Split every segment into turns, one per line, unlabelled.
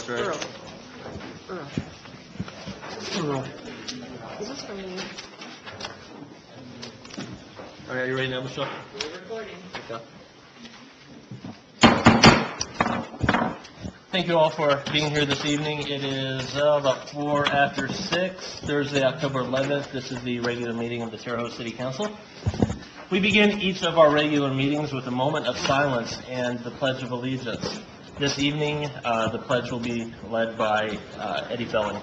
That's right.
Earl. Is this for me?
All right, you ready now, Michelle?
We're recording.
Okay. Thank you all for being here this evening. It is about 6:04, Thursday, October 11th. This is the regular meeting of the Terre Haute City Council. We begin each of our regular meetings with a moment of silence and the Pledge of Allegiance. This evening, the pledge will be led by Eddie Felling.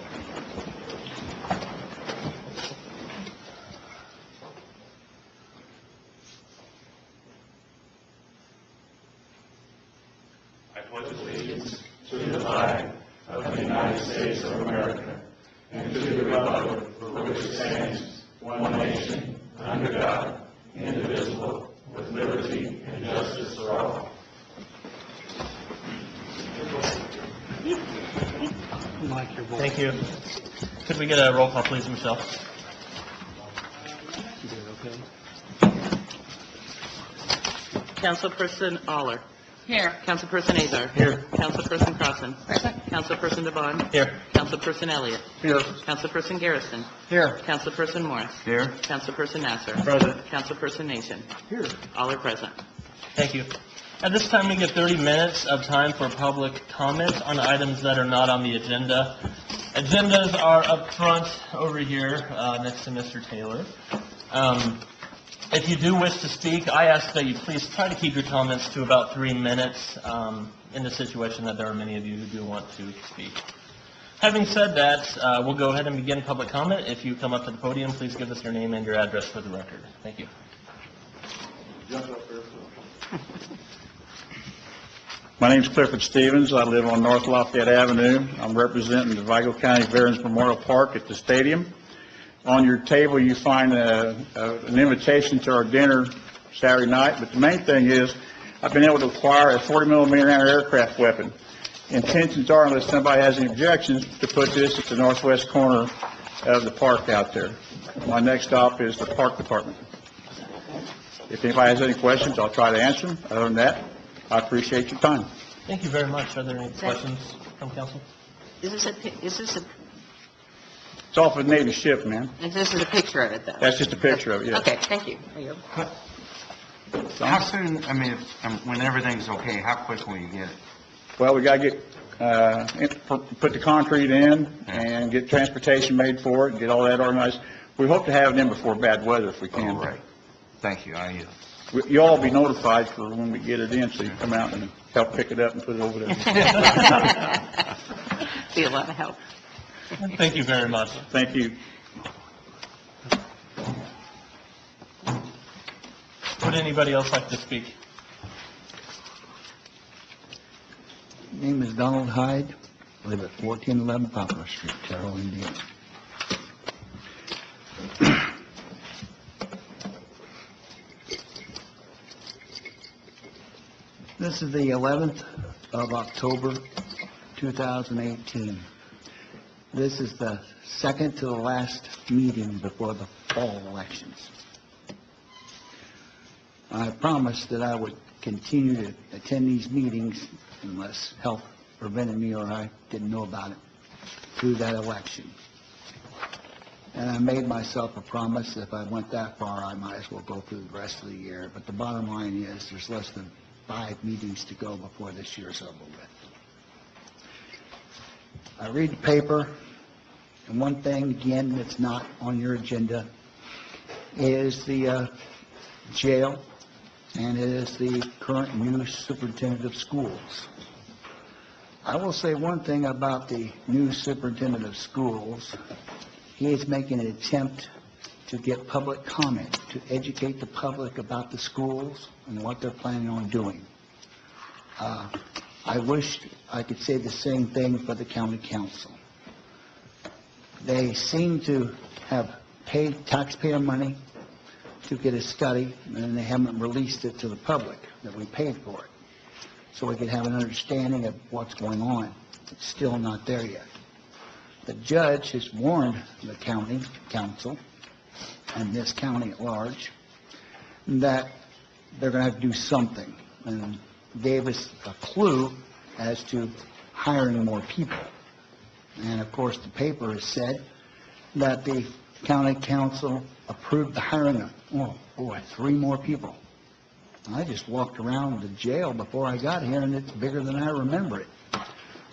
I pledge allegiance to the flag of the United States of America and to the republic for which it stands, one nation, under God, indivisible, with liberty and justice for all.
Mike, your voice.
Thank you. Could we get a roll call, please, Michelle?
You doing okay?
Councilperson Aller.
Here.
Councilperson Azar.
Here.
Councilperson Crossan.
Present.
Councilperson DeBon.
Here.
Councilperson Elliott.
Here.
Councilperson Garrison.
Here.
Councilperson Morris.
Here.
Councilperson Nasser.
Present.
Councilperson Nation.
Here.
All are present.
Thank you. At this time, we get 30 minutes of time for public comment on items that are not on the agenda. Agendas are up front over here next to Mr. Taylor. If you do wish to speak, I ask that you please try to keep your comments to about 3 minutes in the situation that there are many of you who do want to speak. Having said that, we'll go ahead and begin public comment. If you come up to the podium, please give us your name and your address for the record. Thank you.
My name is Clifford Stevens. I live on North Lafayette Avenue. I'm representing the Vigo County Veterans Memorial Park at the stadium. On your table, you find an invitation to our dinner Saturday night, but the main thing is I've been able to acquire a 40mm anti-aircraft weapon. Intentions are, unless somebody has any objections, to put this at the northwest corner of the park out there. My next stop is the park department. If anybody has any questions, I'll try to answer them. Other than that, I appreciate your time.
Thank you very much. Are there any questions from council?
Is this a
It's off a Navy ship, man.
this is a picture of it, though?
That's just a picture of it, yes.
Okay, thank you. There you go.
How soon, I mean, when everything's okay, how quick will you get it?
Well, we gotta get, put the concrete in and get transportation made for it, get all that organized. We hope to have it in before bad weather if we can.
All right. Thank you.
You all be notified for when we get it in, so you come out and help pick it up and put it over there.
Be a lot of help.
Thank you very much.
Thank you.
Would anybody else like to speak?
Name is Donald Hyde. I live at 1411 Poplar Street, Terre Haute, Indiana. This is the 11th of October, 2018. This is the second to the last meeting before the fall elections. I promised that I would continue to attend these meetings unless health prevented me or I didn't know about it through that election. And I made myself a promise, if I went that far, I might as well go through the rest of the year. But the bottom line is, there's less than 5 meetings to go before this year's over with. I read the paper, and one thing, again, that's not on your agenda is the jail, and it is the current new superintendent of schools. I will say one thing about the new superintendent of schools. He is making an attempt to get public comment, to educate the public about the schools and what they're planning on doing. I wish I could say the same thing for the county council. They seem to have paid taxpayer money to get a study, and they haven't released it to the public that we paid for it, so we could have an understanding of what's going on. It's still not there yet. The judge has warned the county council and this county at large that they're going to have to do something, and gave us a clue as to hiring more people. And of course, the paper has said that the county council approved the hiring of, oh boy, 3 more people. I just walked around the jail before I got here, and it's bigger than I remember it.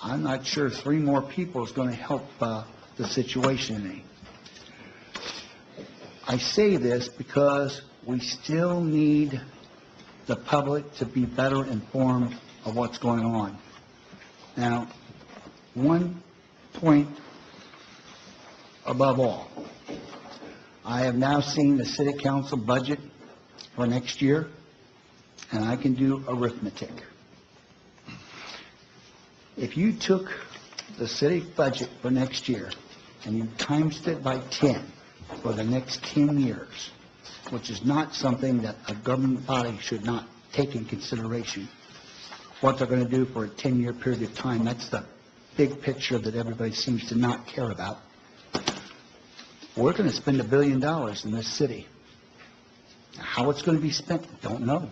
I'm not sure 3 more people is going to help the situation any. I say this because we still need the public to be better informed of what's going on. Now, one point above all, I have now seen the city council budget for next year, and I can do arithmetic. If you took the city budget for next year and you times it by 10 for the next 10 years, which is not something that a government body should not take in consideration, what they're going to do for a 10-year period of time, that's the big picture that everybody seems to not care about. We're going to spend $1 billion in this city. How it's going to be spent, don't know.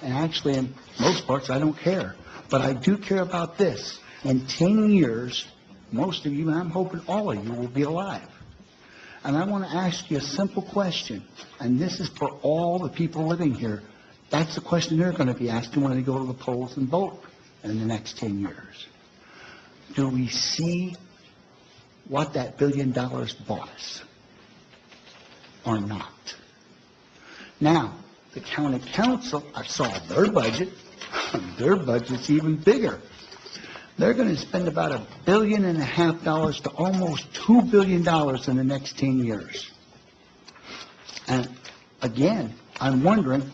And actually, in most parts, I don't care. But I do care about this. In 10 years, most of you, and I'm hoping all of you, will be alive. And I want to ask you a simple question, and this is for all the people living here. That's the question they're going to be asking when they go to the polls and vote in the next 10 years. Do we see what that $1 billion bought us or not? Now, the county council, I saw their budget. Their budget's even bigger. They're going to spend about $1.5 billion to almost $2 billion in the next 10 years. And again, I'm wondering,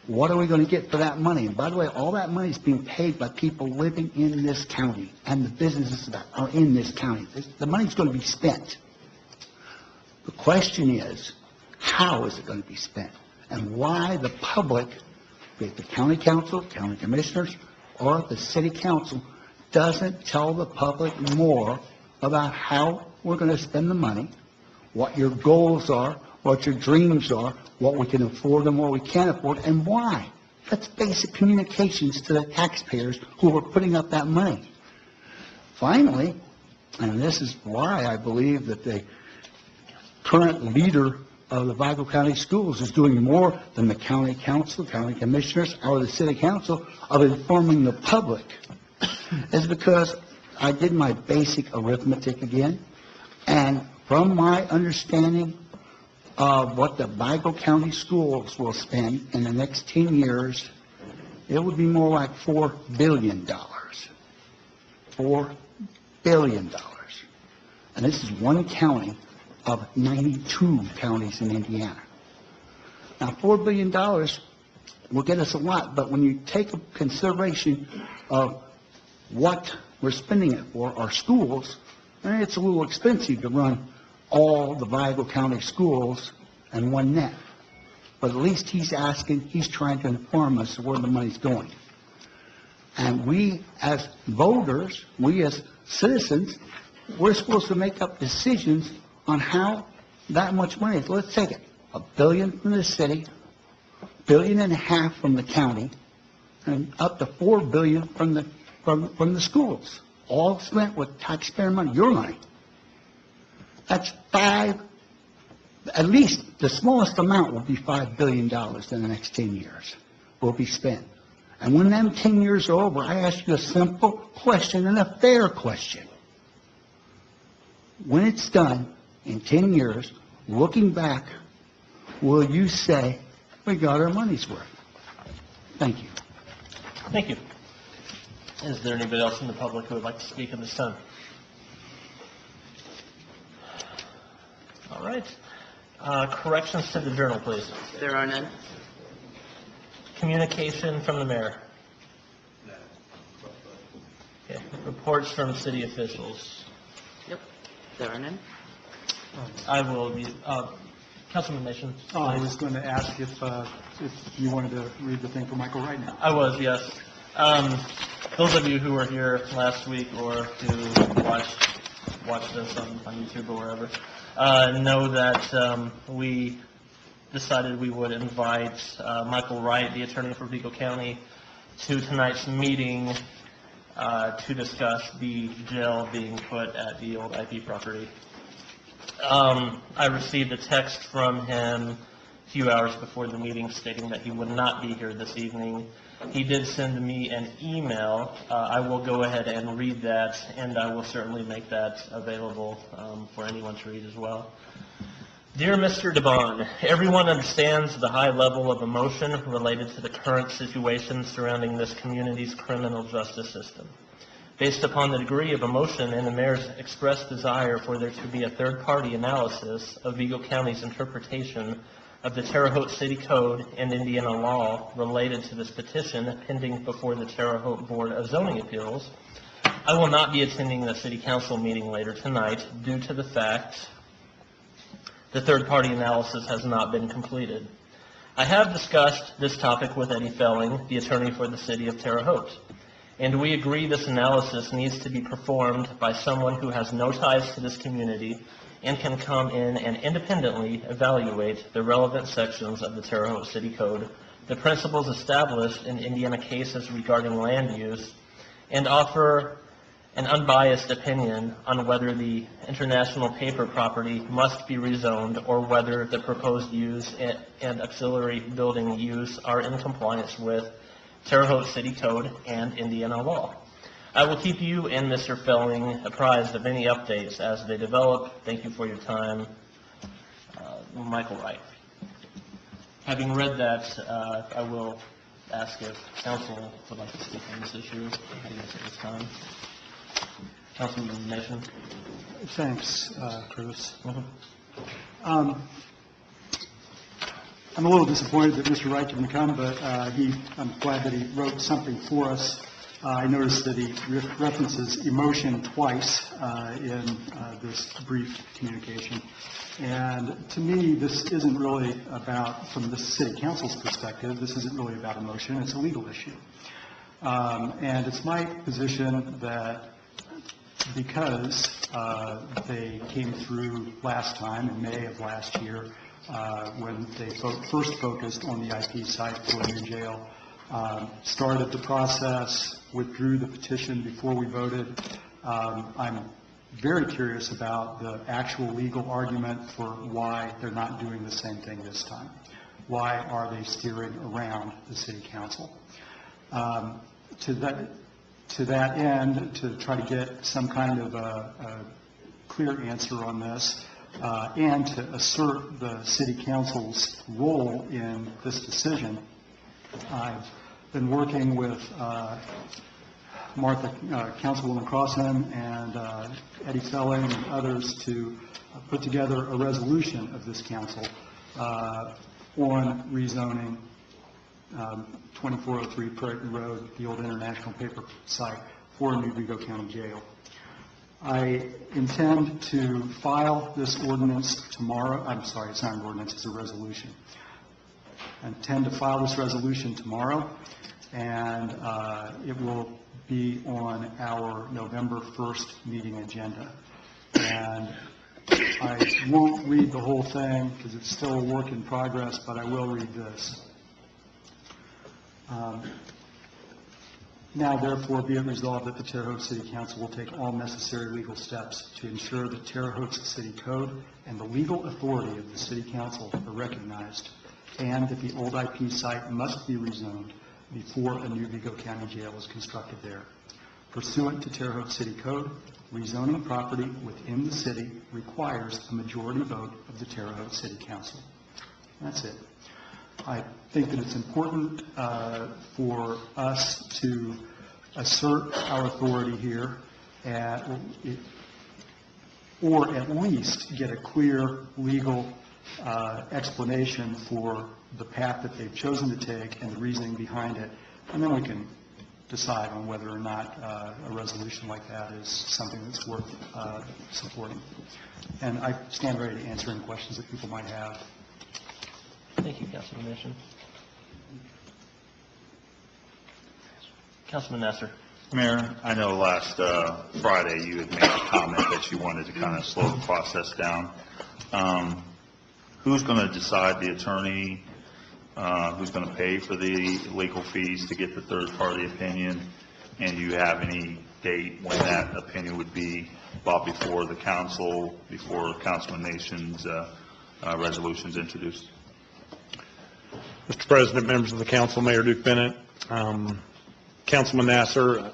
what are we going to get for that money? And by the way, all that money is being paid by people living in this county and the businesses that are in this county. The money's going to be spent. The question is, how is it going to be spent? And why the public, be it the county council, county commissioners, or the city council, doesn't tell the public more about how we're going to spend the money, what your goals are, what your dreams are, what we can afford and what we can't afford, and why. That's basic communications to the taxpayers who are putting up that money. Finally, and this is why I believe that the current leader of the Vigo County Schools is doing more than the county council, county commissioners, or the city council of informing the public, is because I did my basic arithmetic again, and from my understanding of what the Vigo County Schools will spend in the next 10 years, it would be more like $4 billion. $4 billion. And this is one county of 92 counties in Indiana. Now, $4 billion will get us a lot, but when you take a consideration of what we're spending it for, our schools, it's a little expensive to run all the Vigo County schools in one net. But at least he's trying to inform us where the money's going. And we as voters, we as citizens, we're supposed to make up decisions on how that much money is. Let's take it. $1 billion from the city, $1.5 billion from the county, and up to $4 billion from the schools. All spent with taxpayer money, your money. That's at least the smallest amount will be $5 billion in the next 10 years will be spent. And when them 10 years are over, I ask you a simple question and a fair question. When it's done, in 10 years, looking back, will you say, we got our money's worth? Thank you.
Thank you. Is there anybody else in the public who would like to speak on this time? All right. Corrections to the journal, please.
There are none.
Communication from the mayor. Okay. Reports from city officials.
Yep. There are none.
I will be, Councilman Nation.
I was going to ask if you wanted to read the thing for Michael right now.
I was, yes. Those of you who were here last week or who watched this on YouTube or wherever, know that we decided we would invite Michael Wright, the attorney for Vigo County, to tonight's meeting to discuss the jail being put at the old IP property. I received a text from him a few hours before the meeting stating that he would not be here this evening. He did send me an email. I will go ahead and read that, and I will certainly make that available for anyone to read as well. Dear Mr. DeBond, everyone understands the high level of emotion related to the current situation surrounding this community's criminal justice system. Based upon the degree of emotion and the mayor's expressed desire for there to be a third-party analysis of Vigo County's interpretation of the Terre Haute City Code and Indiana law related to this petition pending before the Terre Haute Board of Zoning Appeals, I will not be attending the City Council meeting later tonight due to the fact the third-party analysis has not been completed. I have discussed this topic with Eddie Felling, the attorney for the City of Terre Haute, and we agree this analysis needs to be performed by someone who has no ties to this community and can come in and independently evaluate the relevant sections of the Terre Haute City Code, the principles established in Indiana cases regarding land use, and offer an unbiased opinion on whether the International Paper property must be rezoned or whether the proposed use and auxiliary building use are in compliance with Terre Haute City Code and Indiana law. I will keep you and Mr. Felling apprised of any updates as they develop. Thank you for your time. Michael Wright. Having read that, I will ask if council would like to speak on this issue at this time. Councilman Nation.
Thanks, Curtis. I'm a little disappointed that Mr. Wright didn't come, but I'm glad that he wrote something for us. I noticed that he references emotion twice in this brief communication. And to me, this isn't really about, from the City Council's perspective, this isn't really about emotion. It's a legal issue. And it's my position that because they came through last time in May of last year, when they first focused on the IP site for a new jail, started the process, withdrew the petition before we voted. I'm very curious about the actual legal argument for why they're not doing the same thing this time. Why are they steering around the City Council? To that end, to try to get some kind of a clear answer on this, and to assert the City Council's role in this decision, I've been working with Councilwoman Crossan and Eddie Felling and others to put together a resolution of this council on rezoning 2403 Prairie Road, the old International Paper site, for a new Vigo County jail. I intend to file this ordinance tomorrow. I'm sorry, it's not an ordinance, it's a resolution. I intend to file this resolution tomorrow, and it will be on our November 1st meeting agenda. And I won't read the whole thing because it's still a work in progress, but I will read this. Now, therefore, be it resolved that the Terre Haute City Council will take all necessary legal steps to ensure that Terre Haute's City Code and the legal authority of the City Council are recognized, and that the old IP site must be rezoned before a new Vigo County jail is constructed there. Pursuant to Terre Haute City Code, rezoning property within the city requires a majority vote of the Terre Haute City Council. That's it. I think that it's important for us to assert our authority here, or at least get a clear legal explanation for the path that they've chosen to take and the reasoning behind it, and then we can decide on whether or not a resolution like that is something that's worth supporting. And I stand ready to answer any questions that people might have.
Thank you, Councilman Nation. Councilman Nasser.
Mayor, I know last Friday you had made a comment that you wanted to kind of slow the process down. Who's going to decide, the attorney? Who's going to pay for the legal fees to get the third-party opinion? And do you have any date when that opinion would be brought before the council, before Councilman Nation's resolutions introduced?
Mr. President, members of the council, Mayor Duke Bennett, Councilman Nasser,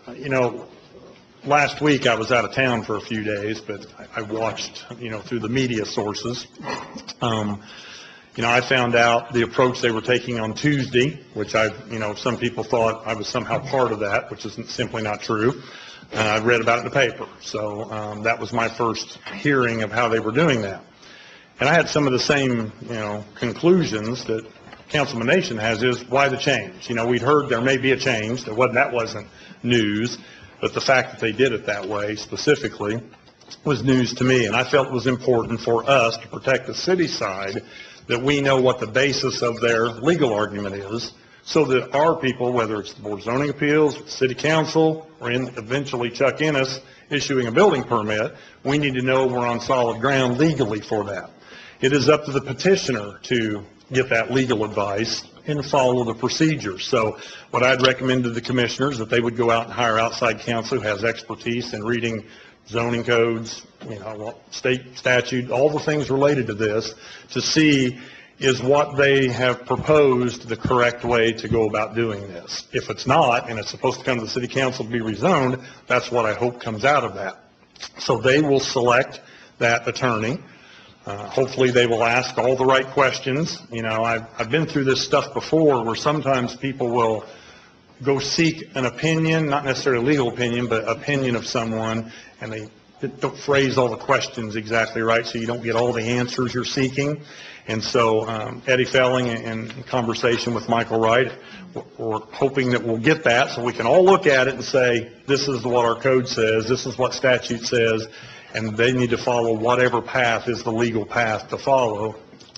last week I was out of town for a few days, but I watched, through the media sources. I found out the approach they were taking on Tuesday, which some people thought I was somehow part of that, which is simply not true. I read about it in the paper. So that was my first hearing of how they were doing that. And I had some of the same, conclusions that Councilman Nation has is why the change? We'd heard there may be a change. That wasn't news, but the fact that they did it that way specifically was news to me. And I felt it was important for us to protect the city side, that we know what the basis of their legal argument is, so that our people, whether it's the Board of Zoning Appeals, the City Council, or eventually Chuck Ennis issuing a building permit, we need to know we're on solid ground legally for that. It is up to the petitioner to get that legal advice and follow the procedures. So what I'd recommend to the commissioners, that they would go out and hire outside counsel who has expertise in reading zoning codes, state statute, all the things related to this, to see is what they have proposed the correct way to go about doing this. If it's not, and it's supposed to come to the City Council to be rezoned, that's what I hope comes out of that. So they will select that attorney. Hopefully they will ask all the right questions. I've been through this stuff before where sometimes people will go seek an opinion, not necessarily a legal opinion, but opinion of someone, and they don't phrase all the questions exactly right, so you don't get all the answers you're seeking. And so Eddie Felling, in conversation with Michael Wright, we're hoping that we'll get that so we can all look at it and say, this is what our code says, this is what statute says, and they need to follow whatever path is the legal path to follow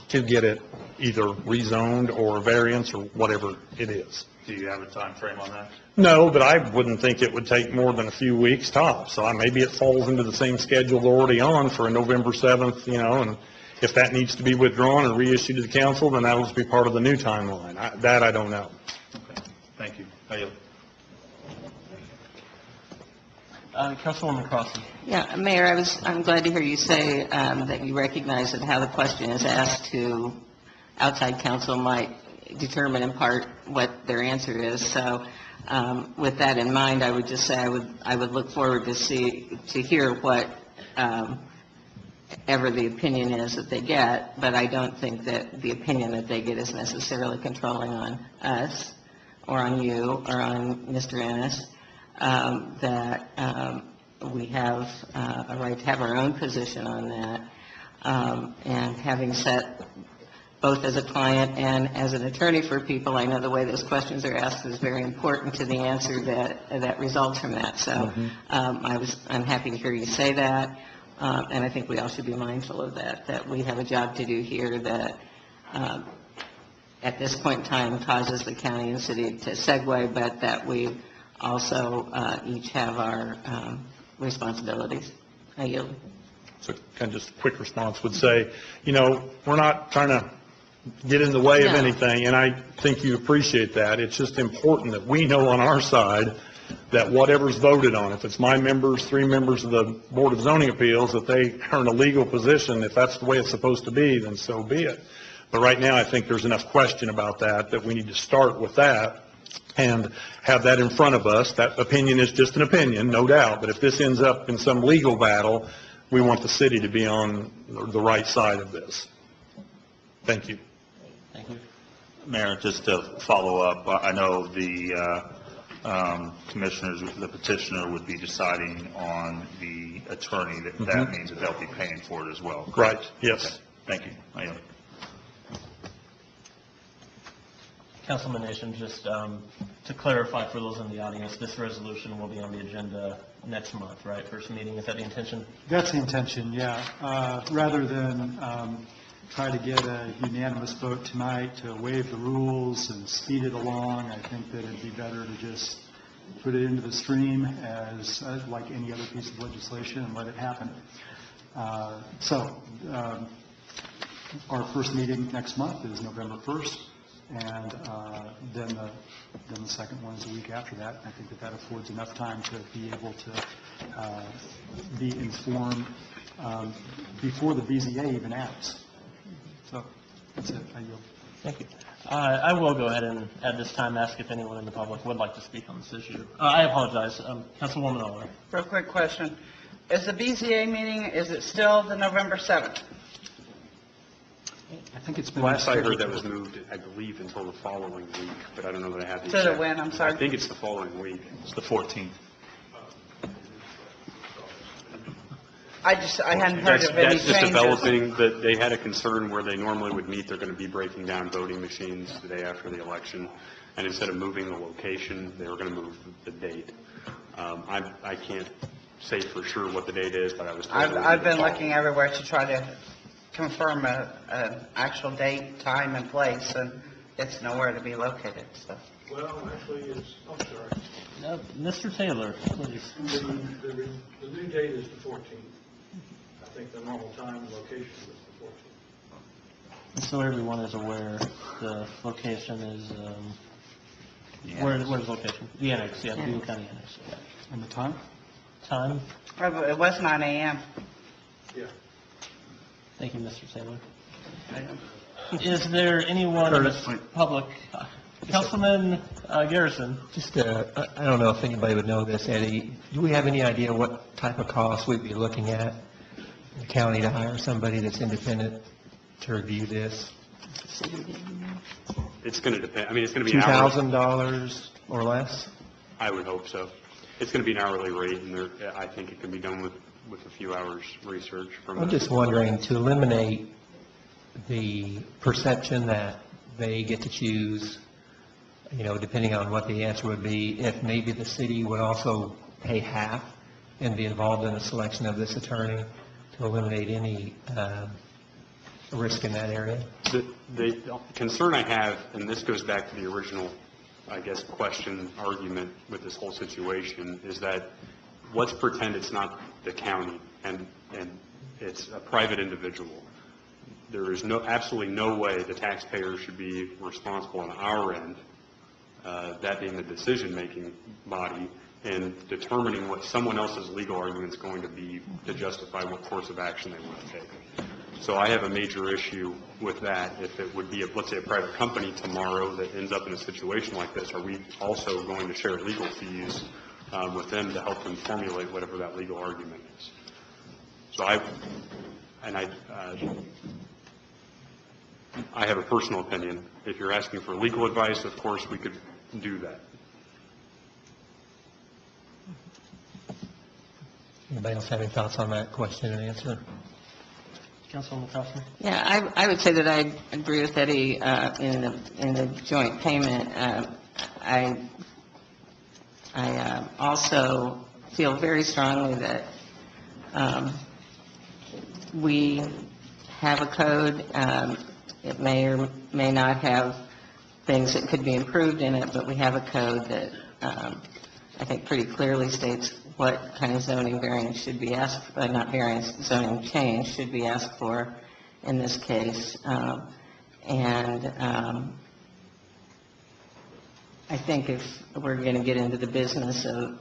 to get it either rezoned or a variance or whatever it is.
Do you have a time frame on that?
No, but I wouldn't think it would take more than a few weeks tops. So maybe it falls into the same schedule they're already on for a November 7th, and if that needs to be withdrawn and reissued to the council, then that will be part of the new timeline. I don't know.
Okay, thank you. Ayo.
Councilwoman Crossan.
Yeah, Mayor, I'm glad to hear you say that you recognize that how the question is asked to outside counsel might determine in part what their answer is. So with that in mind, I would just say I would look forward to hear what ever the opinion is that they get, but I don't think that the opinion that they get is necessarily controlling on us or on you or on Mr. Ennis. That we have a right to have our own position on that. And having set both as a client and as an attorney for people, I know the way those questions are asked is very important to the answer that results from that. So I'm happy to hear you say that. And I think we all should be mindful of that we have a job to do here that at this point in time causes the county and city to segue, but that we also each have our responsibilities. I yield.
So kind of just a quick response would say, we're not trying to get in the way of anything, and I think you appreciate that. It's just important that we know on our side that whatever's voted on, if it's my members, 3 members of the Board of Zoning Appeals, that they are in a legal position, if that's the way it's supposed to be, then so be it. But right now, I think there's enough question about that we need to start with that and have that in front of us. That opinion is just an opinion, no doubt, but if this ends up in some legal battle, we want the city to be on the right side of this. Thank you.
Thank you.
Mayor, just to follow up, I know the commissioners, the petitioner would be deciding on the attorney. That means that they'll be paying for it as well.
Right, yes.
Okay. Thank you. I am.
Councilman Nation, just to clarify for those in the audience, this resolution will be on the agenda next month, right? First meeting, is that the intention?
That's the intention, yeah. Rather than try to get a unanimous vote tonight to waive the rules and speed it along, I think that it'd be better to just put it into the stream as like any other piece of legislation and let it happen. So our first meeting next month is November 1st. and then the second one is a week after that. I think that affords enough time to be able to be informed before the BZA even acts. So that's it. I yield.
Thank you. I will go ahead and at this time ask if anyone in the public would like to speak on this issue. I apologize. Councilwoman Aller.
Real quick question. Is the BZA meeting, is it still the November 7th?
I think it's been...
Last I heard, that was moved, I believe, until the following week, but I don't know that I have the
To the
exact...
when, I'm sorry?
I think it's the following week.
It's the 14th.
I hadn't heard of any
That's just
changes.
developing, that they had a concern where they normally would meet, they're going to be breaking down voting machines the day after the election, and instead of moving the location, they were going to move the date. I can't say for sure what the date is, but I was told...
I've been looking everywhere to try to confirm an actual date, time, and place, and it's nowhere to be located, so.
Well, actually, it's, I'm sorry.
Mr. Taylor, please.
The new date is the 14th. I think the normal time and location is the 14th.
And so everyone is aware, the location is, where's the location? The annex, yeah, the Buell County Annex. Yeah.
And the time?
Time?
It was 9 a.m.
Yeah.
Thank you, Mr. Taylor. Is there anyone in the public? Councilman Garrison.
Just, I don't know if anybody would know this, Eddie. Do we have any idea what type of cost we'd be looking at, the county, to hire somebody that's independent to review this?
It's going to depend, I mean, it's going to be an hourly...
$2,000 or less?
I would hope so. It's going to be an hourly rate, and I think it can be done with a few hours research from...
I'm just wondering, to eliminate the perception that they get to choose, you know, depending on what the answer would be, if maybe the city would also pay half and be involved in the selection of this attorney to eliminate any risk in that area?
The concern I have, and this goes back to the original, I guess, question, argument with this whole situation, is that let's pretend it's not the county and it's a private individual. There is absolutely no way the taxpayer should be responsible on our end, that being the decision-making body, in determining what someone else's legal argument is going to be to justify what course of action they want to take. So I have a major issue with that. If it would be, let's say, a private company tomorrow that ends up in a situation like this, are we also going to share legal fees with them to help them formulate whatever that legal argument is? So I have a personal opinion. If you're asking for legal advice, of course, we could do that.
Anybody else have any thoughts on that question and answer?
Councilwoman Crossman?
Yeah, I would say that I agree with Eddie in the joint payment. I also feel very strongly that we have a code. It may or may not have things that could be improved in it, but we have a code that I think pretty clearly states what kind of zoning variance should be asked, not variance, zoning change should be asked for in this case. I think if we're going to get into the business of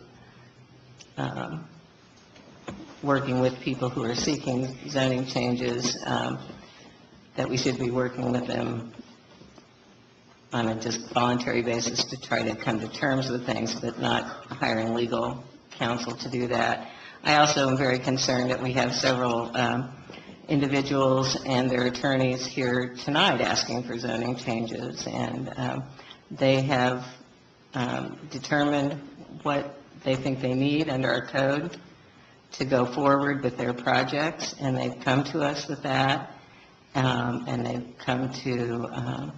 working with people who are seeking zoning changes, that we should be working with them on a just voluntary basis to try to come to terms with things, but not hiring legal counsel to do that. I also am very concerned that we have several individuals and their attorneys here tonight asking for zoning changes, and they have determined what they think they need under our code to go forward with their projects, and they've come to us with that, and they've come to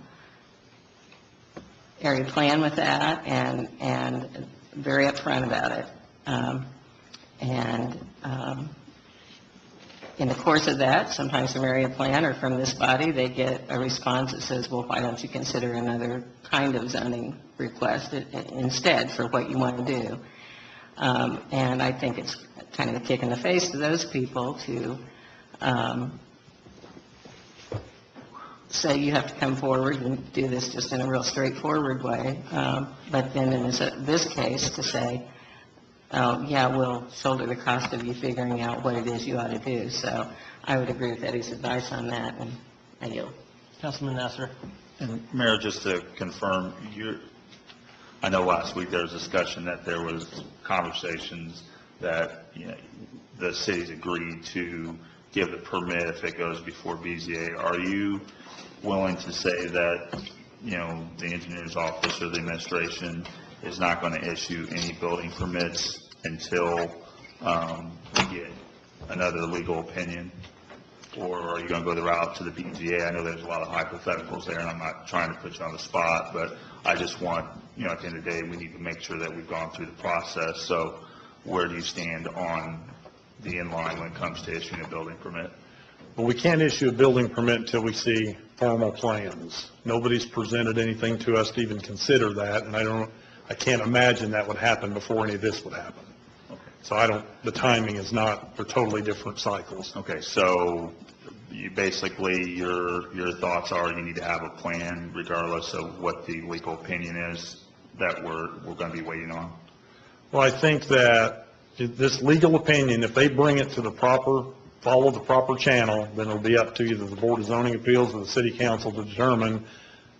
area plan with that, and very upfront about it. In the course of that, sometimes from area plan or from this body, they get a response that says, well, why don't you consider another kind of zoning request instead for what you want to do? And I think it's kind of a kick in the face to those people to say you have to come forward and do this just in a real straightforward way. But then in this case, to say, oh, yeah, we'll shoulder the cost of you figuring out what it is you ought to do. So I would agree with Eddie's advice on that, and I yield.
Councilman Nasser.
And Mayor, just to confirm, I know last week there was discussion that there was conversations that, the cities agreed to give the permit if it goes before BZA. Are you willing to say that, the engineer's office or the administration is not going to issue any building permits until we get another legal opinion? Or are you going to go the route to the BZA? I know there's a lot of hypotheticals there, and I'm not trying to put you on the spot, but I just want, at the end of the day, we need to make sure that we've gone through the process. So where do you stand on the in-line when it comes to issuing a building permit?
Well, we can't issue a building permit until we see formal plans. Nobody's presented anything to us to even consider that, and I can't imagine that would happen before any of this would happen. So the timing is not, they're totally different cycles.
Okay, so your thoughts are you need to have a plan regardless of what the legal opinion is that we're going to be waiting on?
Well, I think that this legal opinion, if they bring it to follow the proper channel, then it'll be up to either the Board of Zoning Appeals or the City Council to determine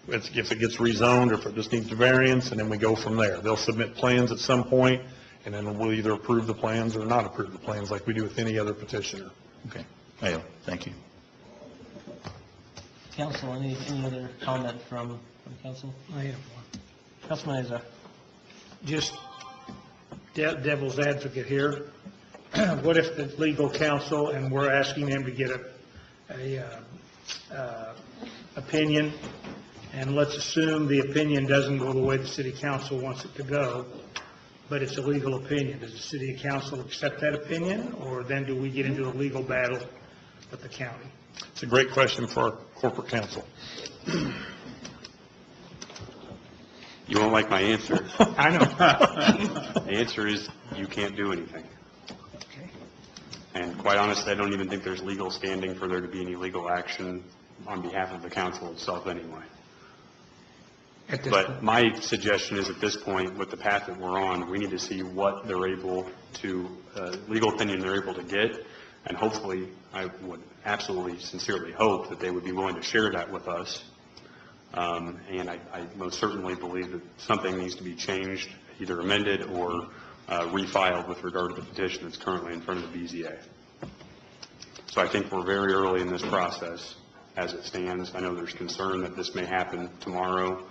if it gets rezoned or if it just needs a variance, and then we go from there. They'll submit plans at some point, and then we'll either approve the plans or not approve the plans like we do with any other petitioner.
Okay. Thank you.
Council, any other comment from council?
I have one.
Councilman Azar.
Just devil's advocate here. What if the legal counsel, and we're asking them to get a opinion, and let's assume the opinion doesn't go the way the city council wants it to go, but it's a legal opinion. Does the city council accept that opinion, or then do we get into a legal battle with the county?
It's a great question for our corporate counsel.
You won't like my answer.
I know.
The answer is you can't do anything. And quite honestly, I don't even think there's legal standing for there to be any legal action on behalf of the council itself anyway. But my suggestion is at this point, with the path that we're on, we need to see what they're able to, legal opinion they're able to get, and hopefully, I would absolutely sincerely hope that they would be willing to share that with us. And I most certainly believe that something needs to be changed, either amended or refiled with regard to the petition that's currently in front of the BZA. So I think we're very early in this process as it stands. I know there's concern that this may happen tomorrow.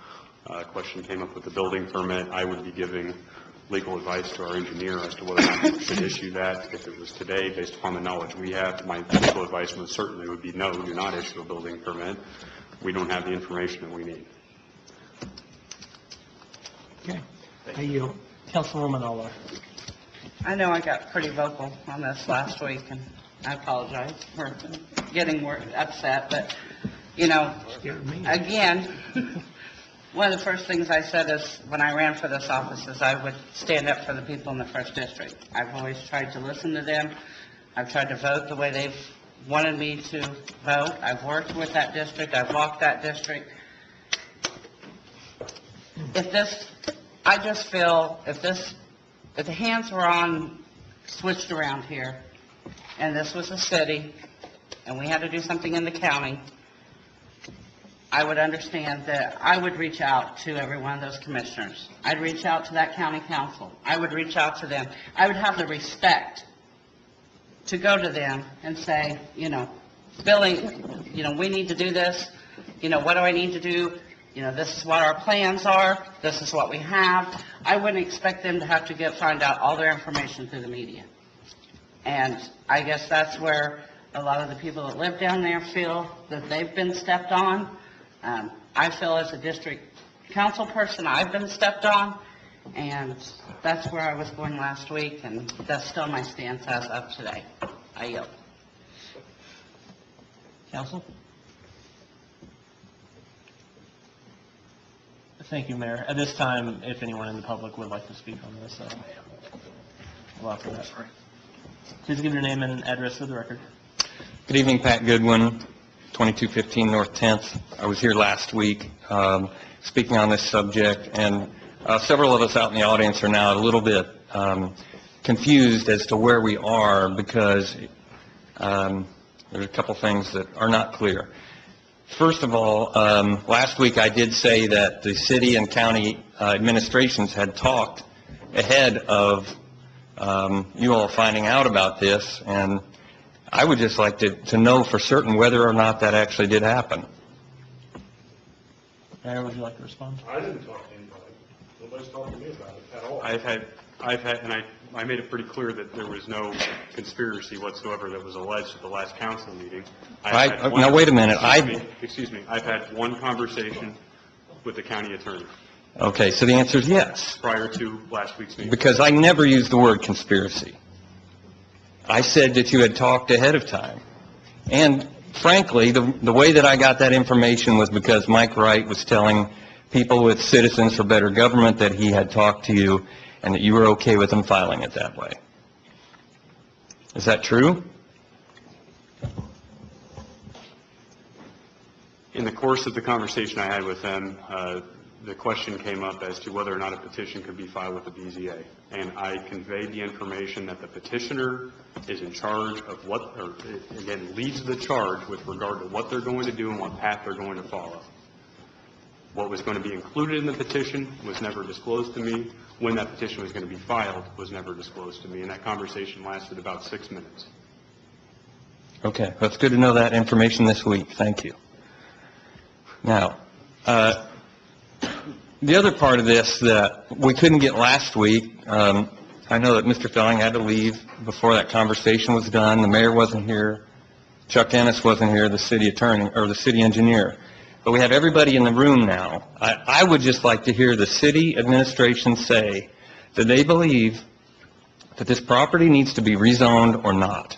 A question came up with the building permit. I would be giving legal advice to our engineer as to whether or not we should issue that. If it was today, based upon the knowledge we have, my legal advice most certainly would be no, do not issue a building permit. We don't have the information that we need.
Okay. Hey, you.
Councilwoman Aller.
I know I got pretty vocal on this last week, and I apologize for getting more upset, but, again, one of the first things I said is, when I ran for this office, is I would stand up for the people in the first district. I've always tried to listen to them. I've tried to vote the way they've wanted me to vote. I've worked with that district. I've walked that district. I just feel if the hands were switched around here, and this was a city, and we had to do something in the county, I would understand that I would reach out to every one of those commissioners. I'd reach out to that county council. I would reach out to them. I would have the respect to go to them and say, Billy, we need to do this. What do I need to do? This is what our plans are. This is what we have. I wouldn't expect them to have to find out all their information through the media. And I guess that's where a lot of the people that live down there feel that they've been stepped on. I feel as a district council person, I've been stepped on, and that's where I was going last week, and that's still my stance as of today. I yield.
Council? Thank you, Mayor. At this time, if anyone in the public would like to speak on this, allow for that. Please give your name and address for the record.
Good evening, Pat Goodwin,
2215 North 10th. I was here last week speaking on this subject, and several of us out in the audience are now a little bit confused as to where we are because there's a couple things that are not clear. First of all, last week I did say that the city and county administrations had talked ahead of you all finding out about this, and I would just like to know for certain whether or not that actually did happen.
Mayor, would you like to respond?
I didn't talk to anybody. Nobody's talked to me about it at all.
I've had, and I made it pretty clear that there was no conspiracy whatsoever that was alleged at the last council meeting.
Now, wait a minute.
Excuse me. I've had one conversation with the county attorney
Okay, so the answer is yes,
prior to last week's meeting.
because I never used the word conspiracy. I said that you had talked ahead of time. And frankly, the way that I got that information was because Mike Wright was telling people with Citizens for Better Government that he had talked to you and that you were okay with him filing it that way. Is that true?
In the course of the conversation I had with them, the question came up as to whether or not a petition could be filed with the BZA. And I conveyed the information that the petitioner is in charge of what, or again, leads the charge with regard to what they're going to do and what path they're going to follow. What was going to be included in the petition was never disclosed to me. When that petition was going to be filed was never disclosed to me. And that conversation lasted about 6 minutes.
Okay, well, it's good to know that information this week. Thank you. Now, the other part of this that we couldn't get last week, I know that Mr. Felling had to leave before that conversation was done. The mayor wasn't here. Chuck Ennis wasn't here, the city attorney, or the city engineer. But we have everybody in the room now. I would just like to hear the city administration say that they believe that this property needs to be rezoned or not.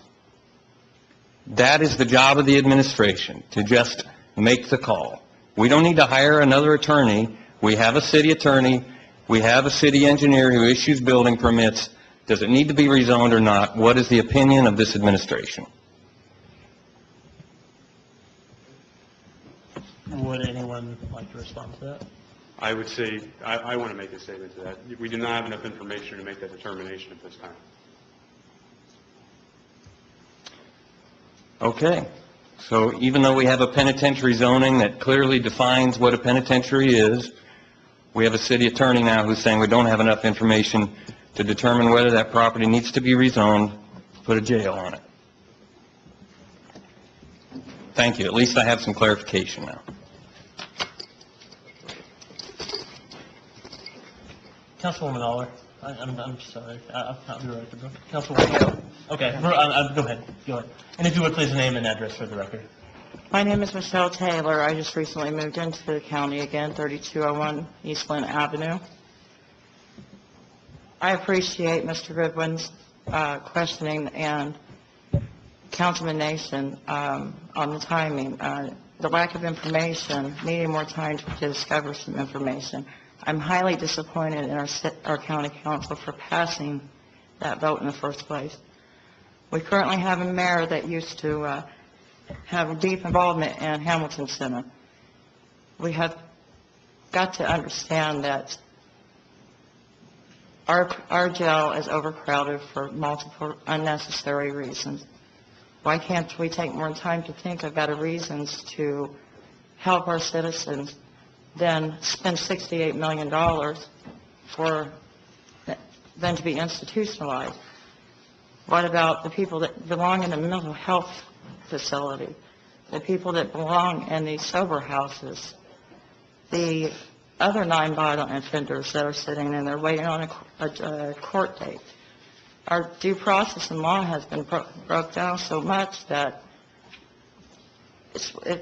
That is the job of the administration, to just make the call. We don't need to hire another attorney. We have a city attorney. We have a city engineer who issues building permits. Does it need to be rezoned or not? What is the opinion of this administration?
Would anyone like to respond to that?
I would say, I want to make a statement to that. We do not have enough information to make that determination at this time.
Okay. So even though we have a penitentiary zoning that clearly defines what a penitentiary is, we have a city attorney now who's saying we don't have enough information to determine whether that property needs to be rezoned, put a jail on it. Thank you. At least I have some clarification now.
Councilwoman Aller, I'm sorry, I'll be right there. Councilwoman, okay, go ahead. And if you would please name and address for the record.
My name is Michelle Taylor. I just recently moved into the county again, 3201 East Lynn Avenue. I appreciate Mr. Goodwin's questioning and Councilman Nation on the timing. The lack of information, needing more time to discover some information. I'm highly disappointed in our county council for passing that vote in the first place. We currently have a mayor that used to have deep involvement in Hamilton Center. We have got to understand that our jail is overcrowded for multiple unnecessary reasons. Why can't we take more time to think of better reasons to help our citizens than spend $68 million for them to be institutionalized? What about the people that belong in a mental health facility, the people that belong in these sober houses, the other nonviolent offenders that are sitting in there waiting on a court date? Our due process in law has been broke down so much that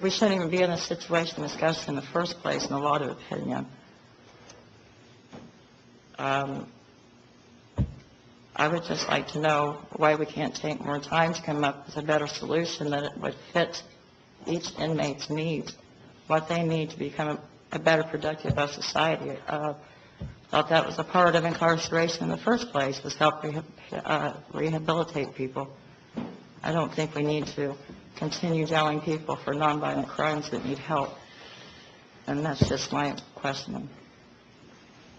we shouldn't even be in a situation discussed in the first place, in a lot of opinion. I would just like to know why we can't take more time to come up with a better solution that would fit each inmate's needs, what they need to become a better productive of society. Thought that was a part of incarceration in the first place, was help rehabilitate people. I don't think we need to continue jailing people for nonviolent crimes that need help. And that's just my question.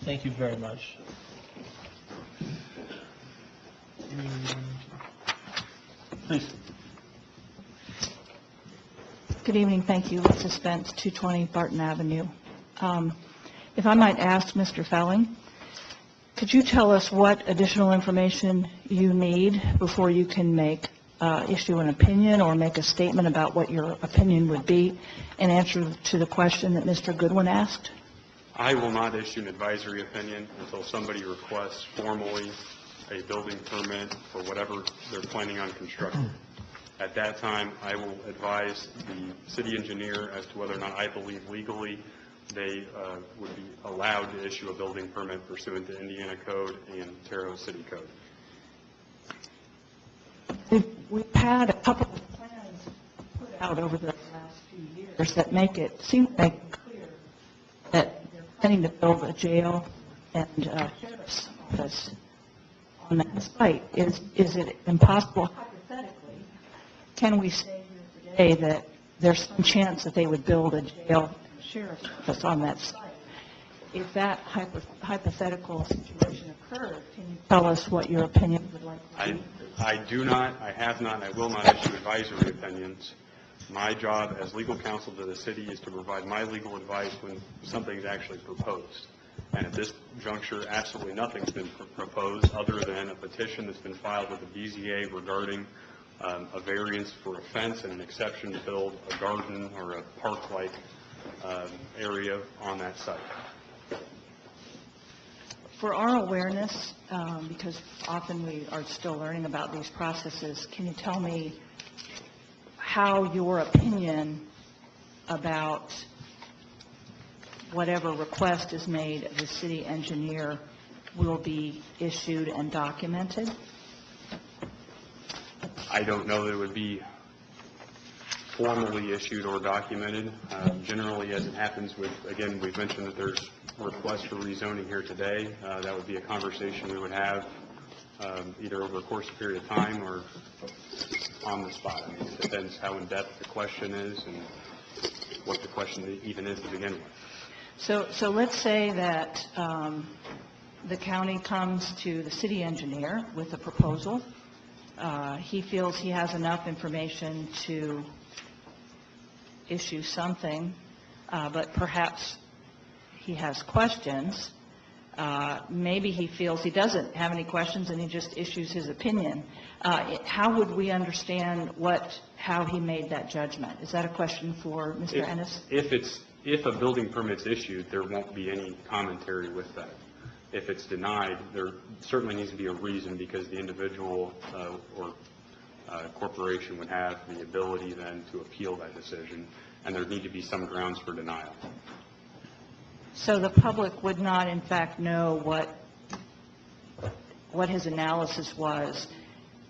Thank you very much. Please.
Good evening, thank you. Lisa Spence, 220 Barton Avenue. If I might ask Mr. Felling, could you tell us what additional information you need before you can issue an opinion or make a statement about what your opinion would be in answer to the question that Mr. Goodwin asked?
I will not issue an advisory opinion until somebody requests formally a building permit for whatever they're planning on constructing. At that time, I will advise the city engineer as to whether or not I believe legally they would be allowed to issue a building permit pursuant to Indiana Code and Terre Haute City Code.
We've had a couple of plans put out over the last few years that seem to make it clear that they're planning to build a jail and sheriff's office on that site. Is it impossible, hypothetically, can we say here today that there's some chance that they would build a jail and a sheriff's office on that site? If that hypothetical situation occurred, can you tell us what your opinion would like to be?
I do not, I have not, and I will not issue advisory opinions. My job as legal counsel to the city is to provide my legal advice when something is actually proposed. And at this juncture, absolutely nothing's been proposed other than a petition that's been filed with the BZA regarding a variance for a fence and an exception to build a garden or a park-like area on that site.
For our awareness, because often we are still learning about these processes, can you tell me how your opinion about whatever request is made of the city engineer will be issued and documented?
I don't know that it would be formally issued or documented. Generally, as it happens with, again, we've mentioned that there's requests for rezoning here today. That would be a conversation we would have either over a course of period of time or on the spot. I mean, it depends how in-depth the question is and what the question even is to begin with.
So let's say that the county comes to the city engineer with a proposal. He feels he has enough information to issue something, but perhaps he has questions. Maybe he feels he doesn't have any questions and he just issues his opinion. How would we understand how he made that judgment? Is that a question for Mr. Ennis?
If a building permit's issued, there won't be any commentary with that. If it's denied, there certainly needs to be a reason because the individual or corporation would have the ability then to appeal that decision, and there need to be some grounds for denial.
So the public would not, in fact, know what his analysis was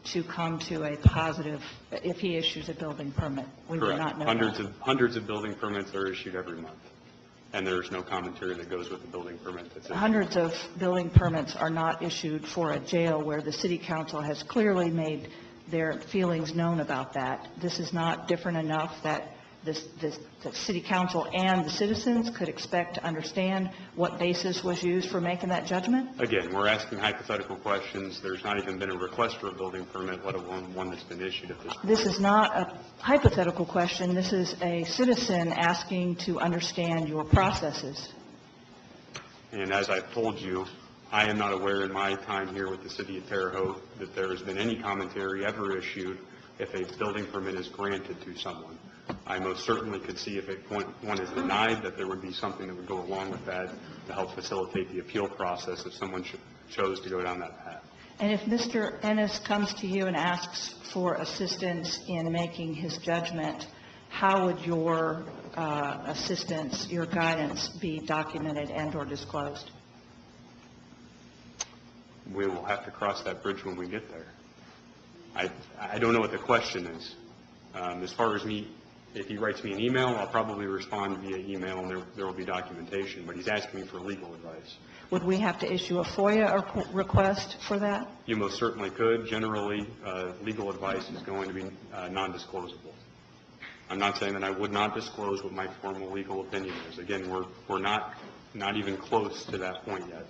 to come to a positive, if he issues a building permit. We would not know that.
Hundreds of building permits are issued every month, and there's no commentary that goes with the building permit that's issued.
Hundreds of building permits are not issued for a jail where the city council has clearly made their feelings known about that. This is not different enough that the city council and the citizens could expect to understand what basis was used for making that judgment?
Again, we're asking hypothetical questions. There's not even been a request for a building permit, let alone one that's been issued at this point.
This is not a hypothetical question. This is a citizen asking to understand your processes.
And as I've told you, I am not aware in my time here with the city of Terre Haute that there has been any commentary ever issued if a building permit is granted to someone. I most certainly could see if one is denied that there would be something that would go along with that to help facilitate the appeal process if someone chose to go down that path.
And if Mr. Ennis comes to you and asks for assistance in making his judgment, how would your assistance, your guidance be documented and or disclosed?
We will have to cross that bridge when we get there. I don't know what the question is. As far as me, if he writes me an email, I'll probably respond via email and there will be documentation, but he's asking me for legal advice.
Would we have to issue a FOIA request for that?
You most certainly could. Generally, legal advice is going to be non-disclosable. I'm not saying that I would not disclose what my formal legal opinion is. Again, we're not even close to that point yet.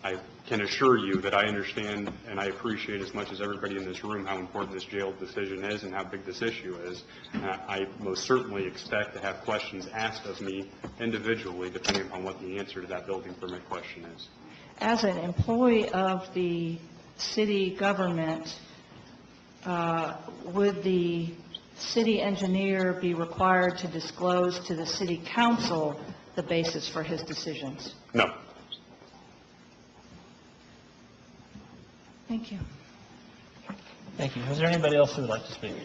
I can assure you that I understand and I appreciate as much as everybody in this room how important this jail decision is and how big this issue is. I most certainly expect to have questions asked of me individually, depending upon what the answer to that building permit question is.
As an employee of the city government, would the city engineer be required to disclose to the city council the basis for his decisions?
No.
Thank you.
Thank you. Is there anybody else who would like to speak?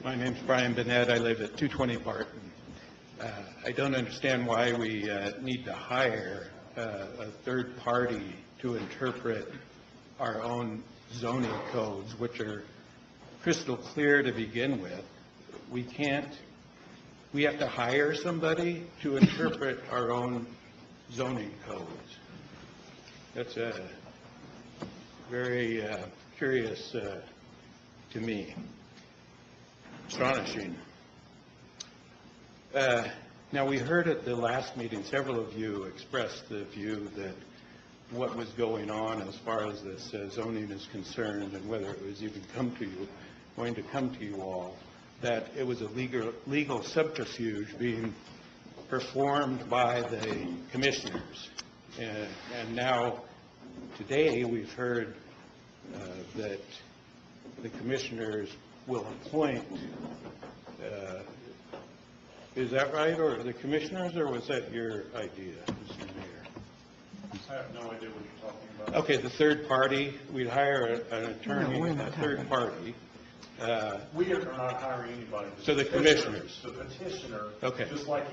My name's Brian Bennett. I live at 220 Barton. I don't understand why we need to hire a third party to interpret our own zoning codes, which are crystal clear to begin with. We have to hire somebody to interpret our own zoning codes. That's very curious to me. Astonishing. Now, we heard at the last meeting, several of you expressed the view that what was going on as far as this zoning is concerned and whether it was even going to come to you all, that it was a legal subterfuge being performed by the commissioners. And now, today, we've heard that the commissioners will appoint, is that right, or the commissioners, or was that your idea, Mr. Mayor?
I have no idea what you're talking about.
Okay, the third party, we'd hire an attorney, a third party.
We are not hiring anybody.
So the commissioners.
The petitioner,
Okay.
just like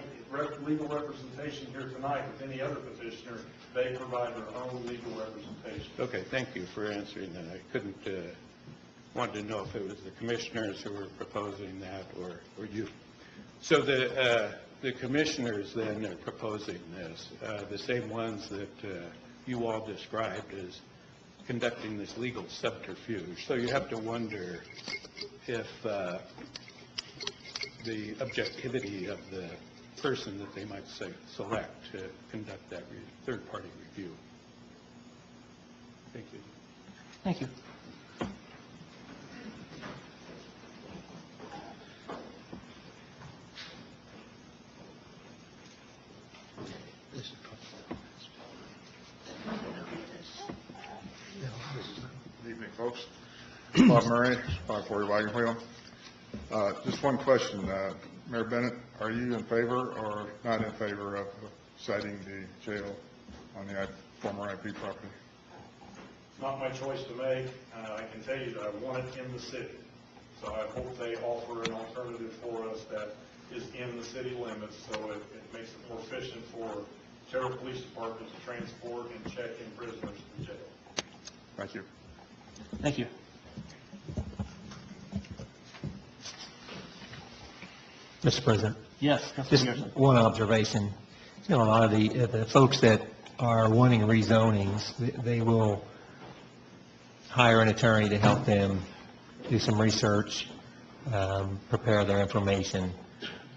legal representation here tonight with any other petitioner, they provide their own legal representation.
Okay, thank you for answering that. I couldn't, wanted to know if it was the commissioners who were proposing that or you. So the commissioners then are proposing this, the same ones that you all described as conducting this legal subterfuge. So you have to wonder if the objectivity of the person that they might select to conduct that third-party review. Thank you.
Thank you.
Good evening, folks. Bob Murray, 540 Wagon Wheel. Just one question. Mayor Bennett, are you in favor or not in favor of citing the jail on the former IP property?
It's not my choice to make. I can tell you that I want it in the city. So I hope they offer an alternative for us that is in the city limits, so it makes it more efficient for Terrell Police Department to transport and check in prisoners to the jail.
Thank you.
Thank you.
Mr. President?
Yes,
Just
Councilman Garrison.
one observation. You know, a lot of the folks that are wanting rezonings, they will hire an attorney to help them do some research, prepare their information.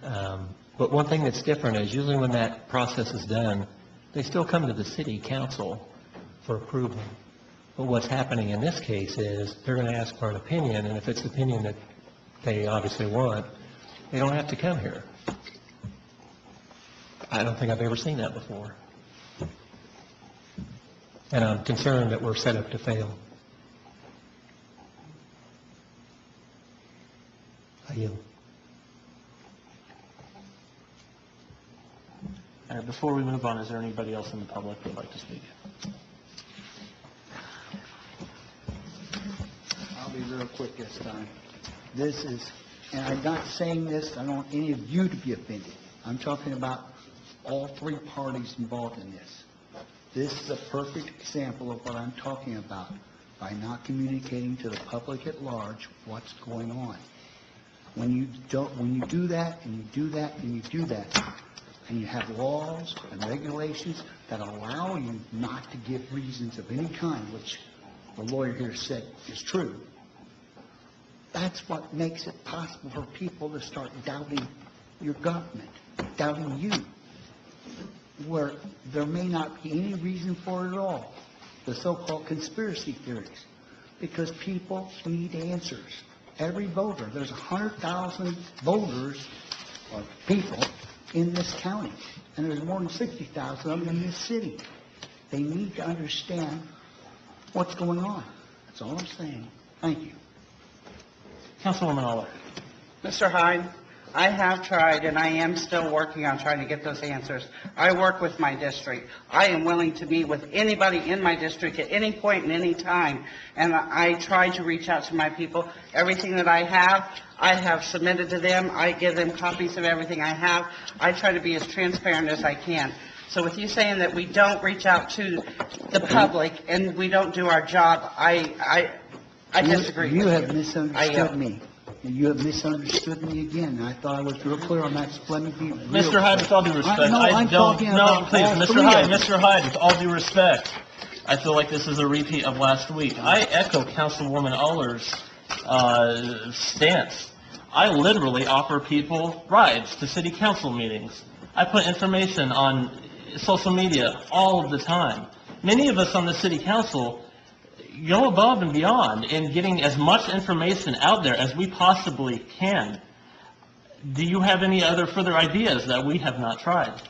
But one thing that's different is usually when that process is done, they still come to the city council for approval. But what's happening in this case is they're going to ask for an opinion, and if it's the opinion that they obviously want, they don't have to come here. I don't think I've ever seen that before. And I'm concerned that we're set up to fail. I yield.
Before we move on, is there anybody else in the public who would like to speak?
I'll be real quick this time. This is, and I'm not saying this, I don't want any of you to be offended. I'm talking about all three parties involved in this. This is a perfect example of what I'm talking about, by not communicating to the public at large what's going on. When you do that, and you do that, and you do that, and you have laws and regulations that allow you not to give reasons of any kind, which the lawyer here said is true, that's what makes it possible for people to start doubting your government, doubting you, where there may not be any reason for it at all, the so-called conspiracy theories, because people need answers. Every voter, there's 100,000 voters or people in this county, and there's more than 60,000 of them in this city. They need to understand what's going on. That's all I'm saying. Thank you.
Councilwoman Aller.
Mr. Hyde, I have tried, and I am still working on trying to get those answers. I work with my district. I am willing to meet with anybody in my district at any point and any time, and I try to reach out to my people. Everything that I have submitted to them. I give them copies of everything I have. I try to be as transparent as I can. So with you saying that we don't reach out to the public and we don't do our job, I disagree.
You have misunderstood me. You have misunderstood me again. I thought I was real clear on that. So let me be real
Mr. Hyde, with all due respect,
I'm talking about
please,
all
Mr.
three
Hyde,
of them.
Mr. Hyde, with all due respect, I feel like this is a repeat of last week. I echo Councilwoman Aller's stance. I literally offer people rides to city council meetings. I put information on social media all of the time. Many of us on the city council go above and beyond in getting as much information out there as we possibly can. Do you have any other further ideas that we have not tried?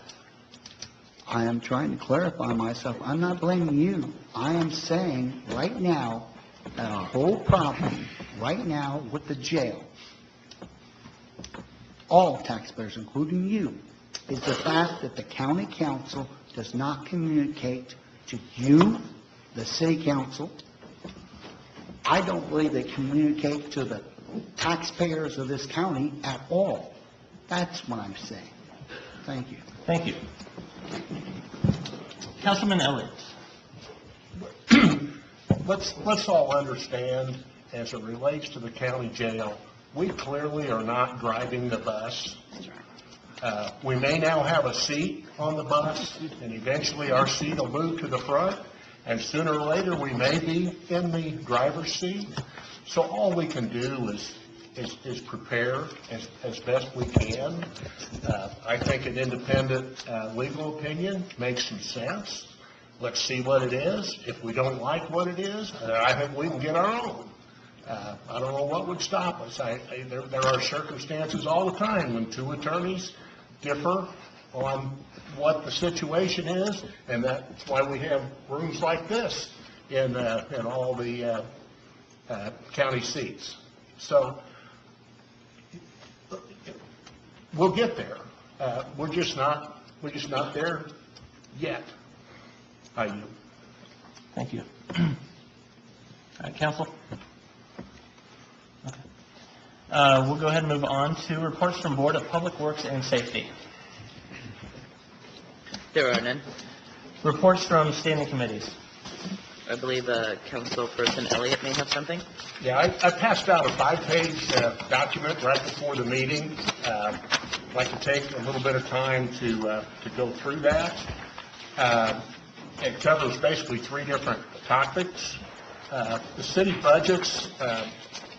I am trying to clarify myself. I'm not blaming you. I am saying right now that our whole problem right now with the jail, all taxpayers, including you, is the fact that the county council does not communicate to you, the city council. I don't believe they communicate to the taxpayers of this county at all. That's what I'm saying. Thank you.
Thank you. Councilman Elliott.
Let's all understand, as it relates to the county jail, we clearly are not driving the bus. We may now have a seat on the bus, and eventually our seat will move to the front, and sooner or later we may be in the driver's seat. So all we can do is prepare as best we can. I think an independent legal opinion makes some sense. Let's see what it is. If we don't like what it is, I think we can get our own. I don't know what would stop us. There are circumstances all the time when two attorneys differ on what the situation is, and that's why we have rooms like this in all the county seats. So we'll get there. We're just not there yet. I yield.
Thank you. All right, council. Okay. We'll go ahead and move on to reports from Board of Public Works and Safety.
There are none.
Reports from standing committees.
I believe Councilperson Elliott may have something.
Yeah, I passed out a 5-page document right before the meeting. I'd like to take a little bit of time to go through that. It covers basically 3 different topics. The city budgets,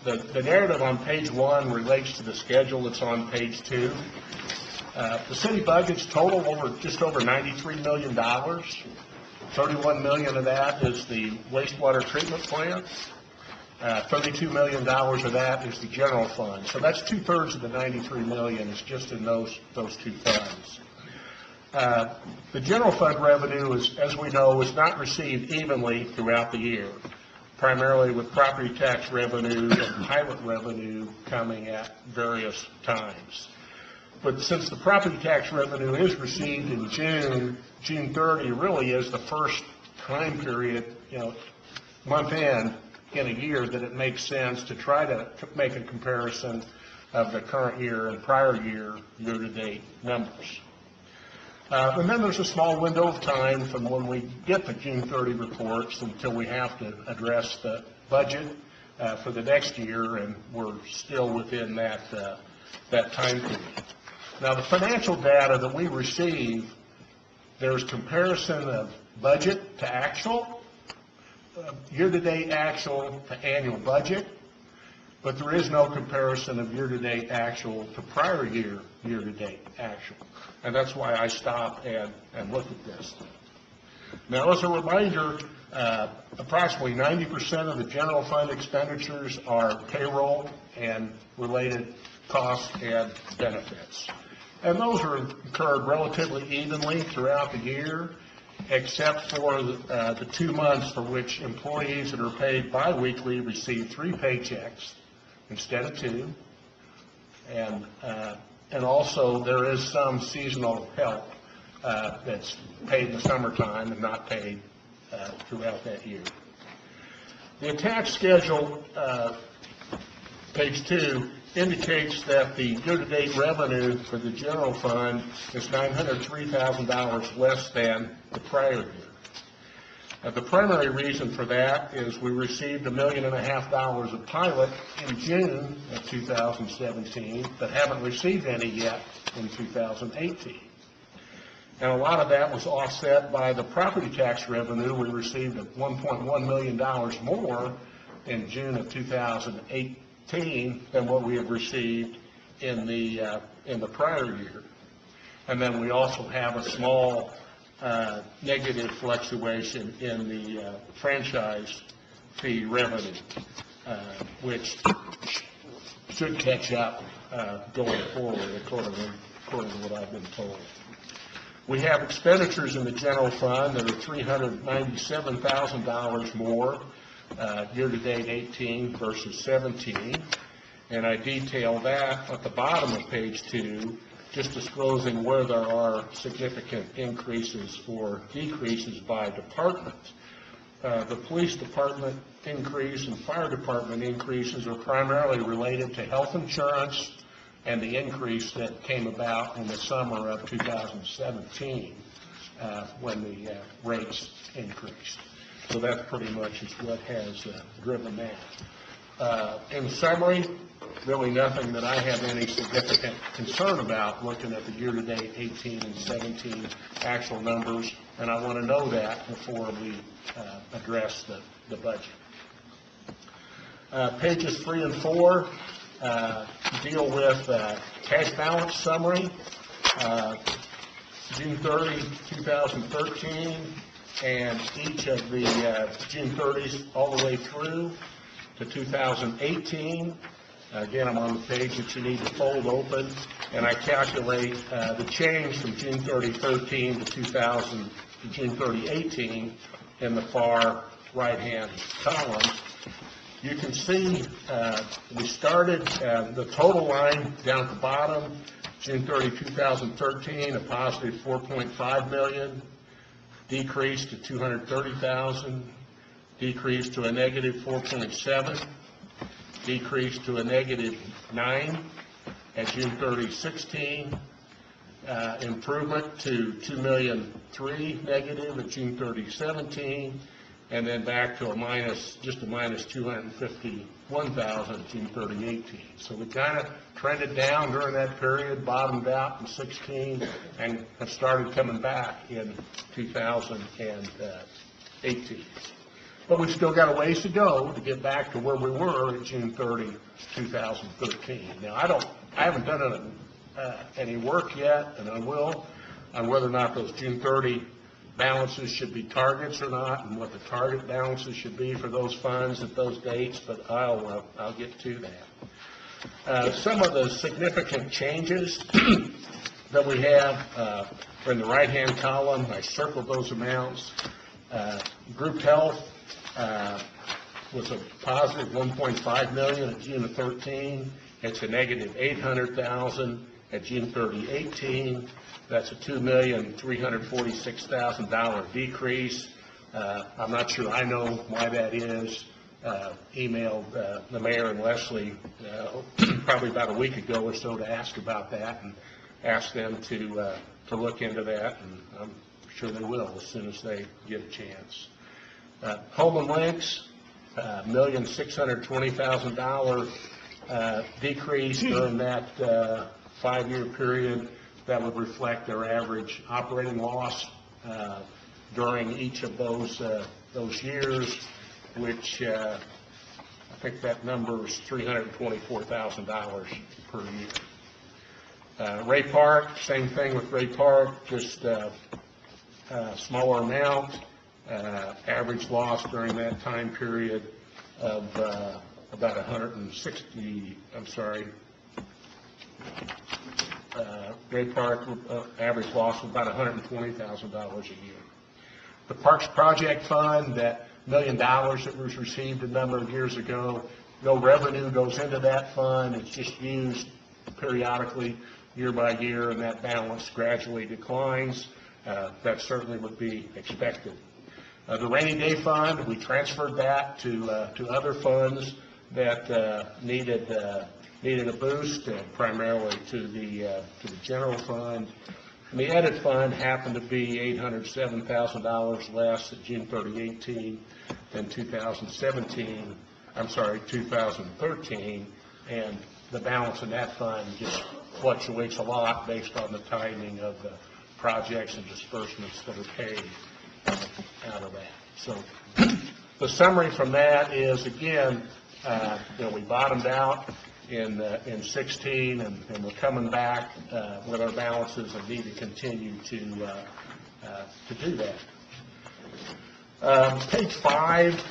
the narrative on page 1 relates to the schedule that's on page 2. The city budgets total just over $93 million. $31 million of that is the wastewater treatment plant. $32 million of that is the general fund. So that's 2/3 of the $93 million is just in those 2 funds. The general fund revenue, as we know, is not received evenly throughout the year, primarily with property tax revenue and pilot revenue coming at various times. But since the property tax revenue is received in June 30 really is the first time period, month end in a year that it makes sense to try to make a comparison of the current year and prior year-to-date numbers. And then there's a small window of time from when we get the June 30 reports until we have to address the budget for the next year, and we're still within that time period. Now, the financial data that we receive, there's comparison of budget to actual, year-to-date actual to annual budget, but there is no comparison of year-to-date actual to prior year, year-to-date actual. And that's why I stop and look at this. Now, as a reminder, approximately 90% of the general fund expenditures are payroll and related costs and benefits. And those are incurred relatively evenly throughout the year, except for the 2 months for which employees that are paid biweekly receive 3 paychecks instead of 2. And also there is some seasonal help that's paid in the summertime and not paid throughout that year. The attached schedule, page 2, indicates that the year-to-date revenue for the general fund is $903,000 less than the prior year. The primary reason for that is we received $1.5 million of pilot in June of 2017, but haven't received any yet in 2018. And a lot of that was offset by the property tax revenue. We received $1.1 million more in June of 2018 than what we had received in the prior year. And then we also have a small negative fluctuation in the franchise fee revenue, which should catch up going forward, according to what I've been told. We have expenditures in the general fund that are $397,000 more year-to-date 18 versus 17, and I detail that at the bottom of page 2, just disclosing where there are significant increases or decreases by department. The police department increase and fire department increases are primarily related to health insurance and the increase that came about in the summer of 2017 when the rates increased. So that pretty much is what has driven that. In summary, really nothing that I have any significant concern about looking at the year-to-date 18 and 17 actual numbers, and I want to know that before we address the budget. Pages 3 and 4 deal with cash balance summary, June 30, 2013, and each of the June 30s all the way through to 2018. Again, I'm on the page that you need to fold open, and I calculate the change from June 30, 13 to June 30, 18 in the far right-hand column. You can see we started the total line down at the bottom, June 30, 2013, a positive $4.5 million, decreased to $230,000, decreased to a negative $4.7, decreased to a negative $9 at June 30, 16, improvement to $2.3 million negative at June 30, 17, and then back to just a minus $251,000 at June 30, 18. So we kind of trended down during that period, bottomed out in 16, and have started coming back in 2018. But we've still got a ways to go to get back to where we were at June 30, 2013. Now, I haven't done any work yet, and I will, on whether or not those June 30 balances should be targets or not, and what the target balances should be for those funds at those dates, but I'll get to that. Some of the significant changes that we have are in the right-hand column. I circled those amounts. Group health was a positive $1.5 million at June of 13. It's a negative $800,000 at June 30, 18. That's a $2,346,000 decrease. I'm not sure I know why that is. Emailed the mayor and Leslie probably about a week ago or so to ask about that and ask them to look into that, and I'm sure they will as soon as they get a chance. Home and Links, $1,620,000 decrease during that 5-year period that would reflect their average operating loss during each of those years, which I think that number is $324,000 per year. Ray Park, same thing with Ray Park, just smaller amount, average loss during that time period of about 160, Ray Park, average loss of about $120,000 a year. The Parks Project Fund, that $1 million that was received a number of years ago, no revenue goes into that fund. It's just used periodically, year by year, and that balance gradually declines. That certainly would be expected. The Rainy Day Fund, we transferred that to other funds that needed a boost, primarily to the general fund. And the edit fund happened to be $807,000 less at June 30, 18 than 2013, and the balance in that fund just fluctuates a lot based on the timing of the projects and disbursements that are paid out of that. So the summary from that is, again, we bottomed out in 16, and we're coming back with our balances and need to continue to do that. Page 5,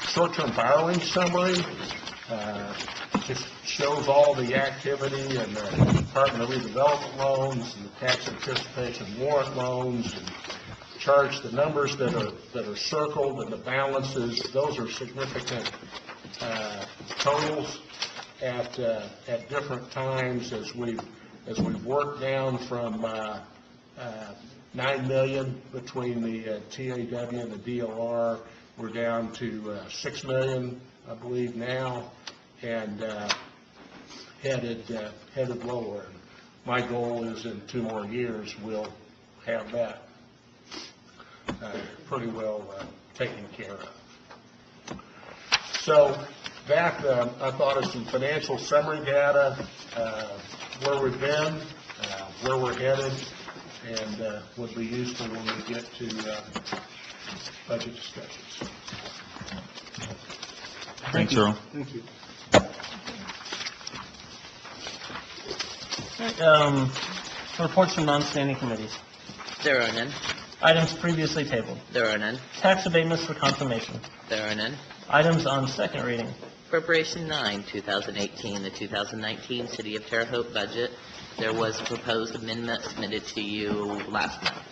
short-term borrowing summary, just shows all the activity and the Department of Redevelopment loans and the tax anticipation warrant loans, and charts the numbers that are circled and the balances. Those are significant totals at different times as we've worked down from $9 million between the TAW and the DOR. We're down to $6 million, I believe, now, and headed lower. My goal is in 2 more years we'll have that pretty well taken care of. So that, I thought, is some financial summary data, where we've been, where we're headed, and would be useful when we get to budget discussions.
Thanks, Earl.
Thank you.
Reports from non-standing committees.
There are none.
Items previously tabled.
There are none.
Tax abatements for confirmation.
There are none.
Items on second reading.
Appropriation 9, 2018, the 2019 City of Terre Haute budget. There was a proposed amendment submitted to you last month.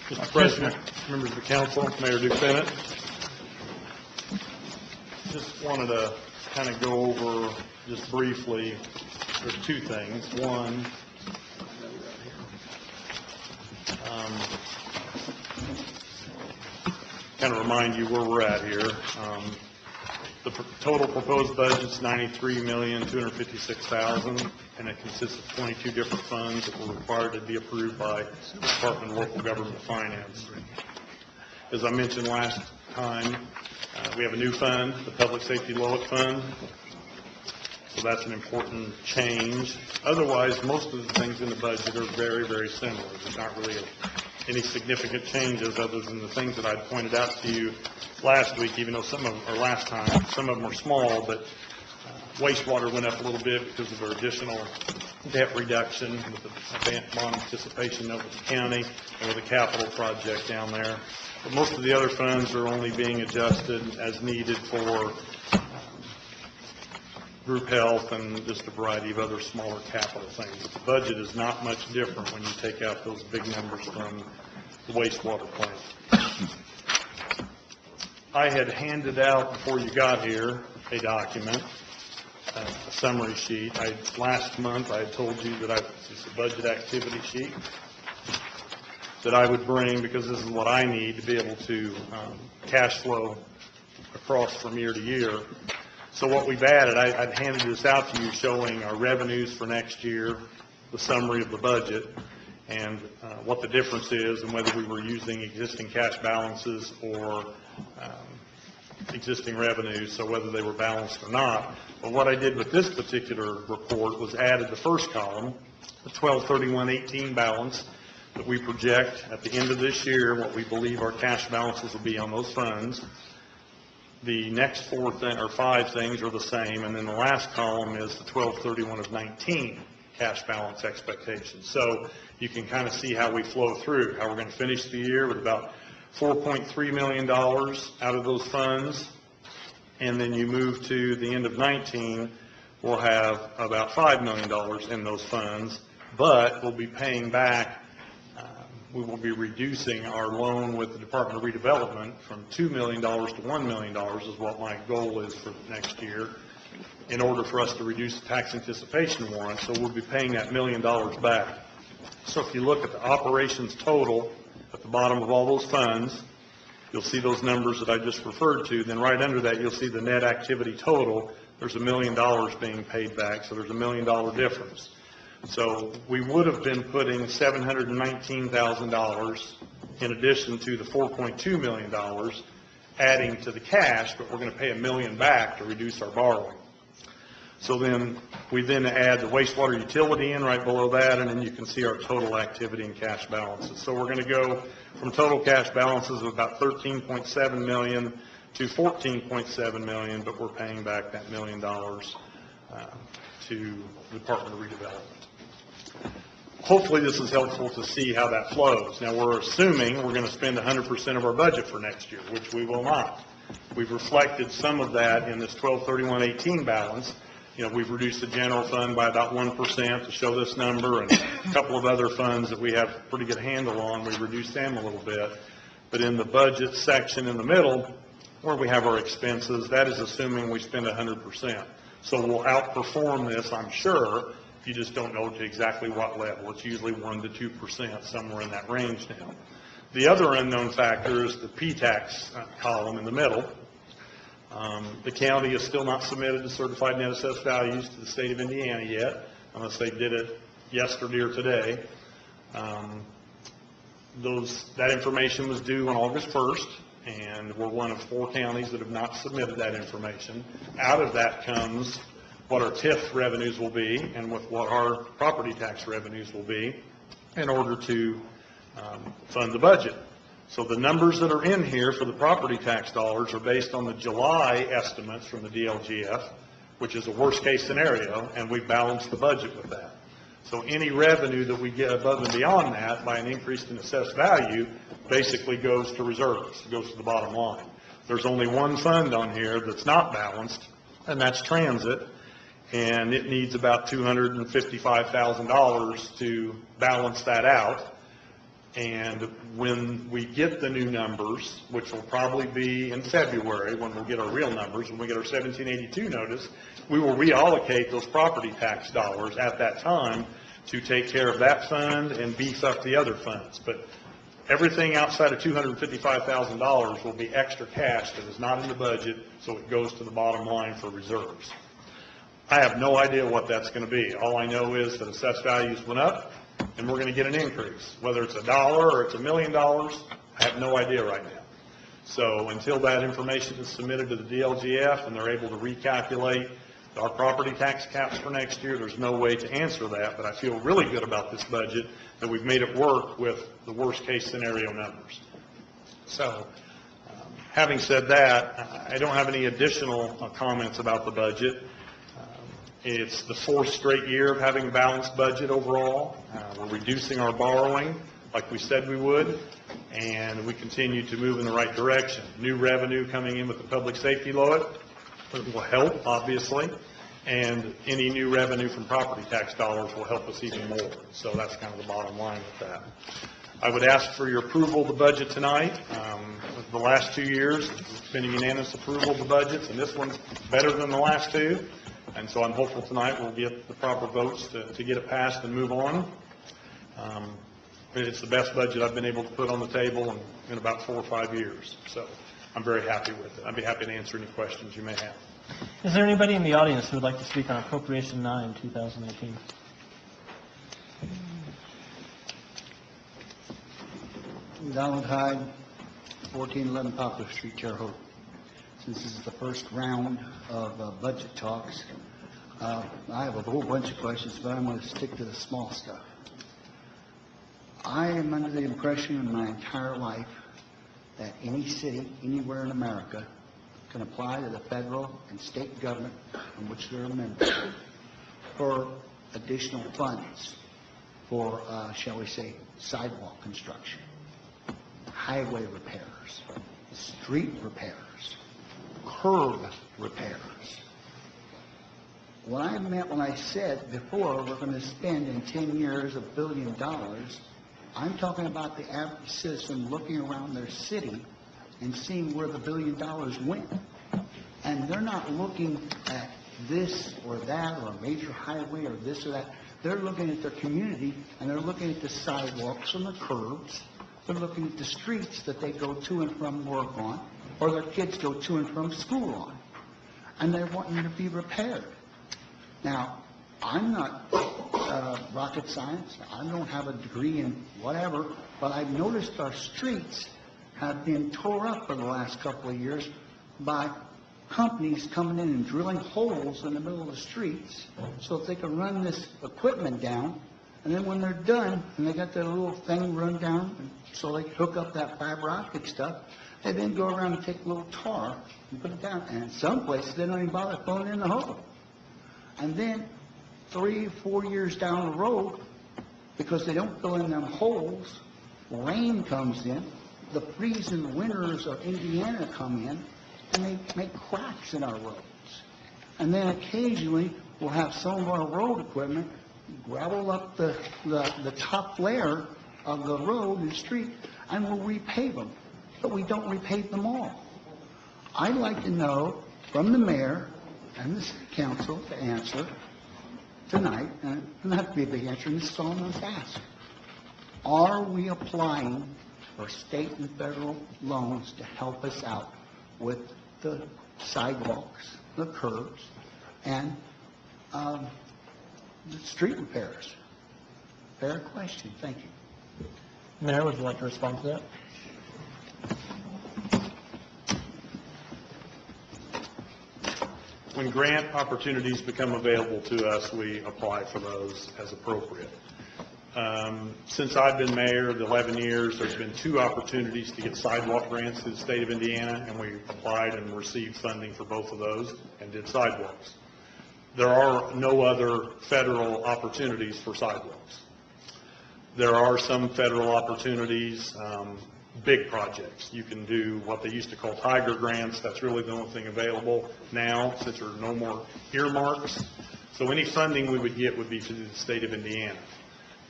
Mr. President, members of the council, Mayor Duke Bennett, just wanted to kind of go over just briefly, there's 2 things. One, kind of remind you where we're at here. The total proposed budget is $93,256,000, and it consists of 22 different funds that were required to be approved by the Department of Local Government Finance. As I mentioned last time, we have a new fund, the Public Safety LOIC Fund, so that's an important change. Otherwise, most of the things in the budget are very, very similar. There's not really any significant changes other than the things that I pointed out to you last week, even though some of them are small, but wastewater went up a little bit because of our additional debt reduction with the advanced bond anticipation note with the county and with the capital project down there. But most of the other funds are only being adjusted as needed for group health and just a variety of other smaller capital things. The budget is not much different when you take out those big numbers from the wastewater plant. I had handed out, before you got here, a document, a summary sheet. Last month I had told you that it's a budget activity sheet that I would bring, because this is what I need to be able to cash flow across from year to year. So what we've added, I'd handed this out to you showing our revenues for next year, the summary of the budget, and what the difference is, and whether we were using existing cash balances or existing revenues, so whether they were balanced or not. But what I did with this particular report was added the first column, the 12/31/18 balance that we project at the end of this year, what we believe our cash balances will be on those funds. The next five things are the same, and then the last column is the 12/31/19 cash balance expectations. So you can kind of see how we flow through, how we're going to finish the year with about $4.3 million out of those funds, and then you move to the end of 19, we'll have about $5 million in those funds, but we'll be paying back, we will be reducing our loan with the Department of Redevelopment from $2 million to $1 million is what my goal is for next year, in order for us to reduce the tax anticipation warrant. So we'll be paying that $1 million back. So if you look at the operations total at the bottom of all those funds, you'll see those numbers that I just referred to. Then right under that, you'll see the net activity total. There's $1 million being paid back, so there's $1 million difference. So we would have been putting $719,000 in addition to the $4.2 million adding to the cash, but we're going to pay $1 million back to reduce our borrowing. So then we add the wastewater utility in right below that, and then you can see our total activity and cash balances. So we're going to go from total cash balances of about $13.7 million to $14.7 million, but we're paying back that $1 million to the Department of Redevelopment. Hopefully this is helpful to see how that flows. Now we're assuming we're going to spend 100% of our budget for next year, which we will not. We've reflected some of that in this 12/31/18 balance. You know, we've reduced the general fund by about 1% to show this number, and a couple of other funds that we have a pretty good handle on, we've reduced them a little bit. But in the budget section in the middle, where we have our expenses, that is assuming we spend 100%. So we'll outperform this, I'm sure. You just don't know to exactly what level. It's usually 1 to 2%, somewhere in that range now. The other unknown factor is the P-tax column in the middle. The county has still not submitted the certified net assessed values to the state of Indiana yet, unless they did it yesterday or today. That information was due on August 1st, and we're one of 4 counties that have not submitted that information. Out of that comes what our TIF revenues will be and with what our property tax revenues will be in order to fund the budget. So the numbers that are in here for the property tax dollars are based on the July estimates from the DLGF, which is a worst-case scenario, and we balance the budget with that. So any revenue that we get above and beyond that by an increase in assessed value basically goes to reserves, goes to the bottom line. There's only one fund on here that's not balanced, and that's transit, and it needs about $255,000 to balance that out. And when we get the new numbers, which will probably be in February when we'll get our real numbers, when we get our 1782 notice, we will reallocate those property tax dollars at that time to take care of that fund and beef up the other funds. But everything outside of $255,000 will be extra cash that is not in the budget, so it goes to the bottom line for reserves. I have no idea what that's going to be. All I know is that assessed values went up, and we're going to get an increase. Whether it's $1 or it's $1 million, I have no idea right now. So until that information is submitted to the DLGF and they're able to recalculate our property tax caps for next year, there's no way to answer that. But I feel really good about this budget, that we've made it work with the worst-case scenario numbers. So having said that, I don't have any additional comments about the budget. It's the 4th straight year of having a balanced budget overall. We're reducing our borrowing like we said we would, and we continue to move in the right direction. New revenue coming in with the public safety law will help, obviously, and any new revenue from property tax dollars will help us even more. So that's kind of the bottom line with that. I would ask for your approval of the budget tonight. The last 2 years, it's been a unanimous approval of the budgets, and this one's better than the last 2. And so I'm hopeful tonight we'll get the proper votes to get it passed and move on. It's the best budget I've been able to put on the table in about 4 or 5 years. So I'm very happy with it. I'd be happy to answer any questions you may have.
Is there anybody in the audience who would like to speak on Appropriation 9, 2018?
Donald Hyde, 1411 Poplar Street, Terre Haute. since this is the first round of budget talks. I have a whole bunch of questions, but I'm going to stick to the small stuff. I am under the impression in my entire life that any city, anywhere in America, can apply to the federal and state government in which they're a member for additional funds for, shall we say, sidewalk construction, highway repairs, street repairs, curb repairs. What I meant when I said before we're going to spend in 10 years $1 billion, I'm talking about the average citizen looking around their city and seeing where the $1 billion went. And they're not looking at this or that or a major highway or this or that. They're looking at their community, and they're looking at the sidewalks and the curbs. They're looking at the streets that they go to and from work on, or their kids go to and from school on. And they're wanting to be repaired. Now, I'm not rocket science. I don't have a degree in whatever, but I've noticed our streets have been tore up for the last couple of years by companies coming in and drilling holes in the middle of the streets so that they can run this equipment down, and then when they're done and they got their little thing run down, and so they hook up that fiber optic stuff, they then go around and take a little tar and put it down, and in some places they don't even bother throwing it in the hole. And then 3 or 4 years down the road, because they don't fill in them holes, rain comes in, the freezing winters of Indiana come in, and they make cracks in our roads. And then occasionally we'll have some of our road equipment gravel up the top layer of the road and street, and we'll repave them. But we don't repave them all. I'd like to know from the mayor and the city council to answer tonight, and it doesn't have to be a big answer, and this is all I'm going to ask. Are we applying for state and federal loans to help us out with the sidewalks, the curbs, and the street repairs? Fair question. Thank you.
Mayor, would you like to respond to that?
When grant opportunities become available to us, we apply for those as appropriate. Since I've been mayor, the 11 years, there's been 2 opportunities to get sidewalk grants through the state of Indiana, and we applied and received funding for both of those and did sidewalks. There are no other federal opportunities for sidewalks. There are some federal opportunities, big projects. You can do what they used to call Tiger grants. That's really the only thing available now, since there are no more earmarks. So any funding we would get would be through the state of Indiana.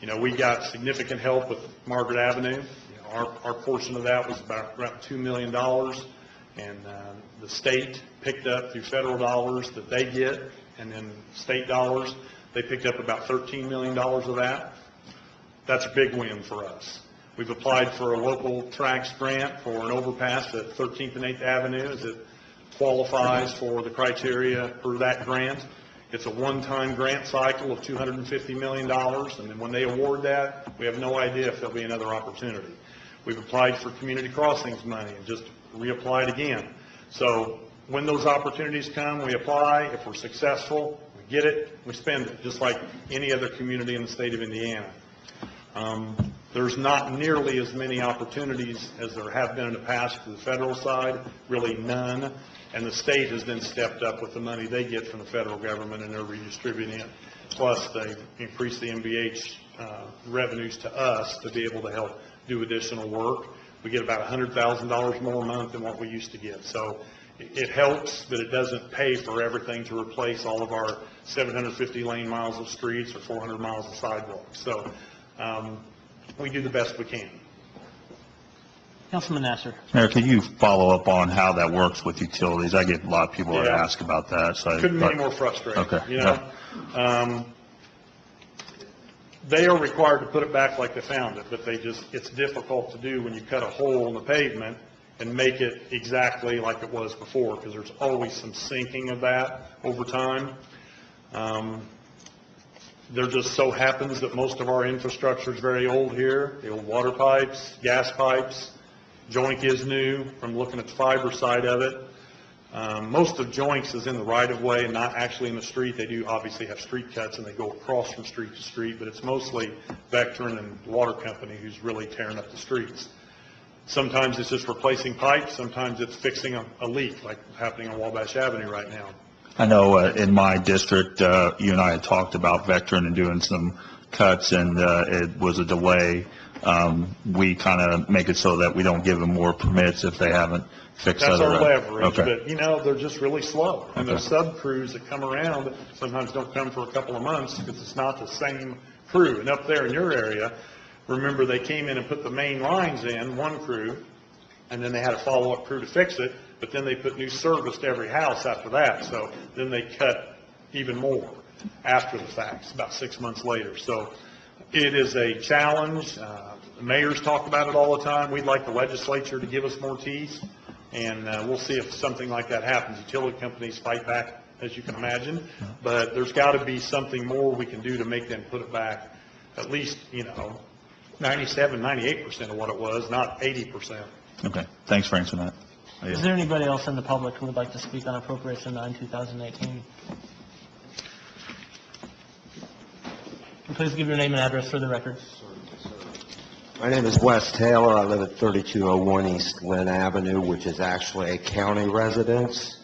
You know, we got significant help with Margaret Avenue. You know, our portion of that was about $2 million, and the state picked up through federal dollars that they get, and then state dollars, they picked up about $13 million of that. That's a big win for us. We've applied for a local tracks grant for an overpass at 13th and 8th Avenue as it qualifies for the criteria for that grant. It's a one-time grant cycle of $250 million, and then when they award that, we have no idea if there'll be another opportunity. We've applied for community crossings money and just reapplied again. So when those opportunities come, we apply. If we're successful, we get it, we spend it, just like any other community in the state of Indiana. There's not nearly as many opportunities as there have been in the past for the federal side, really none. And the state has then stepped up with the money they get from the federal government, and they're redistributing it. Plus, they've increased the MVH revenues to us to be able to help do additional work. We get about $100,000 more a month than what we used to get. So it helps, but it doesn't pay for everything to replace all of our 750 lane miles of streets or 400 miles of sidewalks. So we do the best we can.
Councilman Nasser.
Mayor, could you follow up on how that works with utilities? I get a lot of people that ask about that. So
Couldn't be any more frustrating.
Okay.
You know, they are required to put it back like they found it, but it's difficult to do when you cut a hole in the pavement and make it exactly like it was before, because there's always some sinking of that over time. There just so happens that most of our infrastructure is very old here. The old water pipes, gas pipes. Joink is new from looking at the fiber side of it. Most of Joinks is in the right-of-way and not actually in the street. They do obviously have street cuts, and they go across from street to street, but it's mostly Vectren and the water company who's really tearing up the streets. Sometimes it's just replacing pipes, sometimes it's fixing a leak, like happening on Wabash Avenue right now.
I know in my district, you and I had talked about Vectren and doing some cuts, and it was a delay. We kind of make it so that we don't give them more permits if they haven't fixed
That's
other.
our leverage,
Okay.
but, they're just really slow. And
Okay.
those sub-crews that come around sometimes don't come for a couple of months because it's not the same crew. And up there in your area, remember, they came in and put the main lines in, one crew, and then they had a follow-up crew to fix it, but then they put new service to every house after that. So then they cut even more after the fact, about 6 months later. So it is a challenge. The mayors talk about it all the time. We'd like the legislature to give us more teeth, and we'll see if something like that happens. Utility companies fight back, as you can imagine, but there's got to be something more we can do to make them put it back at least, 97, 98% of what it was, not 80%.
Okay, thanks for answering that.
Is there anybody else in the public who would like to speak on Appropriation 9, 2018? And please give your name and address for the record.
My name is Wes Taylor. I live at 3201 East Glen Avenue, which is actually a county residence.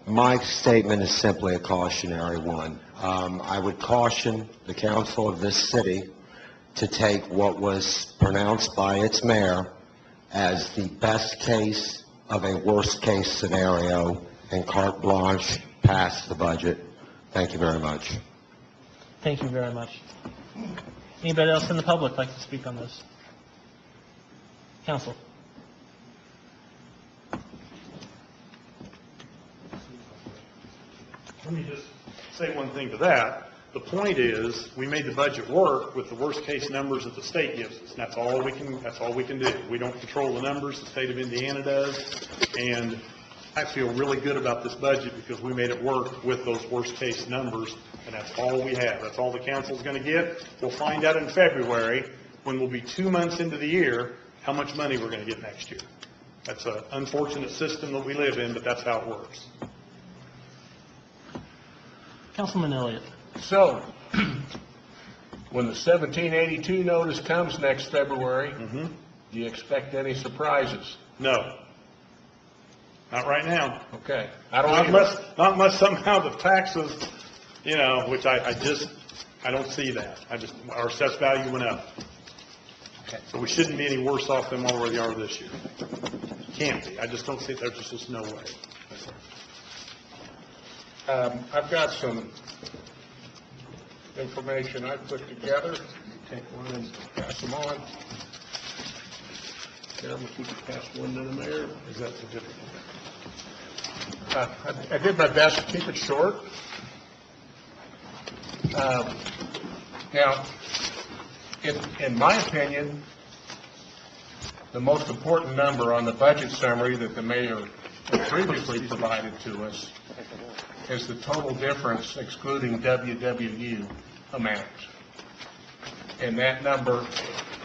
My statement is simply a cautionary one. I would caution the council of this city to take what was pronounced by its mayor as the best case of a worst case scenario and carte blanche pass the budget. Thank you very much.
Thank you very much. Anybody else in the public like to speak on this? Council.
Let me just say one thing to that. The point is, we made the budget work with the worst-case numbers that the state gives us. And that's all we can do. We don't control the numbers, the state of Indiana does. And I feel really good about this budget because we made it work with those worst-case numbers, and that's all we have. That's all the council's going to get. We'll find out in February, when we'll be 2 months into the year, how much money we're going to get next year. That's an unfortunate system that we live in, but that's how it works.
Councilman Elliott.
So, when the 1782 notice comes next February, do you expect any surprises?
No. Not right now.
Okay.
Not unless somehow the taxes, which I don't see that. Our assessed value went up.
Okay.
So we shouldn't be any worse off than we already are this year. Can't be. I just don't see, there's just no way.
I've got some information I put together. Take one and pass them on. Chairman, if you could pass one to the mayor. Is that the different one? I did my best to keep it short. Now, in my opinion, the most important number on the budget summary that the mayor previously provided to us is the total difference excluding WWU amount. And that number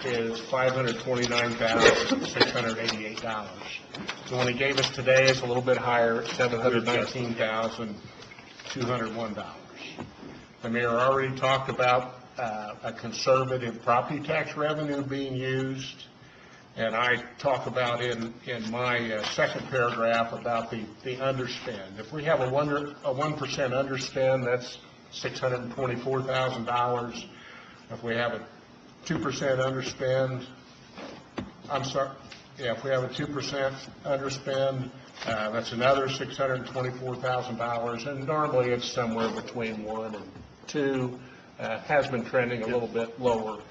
is $529,688. The one he gave us today is a little bit higher, $719,201. The mayor already talked about a conservative property tax revenue being used, and I talk about in my second paragraph about the underspend. If we have a 1% underspend, that's $624,000. If we have a 2% underspend, if we have a 2% underspend, that's another $624,000, and normally it's somewhere between 1 and 2. Has been trending a little bit lower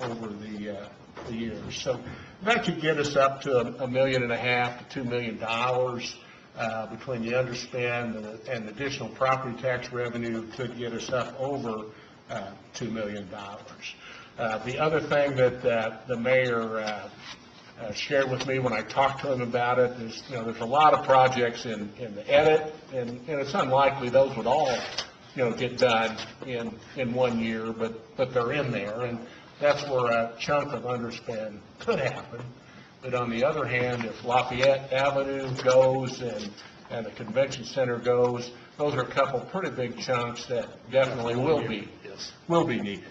over the years. So that could get us up to $1.5 million to $2 million between the underspend and additional property tax revenue could get us up over $2 million. The other thing that the mayor shared with me when I talked to him about it is, there's a lot of projects in the edit, and it's unlikely those would all, get done in 1 year, but they're in there, and that's where a chunk of underspend could happen. But on the other hand, if Lafayette Avenue goes and the convention center goes, those are a couple pretty big chunks that definitely will be needed.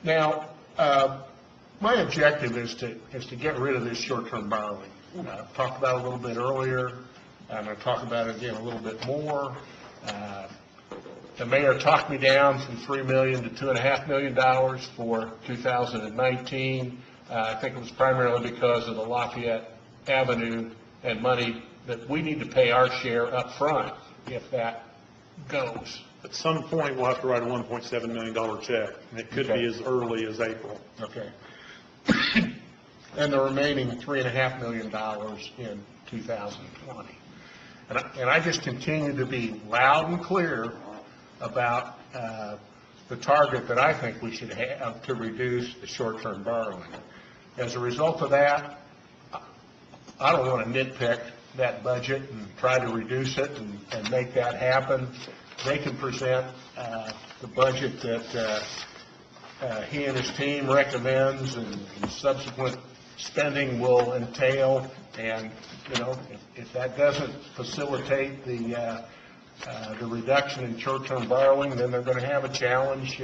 Now, my objective is to get rid of this short-term borrowing. I talked about it a little bit earlier. I'm going to talk about it again a little bit more. The mayor talked me down from $3 million to $2.5 million for 2019. I think it was primarily because of the Lafayette Avenue and money that we need to pay our share up front if that goes.
At some point, we'll have to write a $1.7 million check, and it could be as early as April.
Okay. And the remaining $3.5 million in 2020. And I just continue to be loud and clear about the target that I think we should have to reduce the short-term borrowing. As a result of that, I don't want to nitpick that budget and try to reduce it and make that happen. They can present the budget that he and his team recommends and subsequent spending will entail. And, you know, if that doesn't facilitate the reduction in short-term borrowing, then they're going to have a challenge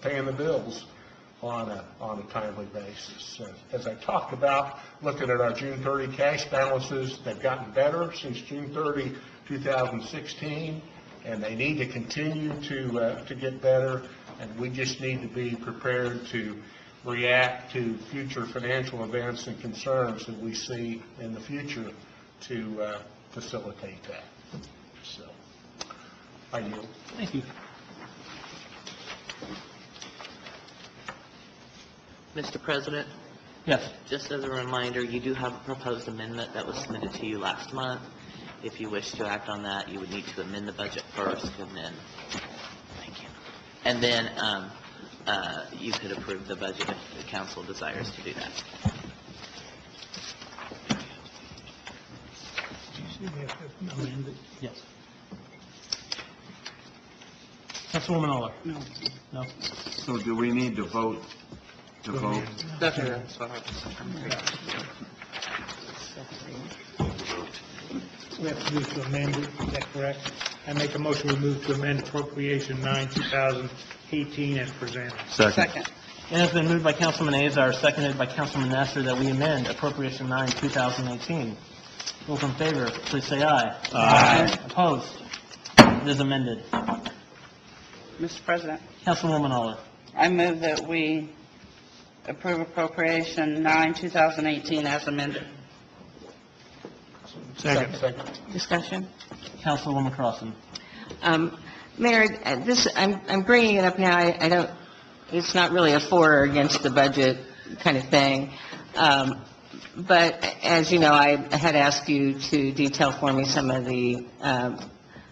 paying the bills on a timely basis. As I talked about, looking at our June 30 cash balances, they've gotten better since June 30, 2016, and they need to continue to get better, and we just need to be prepared to react to future financial events and concerns that we see in the future to facilitate that. So, I yield.
Thank you.
Mr. President?
Yes.
Just as a reminder, you do have a proposed amendment that was submitted to you last month. If you wish to act on that, you would need to amend the budget first, and then, thank you. And then you could approve the budget if the council desires to do that.
Yes. Councilwoman Aller? No. No?
So do we need to vote?
Definitely.
We have to move to amend it, is that correct? I make a motion we move to amend appropriation 9, 2018 as presented.
Second.
It has been moved by Councilman Azar, seconded by Councilman Nestor, that we amend appropriation 9, 2018. Those in favor, please say aye. Aye. Opposed? It is amended.
Mr. President,
Councilwoman Aller?
I move that we approve appropriation 9, 2018 as amended.
Second.
Discussion?
Councilwoman Crossen?
Mayor, I'm bringing it up now, I don't, it's not really a for or against the budget kind of thing, but as you know, I had asked you to detail for me some of the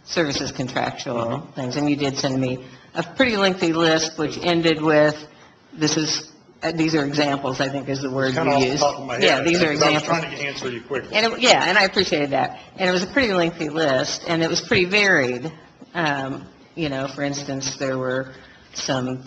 services contractual things, and you did send me a pretty lengthy list, which ended with, these are examples, I think is the word you used. Yeah, these are examples.
I was trying to answer you quickly.
And and I appreciated that. And it was a pretty lengthy list, and it was pretty varied. For instance, there were some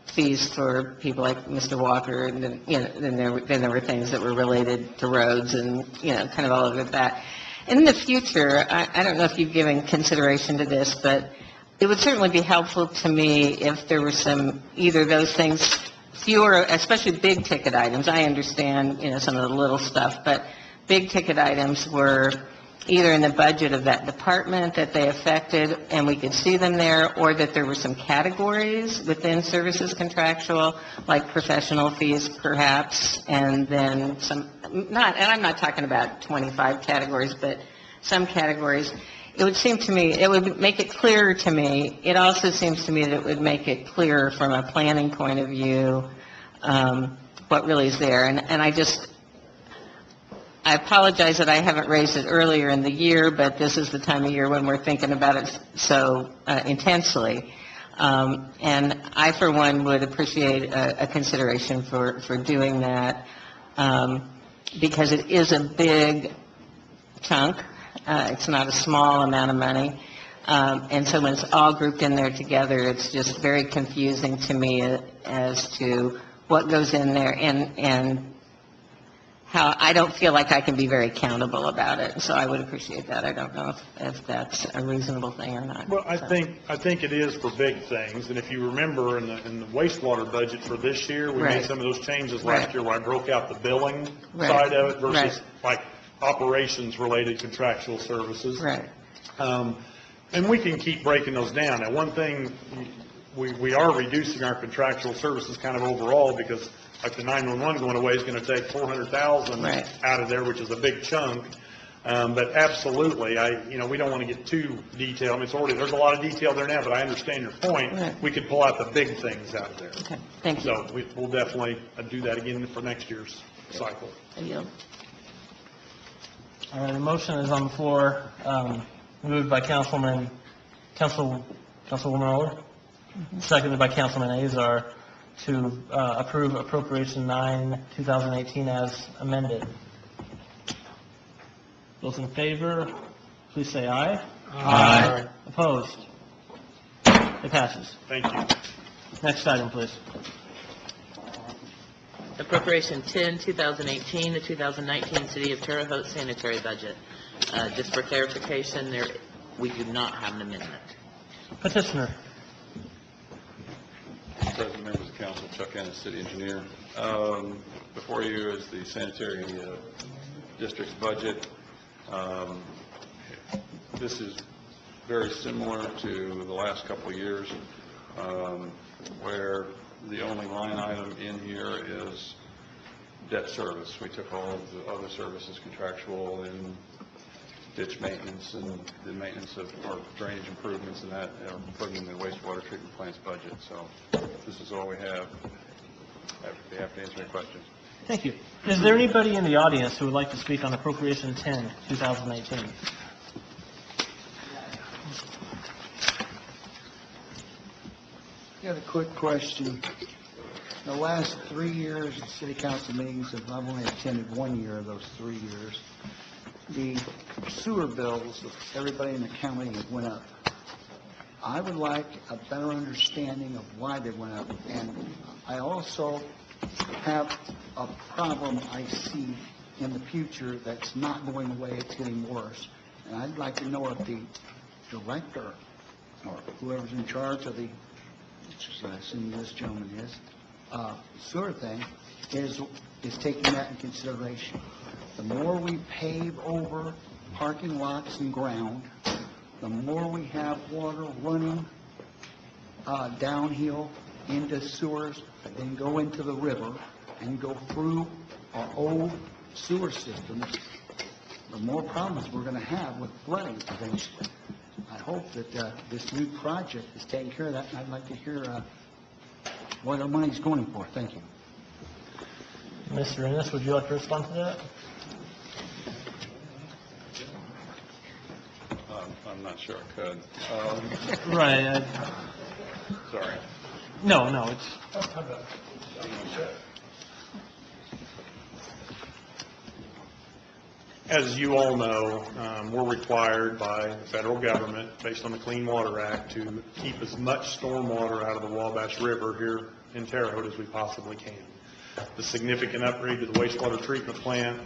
fees for people like Mr. Walker, and then there were things that were related to roads, and kind of all of that. In the future, I don't know if you've given consideration to this, but it would certainly be helpful to me if there were some either those things. Fewer, especially big ticket items. I understand, some of the little stuff, but big ticket items were either in the budget of that department that they affected and we could see them there, or that there were some categories within services contractual, like professional fees perhaps, and then and I'm not talking about 25 categories, but some categories. It would seem to me, it would make it clearer to me. It also seems to me that it would make it clearer from a planning point of view what really is there. And I apologize that I haven't raised it earlier in the year, but this is the time of year when we're thinking about it so intensely. And I, for one, would appreciate a consideration for doing that because it is a big chunk. It's not a small amount of money. And so when it's all grouped in there together, it's just very confusing to me as to what goes in there. And I don't feel like I can be very accountable about it, so I would appreciate that. I don't know if that's a reasonable thing or not.
Well, I think it is for big things, and if you remember in the wastewater budget for this year, we
Right.
made some of those changes last
Right.
year where I broke out the billing
Right.
side of it versus
Right.
like operations-related contractual services.
Right.
And we can keep breaking those down. Now, one thing, we are reducing our contractual services kind of overall because like the 911 going away is going to take 400,000
Right.
out of there, which is a big chunk. But absolutely, we don't want to get too detailed. I mean, there's a lot of detail there now, but I understand your point.
Right.
We could pull out the big things out of there.
Okay, thank you.
So we'll definitely do that again for next year's cycle.
I yield.
All right, the motion is on the floor, moved by Councilwoman Oler, seconded by Councilman Azar, to approve Appropriation 9, 2018 as amended. Those in favor, please say aye.
Aye.
Opposed? It passes.
Thank you.
Next item, please.
Appropriation 10, 2018, the 2019 City of Terre Haute sanitary budget. Just for clarification, we do not have an amendment.
Petitioner.
President, members of council, Chuck Ennis, city engineer. Before you is the sanitary district's budget. This is very similar to the last couple of years, where the only line item in here is debt service. We took all of the other services, contractual and ditch maintenance and the maintenance of our drainage improvements and that, put in the wastewater treatment plant's budget. So this is all we have. I'd be happy to answer any questions.
Thank you. Is there anybody in the audience who would like to speak on Appropriation 10, 2018?
Got a quick question. The last 3 years of city council meetings, I've only attended 1 year of those 3 years, the sewer bills of everybody in the county went up. I would like a better understanding of why they went up. And I also have a problem I see in the future that's not going away, it's getting worse. And I'd like to know if the director or whoever's in charge of the, which I assume this gentleman is, sewer thing, is taking that in consideration. The more we pave over parking lots and ground, the more we have water running downhill into sewers, then go into the river and go through our old sewer systems, the more problems we're going to have with flooding eventually. I hope that this new project is taking care of that, and I'd like to hear what our money's going for. Thank you.
Mr. Ennis, would you like to respond to that?
I'm not sure I could.
Right.
Sorry.
No, it's...
As you all know, we're required by the federal government, based on the Clean Water Act, to keep as much stormwater out of the Wabash River here in Terre Haute as we possibly can. The significant upgrade to the wastewater treatment plant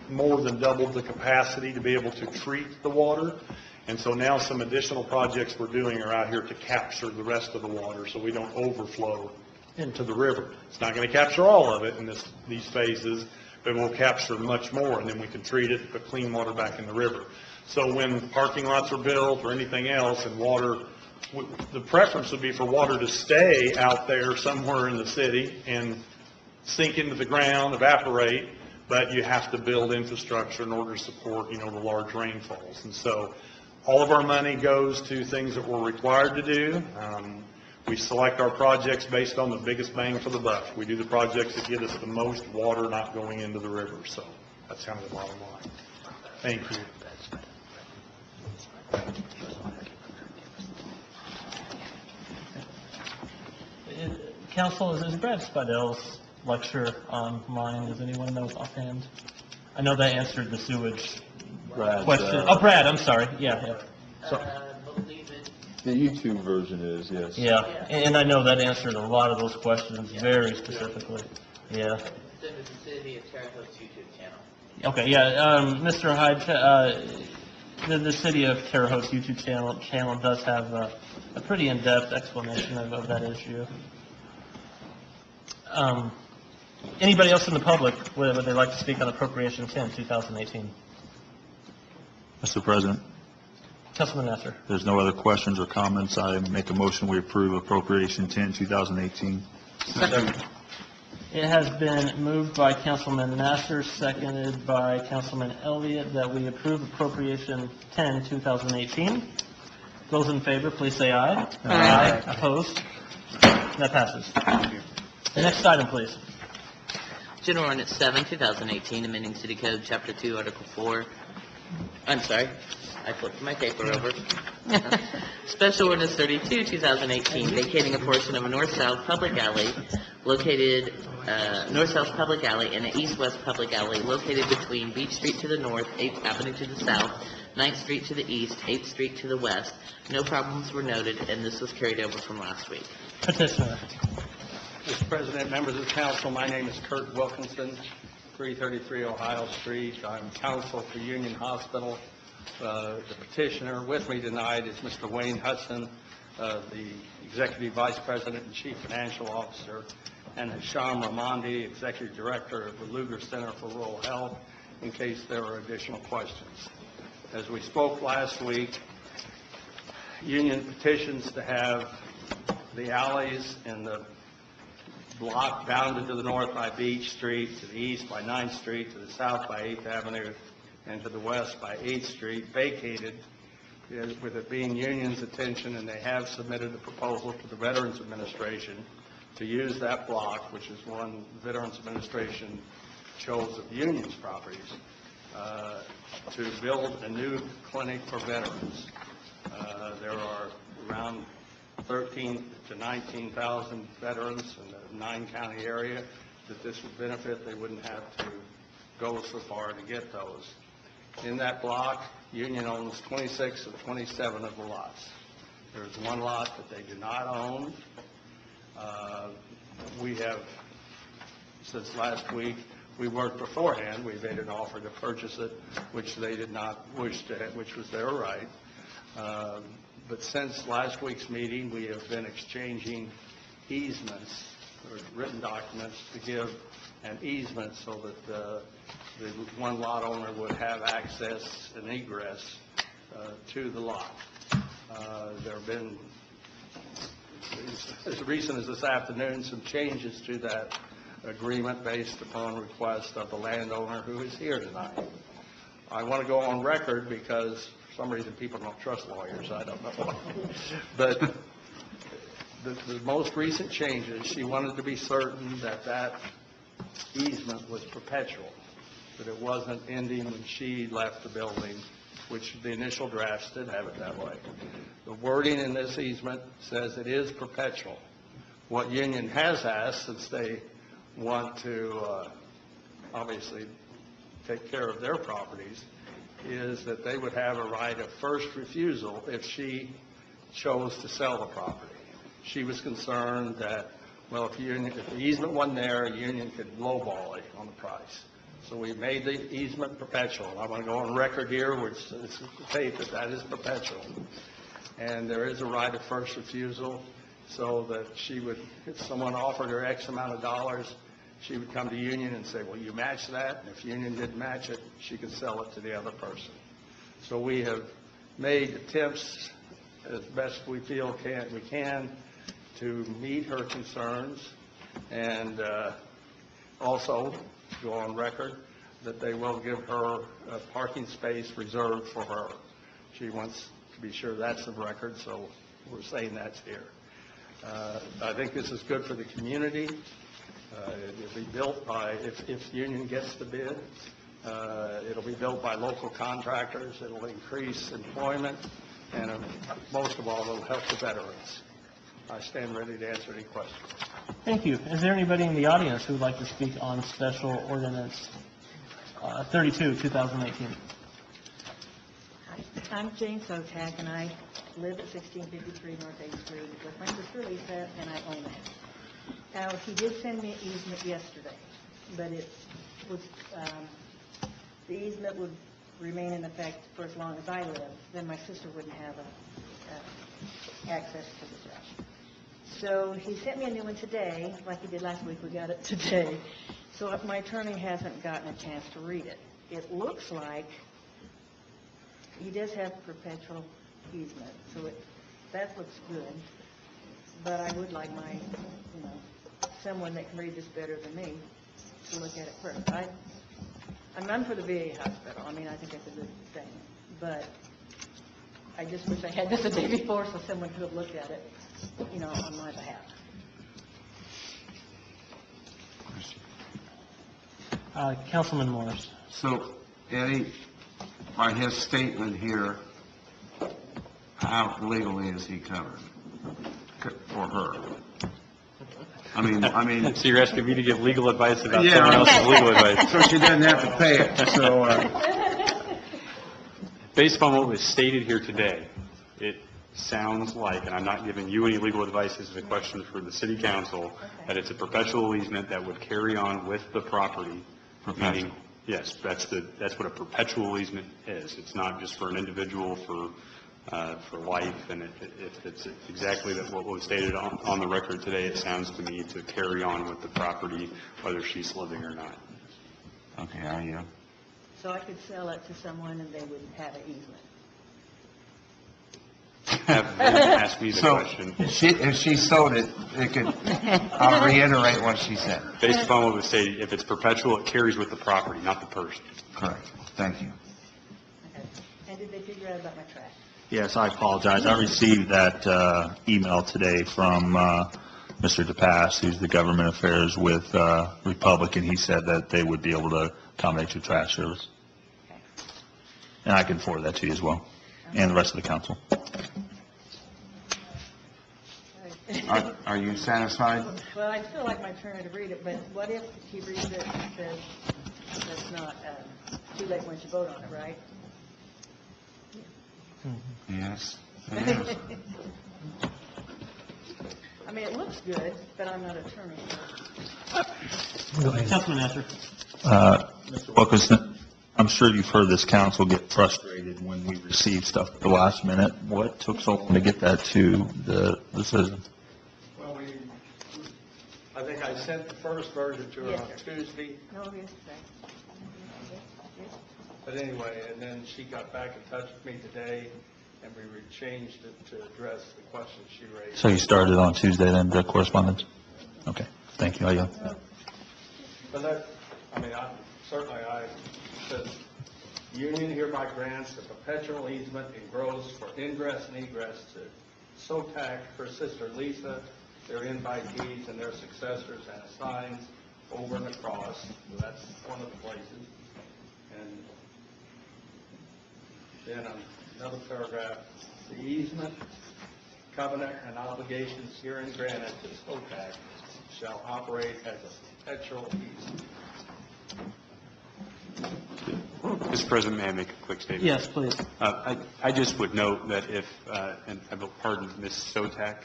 more than doubled the capacity to be able to treat the water. And so now some additional projects we're doing are out here to capture the rest of the water so we don't overflow into the river. It's not going to capture all of it in these phases, but we'll capture much more, and then we can treat it and put clean water back in the river. So when parking lots are built or anything else and water, the preference would be for water to stay out there somewhere in the city and sink into the ground, evaporate, but you have to build infrastructure in order to support, the large rainfalls. And so all of our money goes to things that we're required to do. We select our projects based on the biggest bang for the buck. We do the projects that get us the most water not going into the river. So that's kind of the bottom line. Thank you.
Council, is Brad Spidel's lecture online? Does anyone know offhand? I know that answered the sewage question. Brad, I'm sorry. Yeah. So,
the YouTube version is, yes.
yeah, and I know that answered a lot of those questions very specifically. Yeah.
It's under the City of Terre Haute's YouTube channel.
Okay, yeah, Mr. Hyde, the City of Terre Haute YouTube channel does have a pretty in-depth explanation of that issue. Anybody else in the public, would they like to speak on Appropriation 10, 2018?
Mr. President,
Councilman Nasser.
if there's no other questions or comments, I make a motion we approve Appropriation 10, 2018.
It has been moved by Councilman Nasser, seconded by Councilman Elliott, that we approve Appropriation 10, 2018. Those in favor, please say aye. Aye. Opposed? That passes. The next item, please.
General Ordinance 7, 2018, amending City Code, Chapter 2, Article 4. I'm sorry, I flipped my paper over. Special Ordinance 32, 2018, vacating a portion of a north-south public alley located, north-south public alley and an east-west public alley located between Beach Street to the north, 8th Avenue to the south, 9th Street to the east, 8th Street to the west. No problems were noted, and this was carried over from last week.
Petitioner.
Mr. President, members of the council, my name is Kurt Wilkinson, 333 Ohio Street. I'm counsel for Union Hospital. The petitioner with me tonight is Mr. Wayne Hudson, the Executive Vice President and Chief Financial Officer, and Hisham Ramandi, Executive Director of the Lugar Center for Rural Health, in case there are additional questions. As we spoke last week, Union petitions to have the alleys in the block bounded to the north by Beach Street, to the east by 9th Street, to the south by 8th Avenue, and to the west by 8th Street vacated, with it being Union's attention, and they have submitted a proposal to the Veterans Administration to use that block, which is one the Veterans Administration chose of Union's properties, to build a new clinic for veterans. There are around 13 to 19,000 veterans in the 9-county area that this would benefit. They wouldn't have to go so far to get those. In that block, Union owns 26 of 27 of the lots. There's one lot that they do not own. We have, since last week, we worked beforehand. We made an offer to purchase it, which they did not wish to, which was their right. But since last week's meeting, we have been exchanging easements, or written documents, to give an easement so that the one lot owner would have access and egress to the lot. There have been, as recent as this afternoon, some changes to that agreement based upon request of the landowner who is here tonight. I want to go on record because for some reason people don't trust lawyers, I don't know. But the most recent changes, she wanted to be certain that that easement was perpetual, that it wasn't ending when she left the building, which the initial drafts did have it that way. The wording in this easement says it is perpetual. What Union has asked, since they want to obviously take care of their properties, is that they would have a right of first refusal if she chose to sell the property. She was concerned that, well, if the easement wasn't there, Union could lowball it on the price. So we made the easement perpetual. I want to go on record here, which is tape, that is perpetual. And there is a right of first refusal, so that she would, if someone offered her X amount of dollars, she would come to Union and say, well, you match that, and if Union didn't match it, she could sell it to the other person. So we have made attempts, as best we feel we can, to meet her concerns, and also go on record that they will give her a parking space reserved for her. She wants to be sure that's the record, so we're saying that's here. I think this is good for the community. It'll be built by, if Union gets the bid, it'll be built by local contractors. It'll increase employment, and most of all, it'll help the veterans. I stand ready to answer any questions.
Thank you. Is there anybody in the audience who would like to speak on Special Ordinance 32, 2018?
I'm Jane Sotag, and I live at 1653 North 8th Street with my sister Lisa, and I own it. Now, he did send me an easement yesterday, but it was, the easement would remain in effect for as long as I live, then my sister wouldn't have access to the job. So he sent me a new one today, like he did last week, we got it today. So my attorney hasn't gotten a chance to read it. It looks like he does have perpetual easement, so that looks good. But I would like my, someone that can read this better than me to look at it first. I'm for the VA hospital. I mean, I think that's a good thing. But I just wish I had this the day before so someone could have looked at it, on my behalf.
Councilman Morris.
So, Eddie, by his statement here, how legally is he covered for her? I mean.
So you're asking me to give legal advice about someone else's legal advice?
So she doesn't have to pay it, so.
Based upon what was stated here today, it sounds like, and I'm not giving you any legal advice, this is a question for the city council, that it's a perpetual easement that would carry on with the property. Meaning, yes, that's what a perpetual easement is. It's not just for an individual for life, and if it's exactly what was stated on the record today, it sounds to me to carry on with the property, whether she's living or not.
Okay, are you?
So I could sell it to someone and they would have an easement.
Ask me the question.
If she sold it, I'll reiterate what she said.
Based upon what was stated, if it's perpetual, it carries with the property, not the person.
Correct. Thank you.
Okay. And did they figure out about my trash?
Yes, I apologize. I received that email today from Mr. DePass, who's the government affairs with Republic, and he said that they would be able to accommodate your trash service.
Okay.
And I can forward that to you as well, and the rest of the council.
Are you satisfied?
Well, I'd still like my attorney to read it, but what if he reads it and says it's not too late once you vote on it, right?
Yes.
I mean, it looks good, but I'm not an attorney.
Councilman Nasser.
Mr. Wilkinson, I'm sure you've heard this council get frustrated when we receive stuff at the last minute. What took so long to get that to the citizens?
Well, I think I sent the first version to her on Tuesday.
No, yesterday.
But anyway, and then she got back in touch with me today, and we changed it to address the questions she raised.
So you started on Tuesday then, the correspondence? Okay, thank you.
But that, I said, union hereby grants a perpetual easement and grows for ingress and egress to SOTAC, her sister Lisa, their invitees and their successors, and assigns over and across. So that's one of the places. And then another paragraph, the easement, covenant, and obligations herein granted to SOTAC shall operate as a perpetual easement.
Mr. President, may I make a quick statement?
Yes, please.
I just would note that if, and I beg pardon, Ms. Sotak,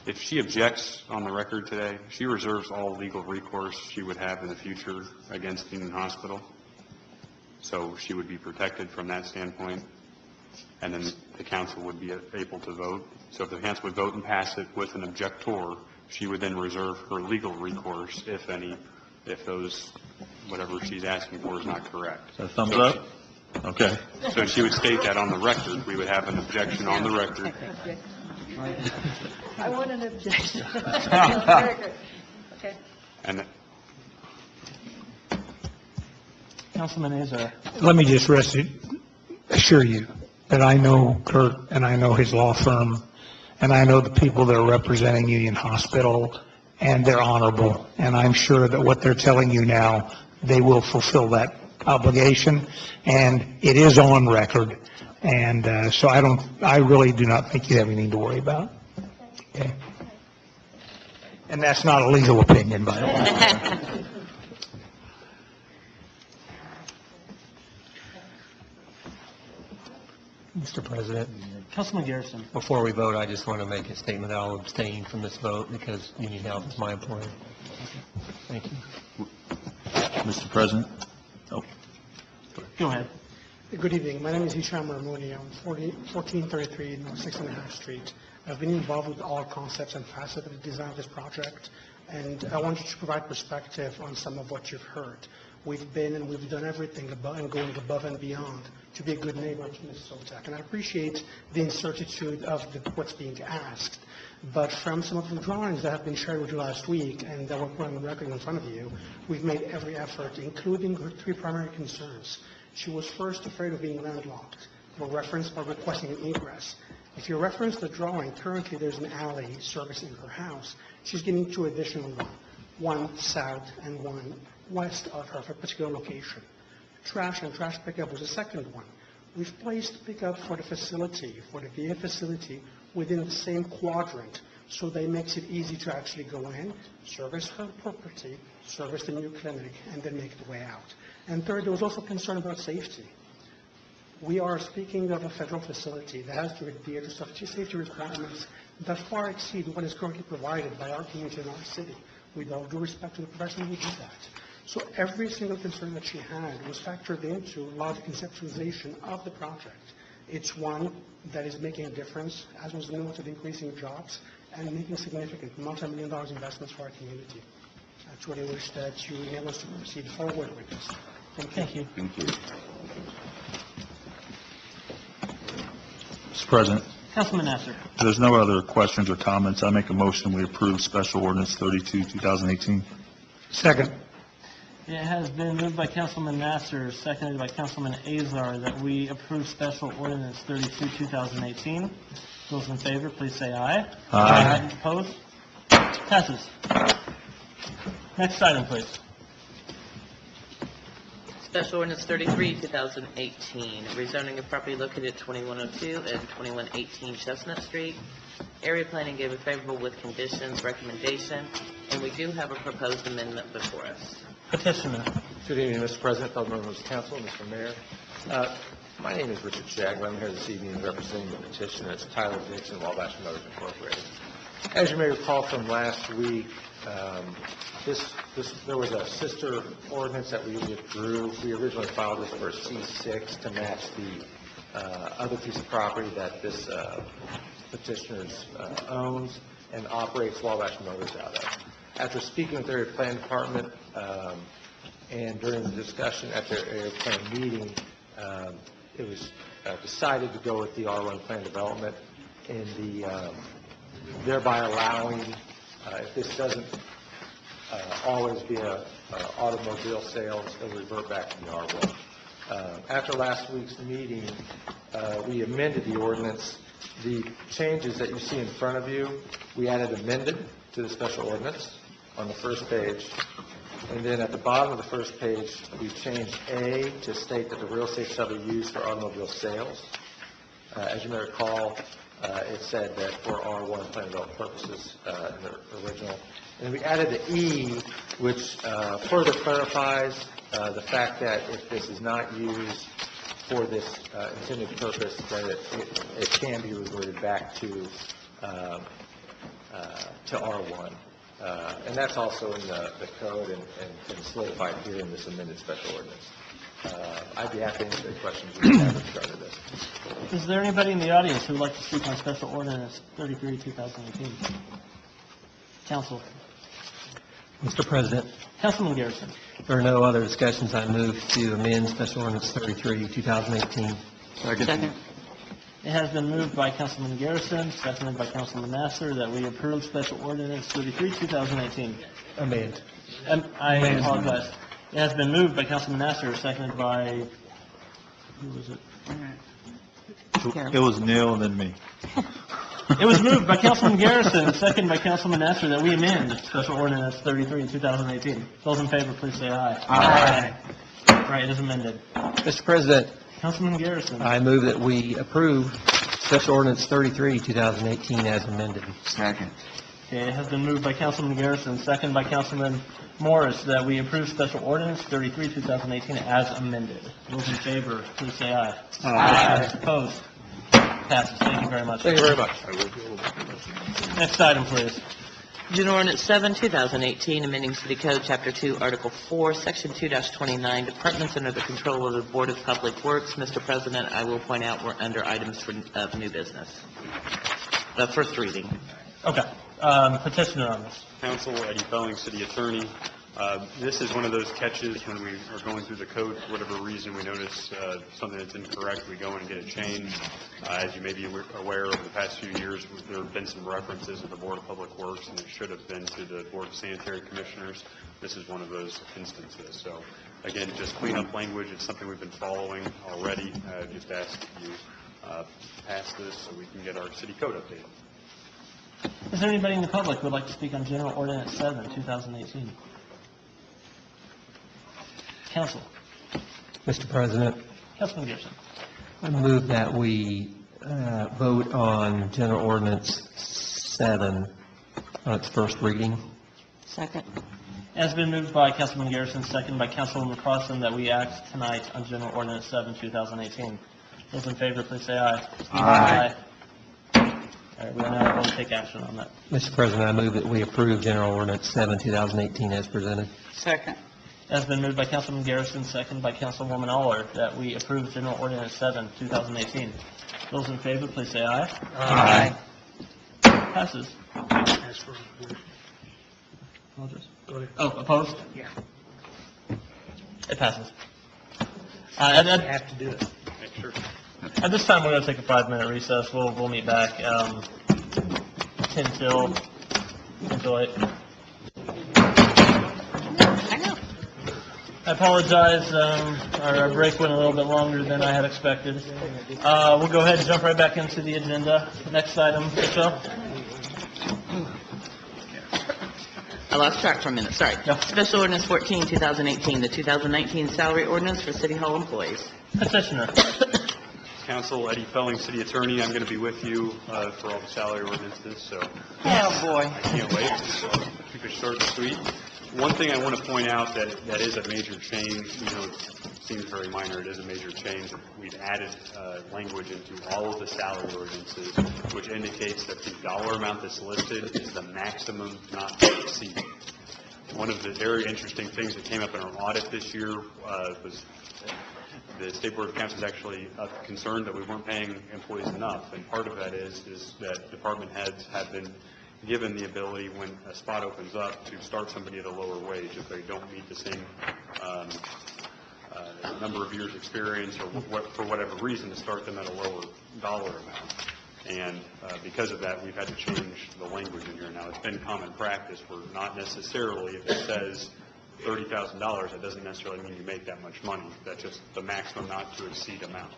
if she objects on the record today, she reserves all legal recourse she would have in the future against Union Hospital. So she would be protected from that standpoint, and then the council would be able to vote. So if the council would vote and pass it with an objector, she would then reserve her legal recourse, if any, if those, whatever she's asking for is not correct.
So thumbs up? Okay.
So she would state that on the record. We would have an objection on the record.
I want an objection. Okay.
And
Councilman Azar.
Let me just assure you that I know Kurt and I know his law firm and I know the people that are representing Union Hospital, and they're honorable. And I'm sure that what they're telling you now, they will fulfill that obligation, and it is on record. And so I really do not think you have anything to worry about. Okay. And that's not a legal opinion, by the way.
Mr. President,
Councilman Garrison.
before we vote, I just want to make a statement that I'll abstain from this vote because Union Health is my employer. Thank you.
Mr. President? Oh.
Go ahead.
Good evening. My name is Hisham Ramoni. I'm 1433 North 6.5 Street. I've been involved with all concepts and facets of the design of this project, and I wanted to provide perspective on some of what you've heard. We've been and we've done everything above and going above and beyond to be a good neighbor to Ms. Soltak, and I appreciate the incertitude of what's being asked. But from some of the drawings that have been shared with you last week and that were put on the record in front of you, we've made every effort, including her three primary concerns. She was first afraid of being landlocked, for reference by requesting an egress. If you reference the drawing, currently there's an alley servicing her house. She's getting two additional ones, one south and one west of her particular location. Trash and trash pickup was the second one. We've placed pickup for the facility, for the VA facility, within the same quadrant, so that it makes it easy to actually go in, service her property, service the new clinic, and then make the way out. And third, there was also concern about safety. We are speaking of a federal facility that has to adhere to safety requirements that far exceed what is currently provided by our community in our city. With all due respect to the professional who did that. So every single concern that she had was factored into a lot of conceptualization of the project. It's one that is making a difference, as was noted, increasing jobs and making significant multi-million-dollar investments for our community. That's what I wish that you enable us to proceed forward with this. Thank you.
Thank you. Mr. President,
Councilman Nasser.
if there's no other questions or comments, I make a motion we approve Special Ordinance 32, 2018.
Second.
It has been moved by Councilman Nasser, seconded by Councilman Azar, that we approve Special Ordinance 32, 2018. Those in favor, please say aye.
Aye.
Opposed? Passes. Next item, please.
Special Ordinance 33, 2018, rezoning of property located at 2102 and 2118 Chestnut Street. Area planning gave a favorable with conditions recommendation, and we do have a proposed amendment before us.
Petitioner.
Good evening, Mr. President, fellow members of council, Mr. Mayor. My name is Richard Shagler. I'm here this evening representing the petitioner. It's Tyler Dixon, Wabash Motors Incorporated. As you may recall from last week, there was a sister ordinance that we withdrew. We originally filed this for a C6 to match the other piece of property that this petitioner owns and operates Wabash Motors out of. After speaking with their plan department and during the discussion at their area plan meeting, it was decided to go with the R1 plan development and thereby allowing, if this doesn't always be a automobile sales, it'll revert back to the R1. After last week's meeting, we amended the ordinance. The changes that you see in front of you, we added amended to the special ordinance on the first page. And then at the bottom of the first page, we changed A to state that the real estate shall be used for automobile sales. As you may recall, it said that for R1 plan development purposes in the original. And we added the E, which further clarifies the fact that if this is not used for this intended purpose, that it can be reverted back to R1. And that's also in the code and solidified here in this amended special ordinance. I'd be happy to answer any questions you have with regard to this.
Is there anybody in the audience who would like to speak on Special Ordinance 33, 2018? Council.
Mr. President.
Councilman Garrison.
If there are no other discussions, I move to amend Special Ordinance 33, 2018.
Second. It has been moved by Councilman Garrison, seconded by Councilman Nasser, that we approve Special Ordinance 33, 2018.
Amend.
I apologize. It has been moved by Councilman Nasser, seconded by, who was it?
It was Neil and then me.
It was moved by Councilman Garrison, seconded by Councilman Nasser, that we amend Special Ordinance 33, 2018. Those in favor, please say aye. Aye. Right, it is amended.
Mr. President.
Councilman Garrison.
I move that we approve Special Ordinance 33, 2018 as amended.
Second.
Okay, it has been moved by Councilman Garrison, seconded by Councilman Morris, that we approve Special Ordinance 33, 2018 as amended. Those in favor, please say aye. Aye. Opposed? Passes. Thank you very much.
Thank you very much.
Next item, please.
General Ordinance 7, 2018, amending City Code, Chapter 2, Article 4, Section 2-29, Departments under the control of the Board of Public Works. Mr. President, I will point out we're under items of new business. The first reading.
Okay. Petitioner on this.
Council, Eddie Felling, City Attorney. This is one of those catches when we are going through the code, for whatever reason, we notice something that's incorrect, we go in and get it changed. As you may be aware, over the past few years, there have been some references to the Board of Public Works, and it should have been to the Board of Sanitary Commissioners. This is one of those instances. So, again, just clean up language. It's something we've been following already. Just ask you pass this so we can get our city code updated.
Is there anybody in the public who would like to speak on General Ordinance 7, 2018? Council.
Mr. President,
Councilman Gibson.
I move that we vote on General Ordinance 7 on its first reading.
Second.
It has been moved by Councilman Garrison, second by Councilwoman Crossen, that we act tonight on General Ordinance 7, 2018. Those in favor, please say aye.
Aye.
All right, we are now able to take action on that.
Mr. President, I move that we approve General Ordinance 7, 2018 as presented.
Second.
It has been moved by Councilman Garrison, second by Councilwoman Aller, that we approve General Ordinance 7, 2018. Those in favor, please say aye.
Aye.
Passes.
Ask for Go ahead.
Oh, opposed?
Yeah.
It passes.
You have to do it.
Sure.
At this time, we're going to take a 5-minute recess. We'll meet back 10 till 8. I apologize, our break went a little bit longer than I had expected. We'll go ahead and jump right back into the agenda. Next item, Michelle.
I lost track for a minute, sorry. Special Ordinance 14, 2018, the 2019 salary ordinance for City Hall employees.
Petitioner.
Council, Eddie Felling, City Attorney. I'm going to be with you for all the salary ordinances, so
Oh, boy.
I can't wait. So keep it short and sweet. One thing I want to point out that is a major change, it seems very minor, it is a major change. We've added language into all of the salary ordinances, which indicates that the dollar amount that's listed is the maximum not to exceed. One of the very interesting things that came up in our audit this year was the State Board of Accounts is actually concerned that we weren't paying employees enough, and part of that is that department heads have been given the ability, when a spot opens up, to start somebody at a lower wage if they don't meet the same number of years' experience, or for whatever reason, to start them at a lower dollar amount. And because of that, we've had to change the language in here. Now, it's been common practice where not necessarily, if it says $30,000, that doesn't necessarily mean you make that much money. That's just the maximum not to exceed amount.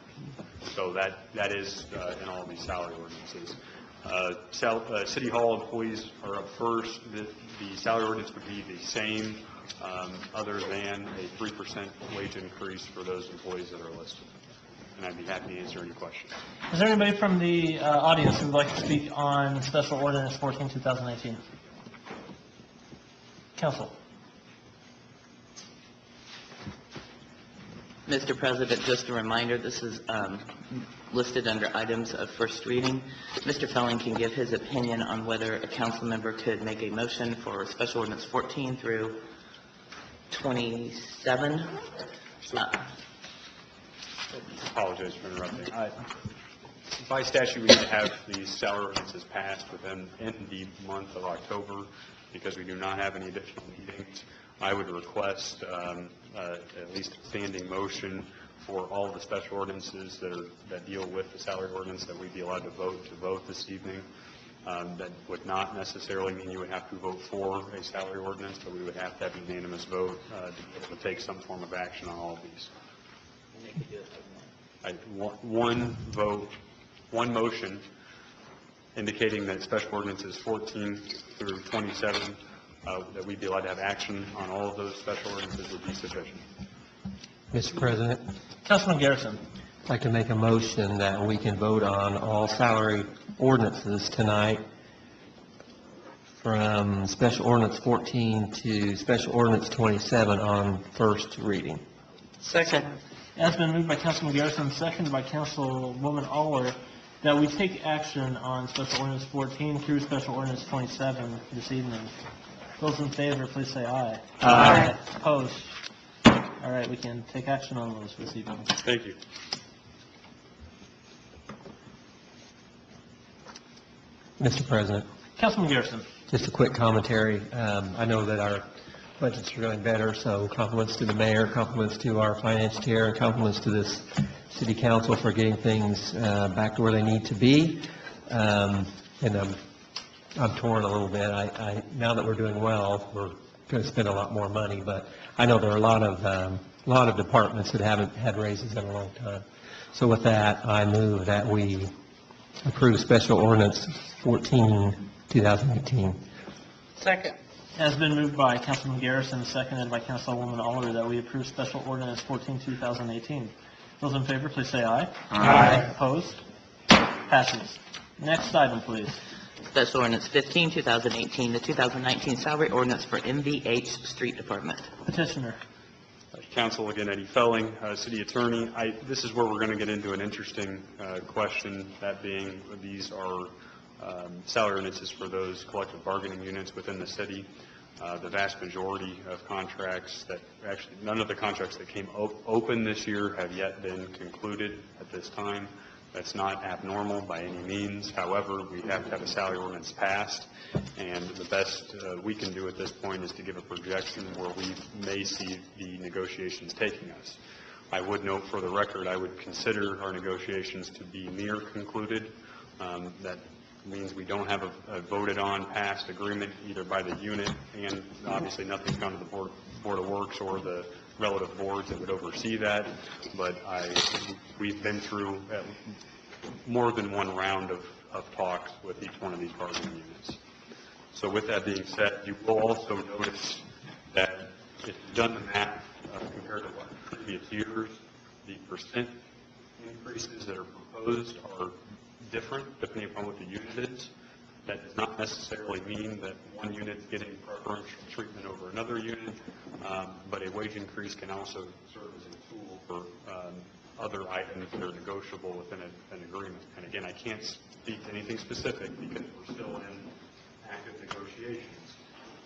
So that is in all these salary ordinances. City Hall employees are up first. The salary ordinance would be the same, other than a 3% wage increase for those employees that are listed. And I'd be happy to answer any questions.
Is there anybody from the audience who would like to speak on Special Ordinance 14, 2018? Council.
Mr. President, just a reminder, this is listed under items of first reading. Mr. Felling can give his opinion on whether a council member could make a motion for Special Ordinance 14 through 27.
Apologize for interrupting. By statute, we need to have these salary ordinances passed within the month of October because we do not have any additional meetings. I would request at least a standing motion for all of the special ordinances that deal with the salary ordinance that we'd be allowed to vote this evening. That would not necessarily mean you would have to vote for a salary ordinance, but we would have to have a unanimous vote to be able to take some form of action on all of these. One vote, one motion indicating that special ordinances 14 through 27, that we'd be allowed to have action on all of those special ordinances would be sufficient.
Mr. President,
Councilman Garrison.
I'd like to make a motion that we can vote on all salary ordinances tonight from Special Ordinance 14 to Special Ordinance 27 on first reading.
Second.
It has been moved by Councilman Garrison, seconded by Councilwoman Aller, that we take action on Special Ordinance 14 through Special Ordinance 27 this evening. Those in favor, please say aye.
Aye.
Opposed? All right, we can take action on those this evening.
Thank you.
Mr. President,
Councilman Garrison.
just a quick commentary. I know that our budgets are doing better, so compliments to the mayor, compliments to our finance chair, and compliments to this city council for getting things back to where they need to be. And I'm torn a little bit. Now that we're doing well, we're going to spend a lot more money, but I know there are a lot of departments that haven't had raises in a long time. So with that, I move that we approve Special Ordinance 14, 2018.
Second.
Has been moved by Councilman Garrison, seconded by Councilwoman Aller, that we approve Special Ordinance 14, 2018. Those in favor, please say aye.
Aye.
Opposed? Passes. Next item, please.
Special Ordinance 15, 2018, the 2019 salary ordinance for MVH Street Department.
Petitioner.
Council, again, Eddie Felling, City Attorney. This is where we're going to get into an interesting question, that being these are salary ordinances for those collective bargaining units within the city. The vast majority of contracts actually none of the contracts that came open this year have yet been concluded at this time. That's not abnormal by any means. However, we have to have a salary ordinance passed, and the best we can do at this point is to give a projection where we may see the negotiations taking us. I would note for the record, I would consider our negotiations to be near concluded. That means we don't have a voted on passed agreement either by the unit, and obviously nothing's gone to the Board of Works or the relative boards that would oversee that, but we've been through more than one round of talks with each one of these bargaining units. So with that being said, you will also notice that if you've done the math compared to what previous years, the percent increases that are proposed are different depending upon what the unit is. That does not necessarily mean that one unit is getting preferential treatment over another unit, but a wage increase can also serve as a tool for other items that are negotiable within an agreement. And again, I can't speak to anything specific because we're still in active negotiations.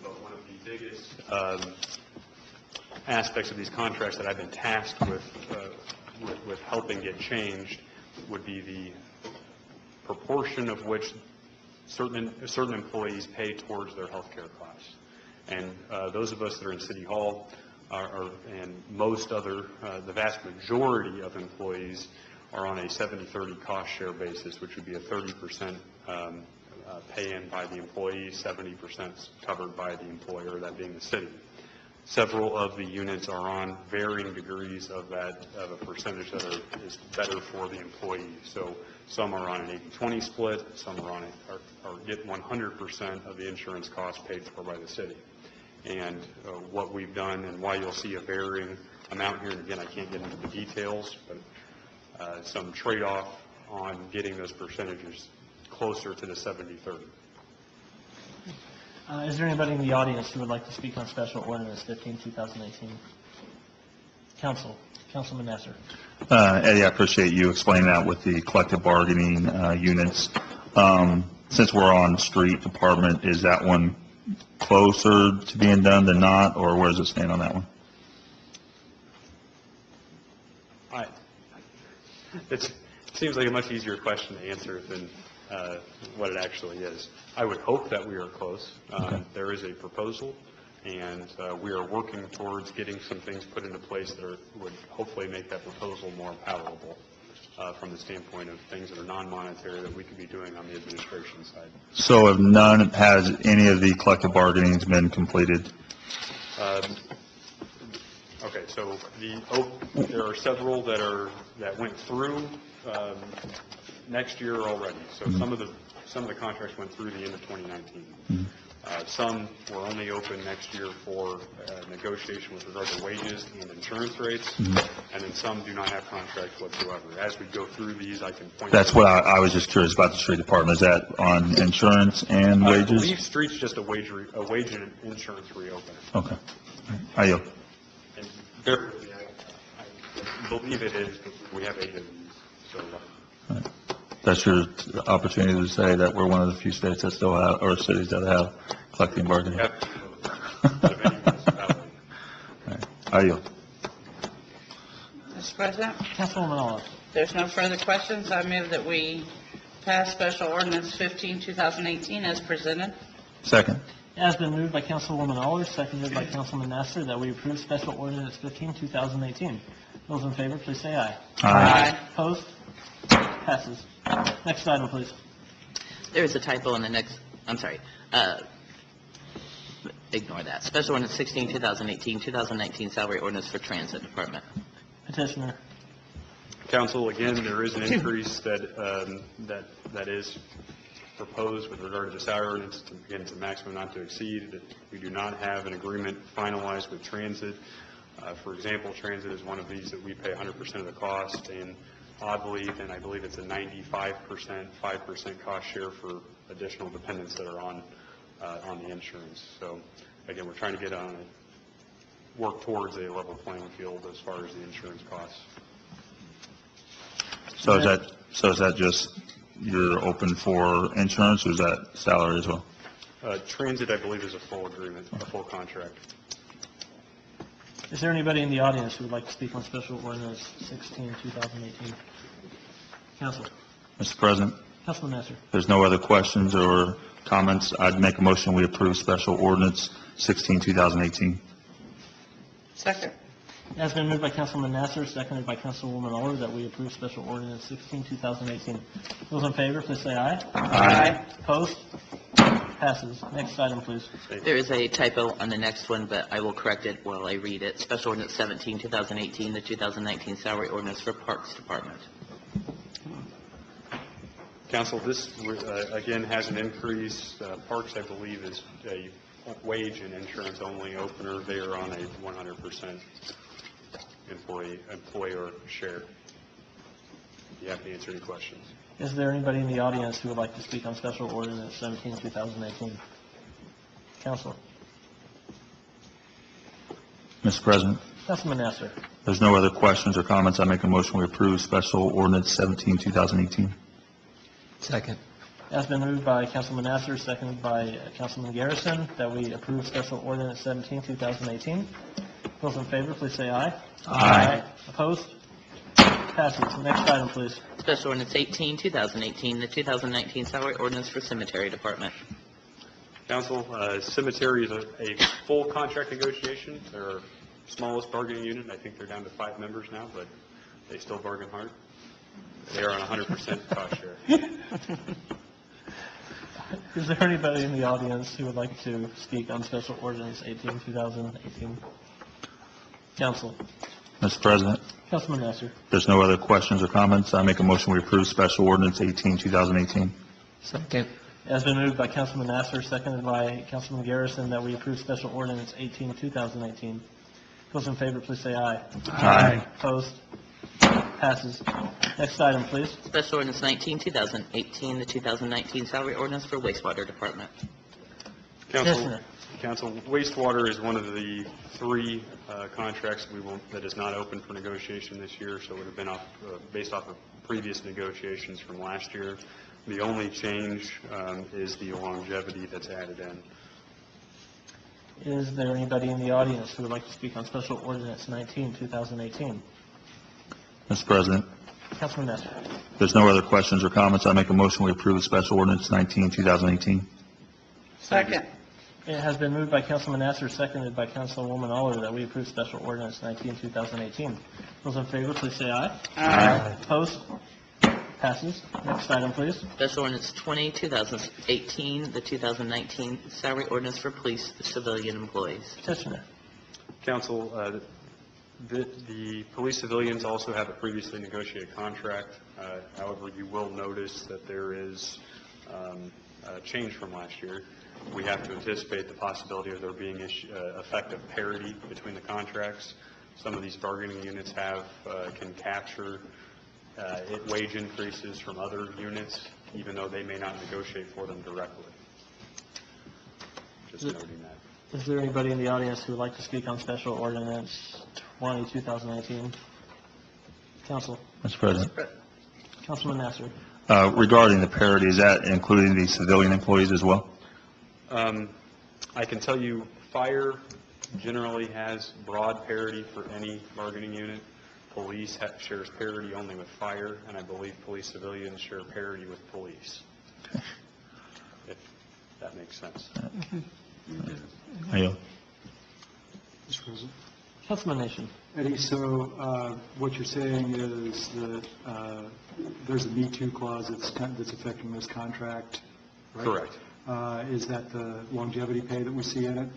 But one of the biggest aspects of these contracts that I've been tasked with helping get changed would be the proportion of which certain employees pay towards their health care costs. And those of us that are in City Hall and most other, the vast majority of employees are on a 70-30 cost share basis, which would be a 30% pay-in by the employee, 70% covered by the employer, that being the city. Several of the units are on varying degrees of a percentage that is better for the employee. So some are on an 80-20 split, some are get 100% of the insurance costs paid for by the city. And what we've done and why you'll see a varying amount here, and again, I can't get into the details, but some trade-off on getting those percentages closer to the 70-30.
Is there anybody in the audience who would like to speak on Special Ordinance 15, 2018? Councilman Nasser.
Eddie, I appreciate you explaining that with the collective bargaining units. Since we're on street department, is that one closer to being done than not, or where does it stand on that one?
It seems like a much easier question to answer than what it actually is. I would hope that we are close. There is a proposal, and we are working towards getting some things put into place that would hopefully make that proposal more palatable from the standpoint of things that are non-monetary that we could be doing on the administration side.
So has any of the collective bargaining been completed?
Okay, so there are several that went through next year already. So some of the contracts went through the end of 2019. Some were only open next year for negotiation with regard to wages and insurance rates, and then some do not have contracts whatsoever. As we go through these, I can point.
That's what I was just curious about the street department. Is that on insurance and wages?
I believe street's just a wage and insurance reopening.
Okay. I yield.
And I believe it is, because we have 8 of these. So.
That's your opportunity to say that we're one of the few states that still have, or cities that have collective bargaining. I yield.
Mr. President?
Councilwoman Olive.
There's no further questions. I move that we pass Special Ordinance 15, 2018 as presented.
Second.
It has been moved by Councilwoman Aller, seconded by Councilman Nasser, that we approve Special Ordinance 15, 2018. Those in favor, please say aye.
Aye.
Opposed? Passes. Next item, please.
There is a typo in the next, I'm sorry, ignore that. Special Ordinance 16, 2018, 2019 salary ordinance for Transit Department.
Petitioner.
Council, again, there is an increase that is proposed with regard to the salary ordinance. Again, it's a maximum not to exceed. We do not have an agreement finalized with Transit. For example, Transit is one of these that we pay 100% of the cost, and oddly, then I believe it's a 95%, 5% cost share for additional dependents that are on the insurance. So, again, we're trying to work towards a level playing field as far as the insurance costs.
So is that just you're open for insurance, or is that salary as well?
Transit, I believe, is a full agreement, a full contract.
Is there anybody in the audience who would like to speak on Special Ordinance 16, 2018? Council.
Mr. President,
Councilman Nasser.
if there's no other questions or comments, I'd make a motion we approve Special Ordinance 16, 2018.
Second.
It has been moved by Councilman Nasser, seconded by Councilwoman Aller, that we approve Special Ordinance 16, 2018. Those in favor, please say aye.
Aye.
Opposed? Passes. Next item, please.
There is a typo on the next one, but I will correct it while I read it. Special Ordinance 17, 2018, the 2019 salary ordinance for Parks Department.
Council, this, again, has an increase. Parks, I believe, is a wage and insurance only opener. They are on a 100% employer share. You have to answer any questions.
Is there anybody in the audience who would like to speak on Special Ordinance 17, 2018? Council.
Mr. President,
Councilman Nasser.
if there's no other questions or comments, I make a motion we approve Special Ordinance 17, 2018.
Second.
It has been moved by Councilman Nasser, seconded by Councilman Garrison, that we approve Special Ordinance 17, 2018. Those in favor, please say aye.
Aye.
Opposed? Passes. Next item, please.
Special Ordinance 18, 2018, the 2019 salary ordinance for Cemetery Department.
Council, cemetery is a full contract negotiation. They're our smallest bargaining unit. I think they're down to 5 members now, but they still bargain hard. They are on 100% cost share.
Is there anybody in the audience who would like to speak on Special Ordinance 18, 2018? Council.
Mr. President,
Councilman Nasser.
if there's no other questions or comments, I make a motion we approve Special Ordinance 18, 2018.
Second.
It has been moved by Councilman Nasser, seconded by Councilman Garrison, that we approve Special Ordinance 18, 2018. Those in favor, please say aye.
Aye.
Opposed? Passes. Next item, please.
Special Ordinance 19, 2018, the 2019 salary ordinance for Wastewater Department.
Council, wastewater is one of the 3 contracts that is not open for negotiation this year, so it would have been based off of previous negotiations from last year. The only change is the longevity that's added in.
Is there anybody in the audience who would like to speak on Special Ordinance 19, 2018?
Mr. President,
Councilman Nasser.
if there's no other questions or comments, I make a motion we approve Special Ordinance 19, 2018.
Second.
It has been moved by Councilman Nasser, seconded by Councilwoman Aller, that we approve Special Ordinance 19, 2018. Those in favor, please say aye.
Aye.
Opposed? Passes. Next item, please.
Special Ordinance 20, 2018, the 2019 salary ordinance for police civilian employees.
Petitioner.
Council, the police civilians also have a previously negotiated contract. However, you will notice that there is a change from last year. We have to anticipate the possibility of there being effective parity between the contracts. Some of these bargaining units can capture wage increases from other units, even though they may not negotiate for them directly. Just noting that.
Is there anybody in the audience who would like to speak on Special Ordinance 20, 2018? Council.
Mr. President,
Councilman Nasser.
Regarding the parity, is that including the civilian employees as well?
I can tell you, fire generally has broad parity for any bargaining unit. Police shares parity only with fire, and I believe police civilians share parity with police. If that makes sense.
Mr. President?
Councilman Nation.
Eddie, so what you're saying is that there's a Me Too clause that's affecting this contract, right?
Correct.
Is that the longevity pay that we see in it?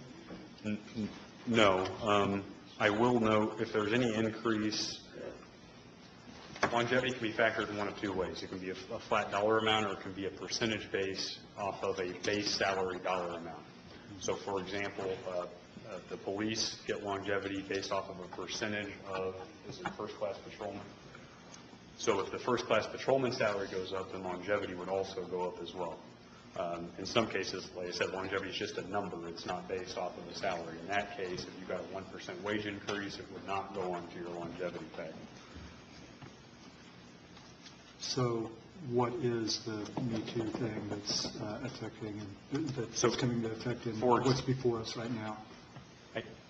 No. I will note if there's any increase, longevity can be factored in one of two ways. It can be a flat dollar amount, or it can be a percentage base off of a base salary dollar amount. So, for example, the police get longevity based off of a percentage of, is it first-class patrolman? So if the first-class patrolman salary goes up, then longevity would also go up as well. In some cases, like I said, longevity is just a number. It's not based off of a salary. In that case, if you got a 1% wage increase, it would not go onto your longevity pay.
So what is the Me Too thing that's affecting, that's coming to effect in what's before us right now?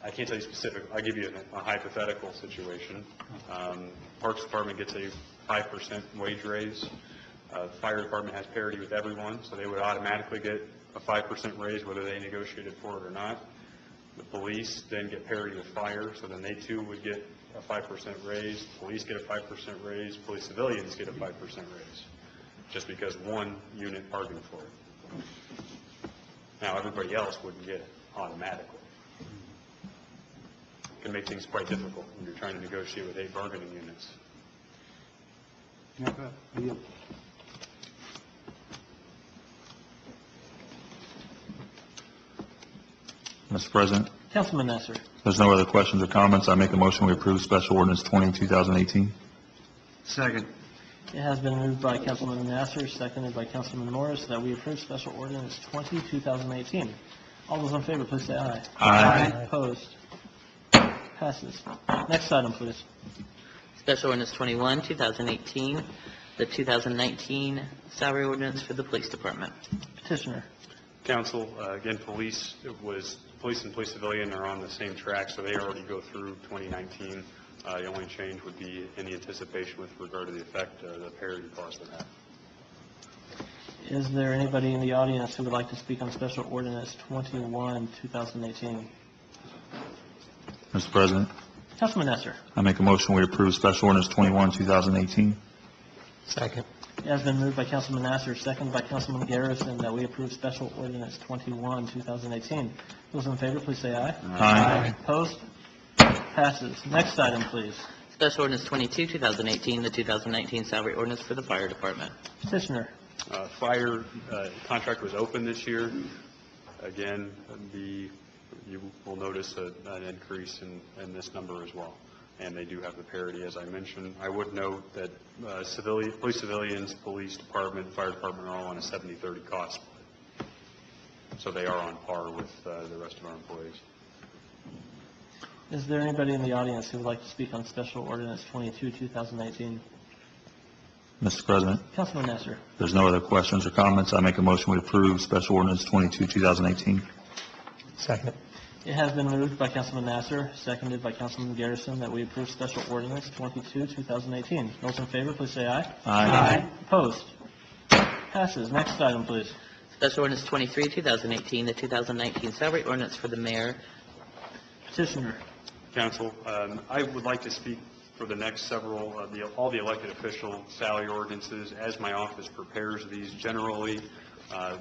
I can't tell you specific. I'll give you a hypothetical situation. Parks Department gets a 5% wage raise. Fire Department has parity with everyone, so they would automatically get a 5% raise whether they negotiated for it or not. The police then get parity with fire, so then they too would get a 5% raise. Police get a 5% raise. Police civilians get a 5% raise, just because one unit bargained for it. Now, everybody else wouldn't get it automatically. It can make things quite difficult when you're trying to negotiate with 8 bargaining units.
Yeah,
Mr. President,
Councilman Nasser.
if there's no other questions or comments, I make a motion we approve Special Ordinance 20, 2018.
Second.
It has been moved by Councilman Nasser, seconded by Councilman Morris, that we approve Special Ordinance 20, 2018. All those in favor, please say aye.
Aye.
Opposed? Passes. Next item, please.
Special Ordinance 21, 2018, the 2019 salary ordinance for the Police Department.
Petitioner.
Council, again, police and police civilian are on the same track, so they already go through 2019. The only change would be any anticipation with regard to the effect, the parity clause would have.
Is there anybody in the audience who would like to speak on Special Ordinance 21, 2018?
Mr. President,
Councilman Nasser.
I make a motion we approve Special Ordinance 21, 2018.
Second.
It has been moved by Councilman Nasser, seconded by Councilman Garrison, that we approve Special Ordinance 21, 2018. Those in favor, please say aye.
Aye.
Opposed? Passes. Next item, please.
Special Ordinance 22, 2018, the 2019 salary ordinance for the Fire Department.
Petitioner.
Fire contract was open this year. Again, you will notice an increase in this number as well. And they do have the parity, as I mentioned. I would note that police civilians, police department, fire department are all on a 70-30 cost split. So they are on par with the rest of our employees.
Is there anybody in the audience who would like to speak on Special Ordinance 22, 2018?
Mr. President,
Councilman Nasser.
if there's no other questions or comments, I make a motion we approve Special Ordinance 22, 2018.
Second.
It has been moved by Councilman Nasser, seconded by Councilman Garrison, that we approve Special Ordinance 22, 2018. Those in favor, please say aye.
Aye.
Opposed? Passes. Next item, please.
Special Ordinance 23, 2018, the 2019 salary ordinance for the mayor.
Petitioner.
Council, I would like to speak for the next several, all the elected official salary ordinances as my office prepares these. Generally,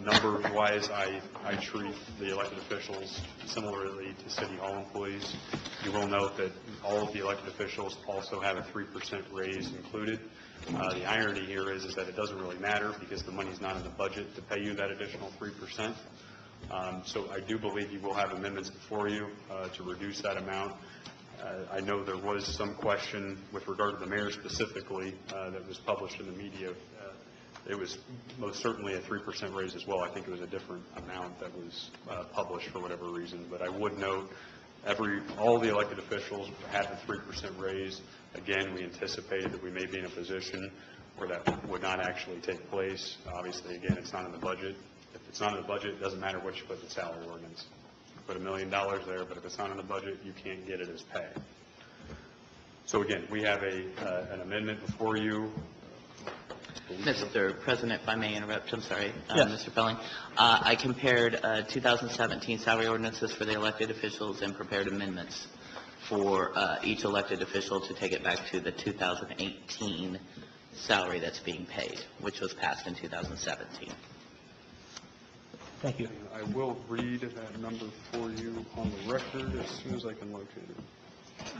number-wise, I treat the elected officials similarly to City Hall employees. You will note that all of the elected officials also have a 3% raise included. The irony here is that it doesn't really matter because the money's not in the budget to pay you that additional 3%. So I do believe you will have amendments before you to reduce that amount. I know there was some question with regard to the mayor specifically that was published in the media. It was most certainly a 3% raise as well. I think it was a different amount that was published for whatever reason. But I would note all the elected officials had a 3% raise. Again, we anticipated that we may be in a position where that would not actually take place. Obviously, again, it's not in the budget. If it's not in the budget, it doesn't matter what you put in the salary ordinance. You put $1 million there, but if it's not in the budget, you can't get it as pay. So again, we have an amendment before you.
Mr. President, if I may interrupt, I'm sorry,
Yes.
Mr. Felling. I compared 2017 salary ordinances for the elected officials and prepared amendments for each elected official to take it back to the 2018 salary that's being paid, which was passed in 2017.
Thank you.
I will read that number for you on the record as soon as I can locate it.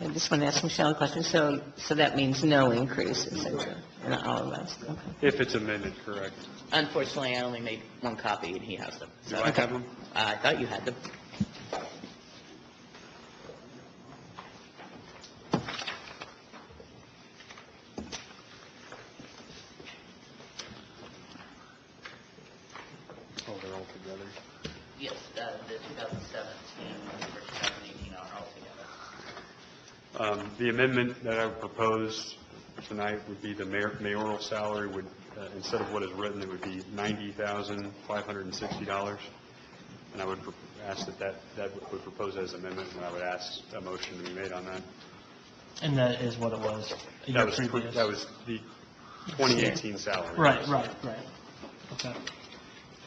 I just want to ask Michelle a question. So that means no increase, essentially, in all of those? Okay.
If it's amended, correct.
Unfortunately, I only made one copy, and he has them.
Do I have them?
I thought you had them.
Oh, they're all together.
Yes, the 2017 for 2018 are all together.
The amendment that I would propose tonight would be the mayoral salary would, instead of what is written, it would be $90,560. And I would ask that would propose as amendment, and I would ask a motion to be made on that.
And that is what it was a year previous.
That was the 2018 salary.
Right. Okay.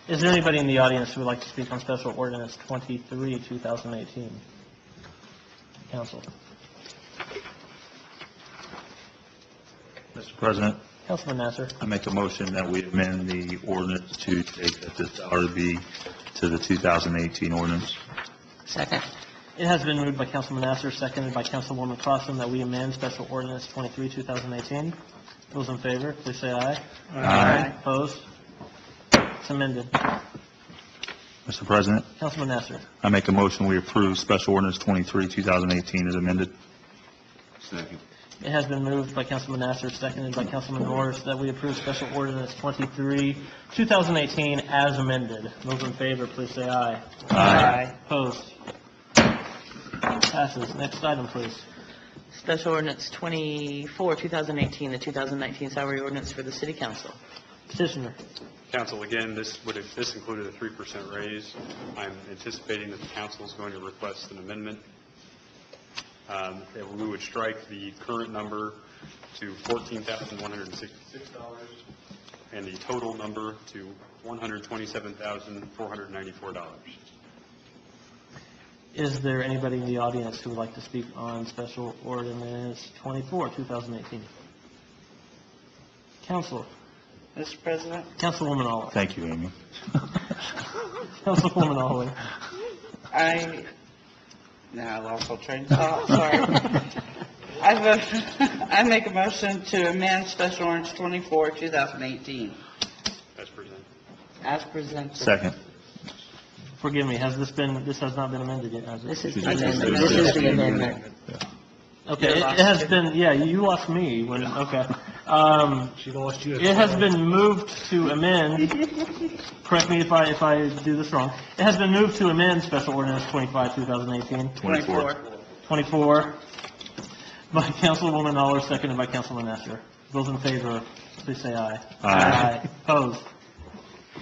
Is there anybody in the audience who would like to speak on Special Ordinance 23, 2018? Council.
Mr. President,
Councilman Nasser.
I make a motion that we amend the ordinance to take that the salary be to the 2018 ordinance.
Second.
It has been moved by Councilman Nasser, seconded by Councilwoman Crossen, that we amend Special Ordinance 23, 2018. Those in favor, please say aye.
Aye.
Opposed? It's amended.
Mr. President,
Councilman Nasser.
I make a motion we approve Special Ordinance 23, 2018 as amended.
Second.
It has been moved by Councilman Nasser, seconded by Councilman Norris, that we approve Special Ordinance 23, 2018 as amended. Those in favor, please say aye.
Aye.
Opposed? Passes. Next item, please.
Special Ordinance 24, 2018, the 2019 salary ordinance for the City Council.
Petitioner.
Council, again, this included a 3% raise. I'm anticipating that the council is going to request an amendment. That we would strike the current number to $14,166 and the total number to $127,494.
Is there anybody in the audience who would like to speak on Special Ordinance 24, 2018? Council.
Mr. President?
Councilwoman Olive.
Thank you, Amy.
Councilwoman Olive.
I lost all train of thought, sorry. I make a motion to amend Special Ordinance 24, 2018.
As presented.
As presented.
Second.
Forgive me, this has not been amended yet, has it?
This is the amendment. This is the amendment.
Okay, it has been, you lost me when, okay.
She lost you.
It has been moved to amend, correct me if I do this wrong. It has been moved to amend Special Ordinance 25, 2018.
24.
24 by Councilwoman Aller, seconded by Councilman Nasser. Those in favor, please say aye.
Aye.
Opposed?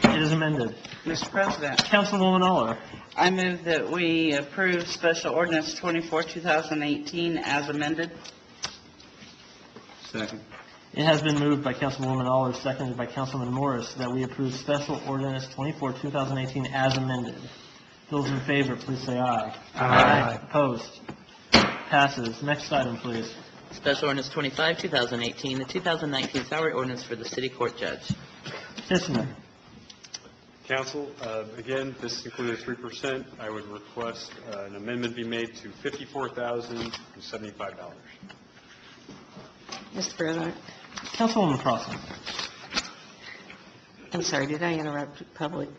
It is amended.
Mr. President?
Councilwoman Aller.
I move that we approve Special Ordinance 24, 2018 as amended.
Second.
It has been moved by Councilwoman Aller, seconded by Councilman Morris, that we approve Special Ordinance 24, 2018 as amended. Those in favor, please say aye.
Aye.
Opposed? Passes. Next item, please.
Special Ordinance 25, 2018, the 2019 salary ordinance for the City Court Judge.
Petitioner.
Council, again, this included 3%. I would request an amendment be made to $54,075.
Mr. President?
Councilwoman Crossen.
I'm sorry, did I interrupt public?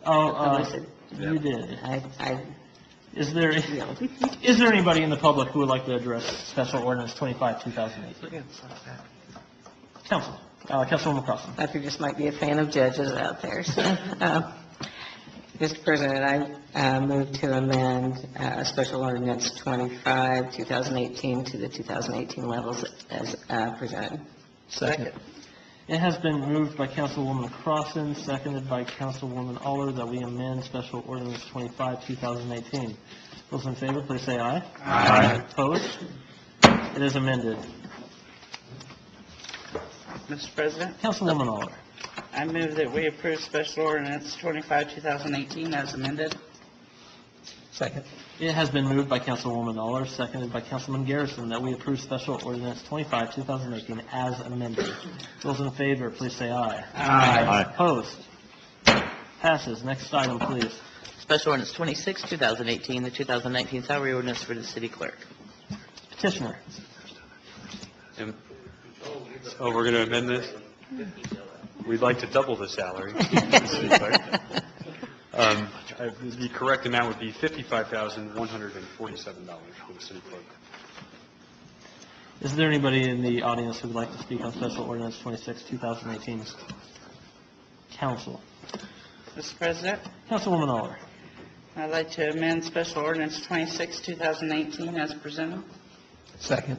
You did.
I
Is there anybody in the public who would like to address Special Ordinance 25, 2018? Councilwoman Crossen.
thought there just might be a fan of judges out there. So, Mr. President, I move to amend Special Ordinance 25, 2018 to the 2018 levels as presented.
Second. It has been moved by Councilwoman Crossan, seconded by Councilwoman Aller, that we amend Special Ordinance 25, 2018. Those in favor, please say aye. Aye. Opposed? It is amended.
Mr. President,
Councilwoman Aller.
I move that we approve Special Ordinance 25, 2018 as amended.
Second.
It has been moved by Councilwoman Aller, seconded by Councilman Garrison, that we approve Special Ordinance 25, 2018 as amended. Those in favor, please say aye.
Aye.
Opposed? Passes. Next item, please.
Special Ordinance 26, 2018, the 2019 salary ordinance for the city clerk.
Petitioner.
Oh, we're going to amend this? We'd like to double the salary. The correct amount would be $55,147 for the city clerk.
Is there anybody in the audience who would like to speak on Special Ordinance 26, 2018? Council.
Mr. President,
Councilwoman Aller.
I'd like to amend Special Ordinance 26, 2018 as presented.
Second.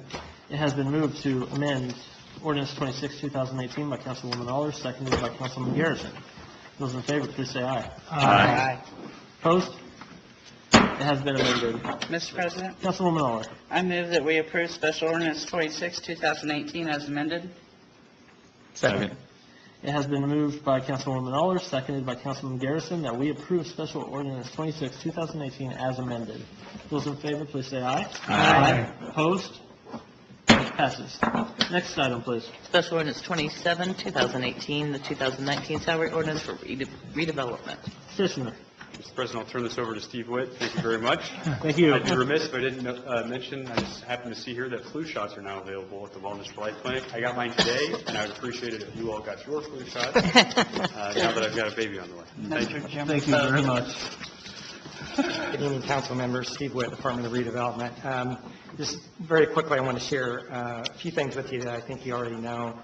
It has been moved to amend Ordinance 26, 2018 by Councilwoman Aller, seconded by Councilman Garrison. Those in favor, please say aye.
Aye.
Opposed? It has been amended.
Mr. President,
Councilwoman Aller.
I move that we approve Special Ordinance 26, 2018 as amended.
Second.
It has been moved by Councilwoman Aller, seconded by Councilman Garrison, that we approve Special Ordinance 26, 2018 as amended. Those in favor, please say aye.
Aye.
Opposed? Passes. Next item, please.
Special Ordinance 27, 2018, the 2019 salary ordinance for redevelopment.
Petitioner.
Mr. President, I'll turn this over to Steve Witt. Thank you very much.
Thank you.
I'd be remiss if I didn't mention, I just happened to see here that flu shots are now available at the Wellness for Life Clinic. I got mine today, and I would appreciate it if you all got your flu shot, now that I've got a baby on the way. Thank you.
Thank you very much.
Good evening, council members. Steve Witt, Department of Redevelopment. Just very quickly, I want to share a few things with you that I think you already know.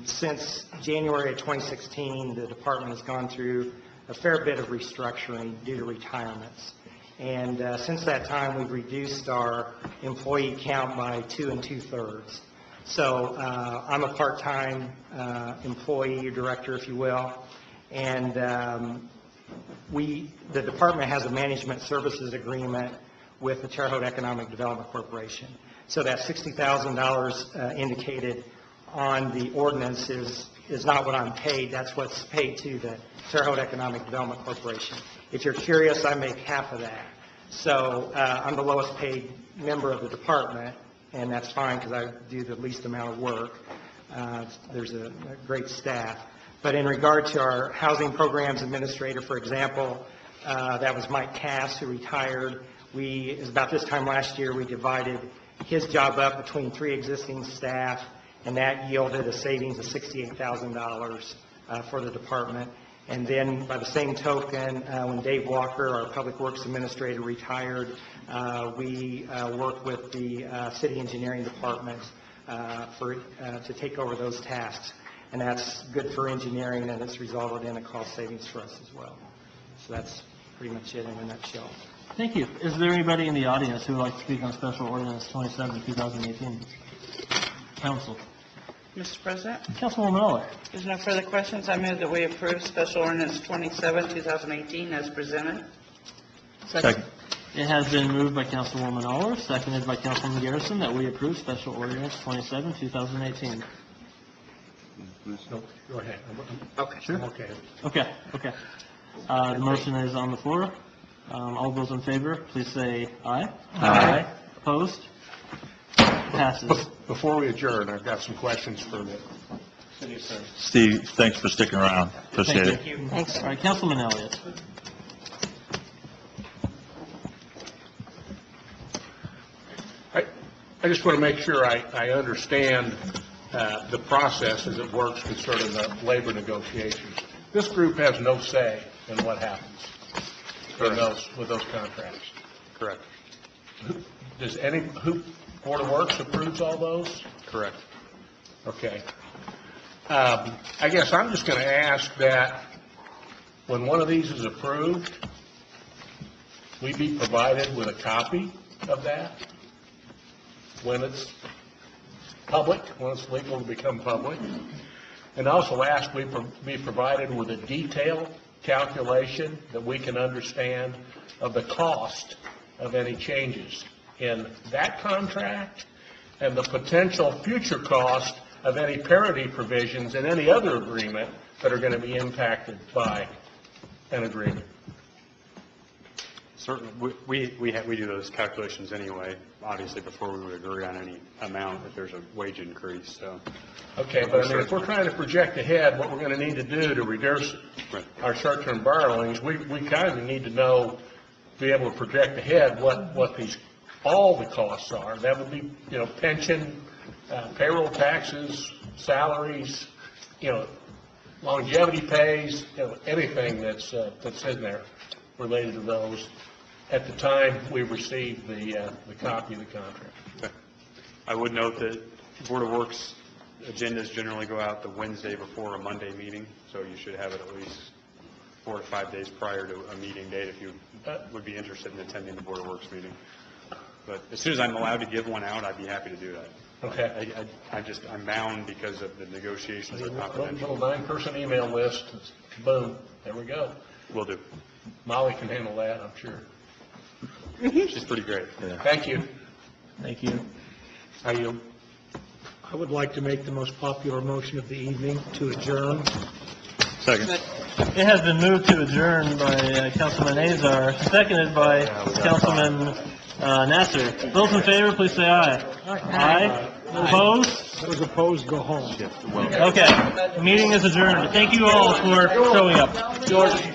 Since January of 2016, the department has gone through a fair bit of restructuring due to retirements. And since that time, we've reduced our employee count by 2 2/3. So I'm a part-time employee, director, if you will, and the department has a management services agreement with the Terre Haute Economic Development Corporation. So that $60,000 indicated on the ordinance is not what I'm paid. That's what's paid to the Terre Haute Economic Development Corporation. If you're curious, I make half of that. So I'm the lowest paid member of the department, and that's fine because I do the least amount of work. There's a great staff. But in regard to our housing programs administrator, for example, that was Mike Cass, who retired. About this time last year, we divided his job up between 3 existing staff, and that yielded a savings of $68,000 for the department. And then by the same token, when Dave Walker, our Public Works Administrator, retired, we worked with the City Engineering Department to take over those tasks. And that's good for engineering, and it's resulted in a cost savings for us as well. So that's pretty much it in a nutshell.
Thank you. Is there anybody in the audience who would like to speak on Special Ordinance 27, 2018? Council.
Mr. President,
Councilwoman Aller.
if there's no further questions, I move that we approve Special Ordinance 27, 2018 as presented.
Second. It has been moved by Councilwoman Aller, seconded by Councilman Garrison, that we approve Special Ordinance 27, 2018.
No, go ahead.
Okay.
Sure.
Okay.
Okay. The motion is on the floor. All those in favor, please say aye. Aye. Opposed? Passes.
Before we adjourn, I've got some questions for the city attorney.
Steve, thanks for sticking around. Appreciate it.
Thank you. Thanks. All right, Councilman Elliott.
I just want to make sure I understand the process as it works concerning the labor negotiations. This group has no say in what happens with those contracts.
Correct.
Who Board of Works approves all those?
Correct.
Okay. I guess I'm just going to ask that when one of these is approved, we be provided with a copy of that when it's public, when it's legal to become public. and also ask we be provided with a detailed calculation that we can understand of the cost of any changes in that contract and the potential future cost of any parity provisions in any other agreement that are going to be impacted by an agreement.
Certainly, we do those calculations anyway, obviously, before we would agree on any amount if there's a wage increase, so.
Okay, but I mean, if we're trying to project ahead what we're going to need to do to reduce our short-term borrowings, we kind of need to know, be able to project ahead what these, all the costs are. That would be, pension, payroll taxes, salaries, longevity pays, anything that's in there related to those at the time we receive the copy of the contract.
Okay. I would note that Board of Works agendas generally go out the Wednesday before a Monday meeting, so you should have it at least 4 to 5 days prior to a meeting date if you would be interested in attending the Board of Works meeting. But as soon as I'm allowed to give one out, I'd be happy to do that.
Okay.
I'm bound because of the negotiations are confidential.
Little 9-person email list, boom, there we go.
Will do.
Molly can handle that, I'm sure.
She's pretty great.
Thank you.
Thank you.
How you?
I would like to make the most popular motion of the evening to adjourn.
Second.
It has been moved to adjourn by Councilman Azar, seconded by Councilman Nasser. Those in favor, please say aye. Aye. Opposed?
Those opposed, go home.
Okay, meeting is adjourned. Thank you all for showing up. George.